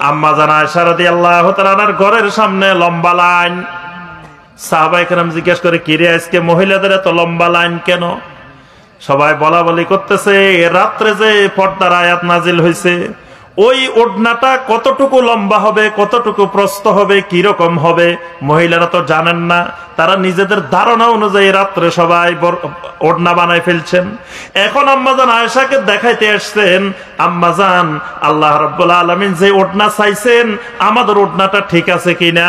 আম্মা জান আয়েশা রাদিয়াল্লাহু তাআলার ঘরের সামনে লম্বা লাইন। সাহাবায়ে কেরাম জিজ্ঞেস করে, কি রে আজকে মহিলাদের এত লম্বা লাইন কেন? সবাই বলা বলি করতেছে, রাত্রে যে পর্দার আয়াত নাজিল হয়েছে, ওই ওড়নাটা কতটুকু লম্বা হবে, কতটুকু প্রস্থ হবে, কি রকম হবে, মহিলারা তো জানেন না। তারা নিজেদের ধারণা অনুযায়ী রাত্রে সবাই ওড়না বানায় ফেলছেন। এখন আম্মাজান আয়েশাকে দেখাইতে আসছেন, আম্মাজান আল্লাহ রাব্বুল আলামিন যে ওড়না চাইছেন, আমাদের ওড়নাটা ঠিক আছে কিনা।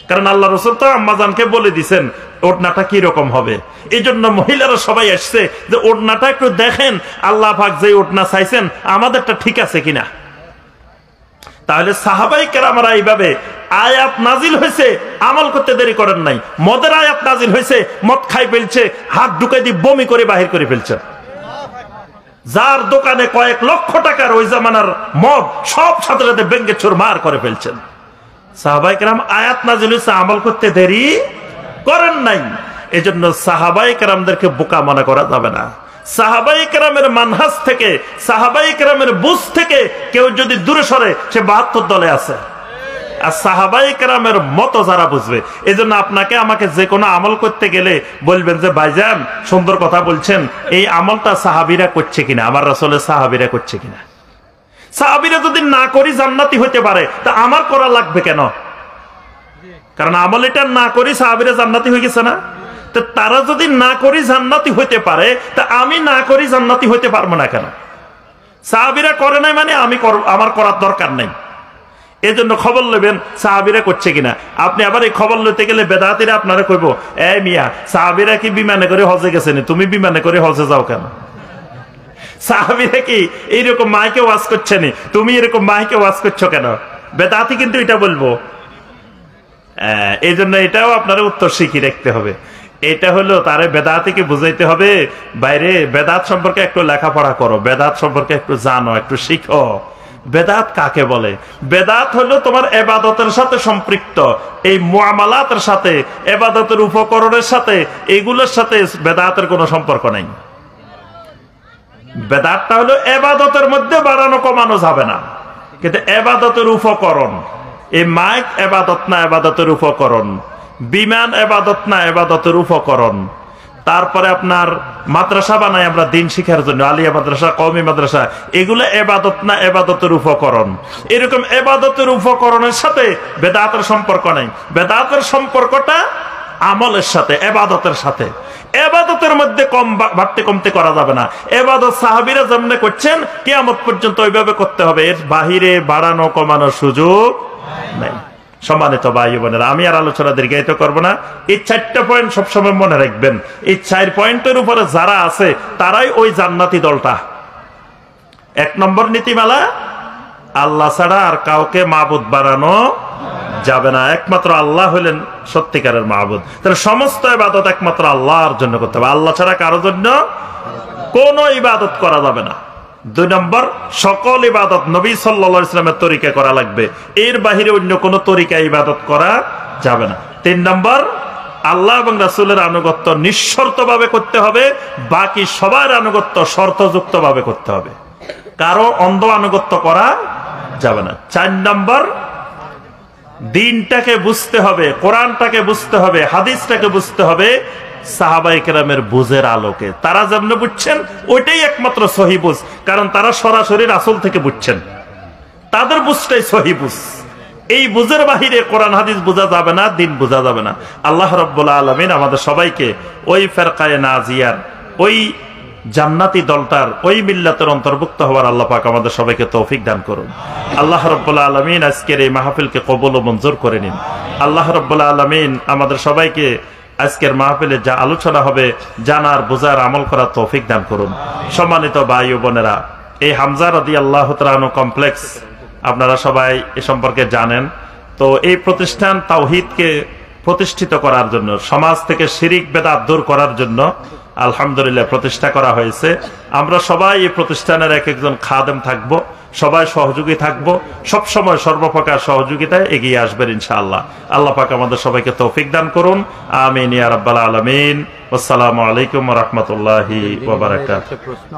কারণ আল্লাহ রাসূল তো আম্মাজানকে বলে দিছেন ওড়নাটা কি রকম হবে। এই জন্য মহিলারা সবাই আসছে যে ওড়নাটা একটু দেখেন, আল্লাহ পাক যে ওড়না চাইছেন আমাদেরটা ঠিক আছে কিনা। তাহলে সাহাবায়ে কেরামরা এইভাবে আয়াত নাজিল হয়েছে, আমল করতে দেরি করেন নাই। মদের আয়াত নাজিল হয়েছে, মদ খাই ফেলছে, হাত ঢুকাই দিয়ে বমি করে বাহির করে ফেলছে। যার দোকানে কয়েক লক্ষ টাকার ওই জামানার মদ, সব সাথে সাথে ভেঙ্গে চুরমার করে ফেলছেন। সাহাবায়ে কেরাম আয়াত নাজিল হয়েছে, আমল করতে দেরি করেন নাই। এজন্য সাহাবায়ে কেরামদেরকে বোকা মনে করা যাবে না। সাহাবায়ে কেরামের মানহাজ থেকে, সাহাবায়ে কেরামের বুঝ থেকে কেউ যদি দূরে সরে, সে 72 দলে আছে। আর সাহাবায়ে কেরামের মতো যারা বুঝবে, এজন্য আপনাকে আমাকে যে কোনো আমল করতে গেলে বলবেন যে ভাইজান সুন্দর কথা বলছেন, এই আমলটা সাহাবীরা করছে কিনা, আমার রাসূলের সাহাবীরা করছে কিনা। সাহাবীরা যদি না করি জান্নাতি হতে পারে, তা আমার করা লাগবে কেন? কারণ আমল এটা না করি সাহাবীরা জান্নাতি হয়ে গেছে না। তো তারা যদি না করি জান্নাতি হইতে পারে, তা আমি না করি জান্নাতি হইতে পারবো না কেন? সাহাবীরা করে নাই মানে আমার করার দরকার নাই। এজন্য খবর নেবেন সাহাবীরা করছে কিনা। আপনি আবার এই খবর লইতে গেলে বেদাতিরা আপনারা কইব, এই মিয়া সাহাবীরা কি বিমানে করে হজে গেছেন, তুমি বিমানে করে হজে যাও কেন? সাহাবীরা কি এইরকম মাইকে ওয়াজ করছেন, তুমি এরকম মাইকে ওয়াজ করছো কেন? বেদাতি কিন্তু এটা বলবো। এই জন্য এটাও আপনারা উত্তর শিখি রাখতে হবে। এটা হলো তারে বেদাতিকে বুঝাইতে হবে, বাইরে বেদাত সম্পর্কে একটু লেখাপড়া করো, বেদাত সম্পর্কে একটু জানো, একটু শিখো। বেদাত কাকে বলে? বেদাত হলো তোমার ইবাদতের সাথে সম্পৃক্ত, এই মুআমালাতের সাথে, ইবাদতের উপকরণের সাথে, এগুলোর সাথে বেদাতের কোনো সম্পর্ক নাই। বেদাতটা হলো ইবাদতের মধ্যে বাড়ানো কমানো যাবে না, কিন্তু ইবাদতের উপকরণ। এই মাইক ইবাদত না, ইবাদতের উপকরণ। বিমান ইবাদত না, ইবাদতের উপকরণ। তারপরে আপনার মাদ্রাসা বানাই আমরা দিন শিখার জন্য, আলিয়া মাদ্রাসা, কওমি মাদ্রাসা, এগুলো ইবাদত না, ইবাদতের উপকরণ। এরকম ইবাদতের উপকরণের সাথে বেদাতের সম্পর্ক নাই। বেদাতের সম্পর্কটা আমলের সাথে, ইবাদতের সাথে। এবাদতের মধ্যে কম বাড়তে কমতে করা যাবে না। এবাদত সাহাবীরা যেমনে করছেন কিয়ামত পর্যন্ত ওইভাবে করতে হবে, এর বাহিরে বাড়ানো কমানোর সুযোগ নাই। সম্মানিত ভাই বোনেরা, আমি আর আলোচনা দীর্ঘায়িত করব না। এই 4টা পয়েন্ট সবসময় মনে রাখবেন। এই 4 পয়েন্টের উপরে যারা আছে তারাই ওই জান্নাতি দলটা। 1 নম্বর নীতিমালা, আল্লাহ ছাড়া আর কাউকে মাবুদ বানানো যাবে না, একমাত্র আল্লাহ হলেন সত্যিকারের মাবুদ। তাহলে সমস্ত ইবাদত একমাত্র আল্লাহর জন্য করতে হবে, আল্লাহ ছাড়া কারোর জন্য কোন ইবাদত করা যাবে না। 2 নম্বর, সকল ইবাদত নবী সাল্লাল্লাহু আলাইহি ওয়াসাল্লামের তরিকা করা লাগবে, এর বাহিরে অন্য কোন তরিকা ইবাদত করা যাবে না। 3 নম্বর, আল্লাহ এবং রাসূলের আনুগত্য নিঃশর্তভাবে করতে হবে, বাকি সবার আনুগত্য শর্তযুক্ত ভাবে করতে হবে, কারো অন্ধ আনুগত্য করা যাবে না। 4 নম্বর, দ্বীনটাকে বুঝতে হবে, কোরআনটাকে বুঝতে হবে, হাদিসটাকে বুঝতে হবে সাহাবায়ে কেরামের বুঝের আলোকে। তারা যেমন বুঝছেন ওইটাই একমাত্র সহি বুঝ, কারণ তারা সরাসরি রাসূল থেকে বুঝছেন, তাদের বুঝটাই সহি বুঝ। এই বুঝের বাহিরে কোরআন হাদিস বোঝা যাবে না, দ্বীন বোঝা যাবে না। আল্লাহ রাব্বুল আলামিন আমাদের সবাইকে ওই ফেরকায়ে নাজিয়ার, ওই জান্নাতি দলটার, ওই মিল্লাতের অন্তর্ভুক্ত হওয়ার আল্লাহ পাক আমাদের সবাইকে তৌফিক দান করুন। আল্লাহ রাব্বুল আলামিন আজকের এই মাহফিলকে কবুল ও মঞ্জুর করে নিন। আল্লাহ রাব্বুল আলামিন আমাদের সবাইকে আজকের মাহফিলে যা আলোচনা হবে জানার, বোঝার, আমল করার তৌফিক দান করুন। সম্মানিত ভাই ও বোনেরা, এই হামজা রাদিয়াল্লাহু তাআলা আনহু কমপ্লেক্স আপনারা সবাই এ সম্পর্কে জানেন। তো এই প্রতিষ্ঠান তাওহীদকে প্রতিষ্ঠিত করার জন্য, সমাজ থেকে শিরিক বেদাত দূর করার জন্য আলহামদুলিল্লাহ প্রতিষ্ঠা করা হয়েছে। আমরা সবাই এই প্রতিষ্ঠানের এক একজন খাদেম থাকব, সবাই সহযোগী থাকব, সব সময় সর্বপ্রকার সহযোগিতায় এগিয়ে আসবেন ইনশাআল্লাহ। আল্লাহ পাক আমাদের সবাইকে তৌফিক দান করুন। আমিন ইয়া রাব্বাল আলামিন। আসসালামু আলাইকুম ওয়া রাহমাতুল্লাহি ওয়া বারাকাতুহু।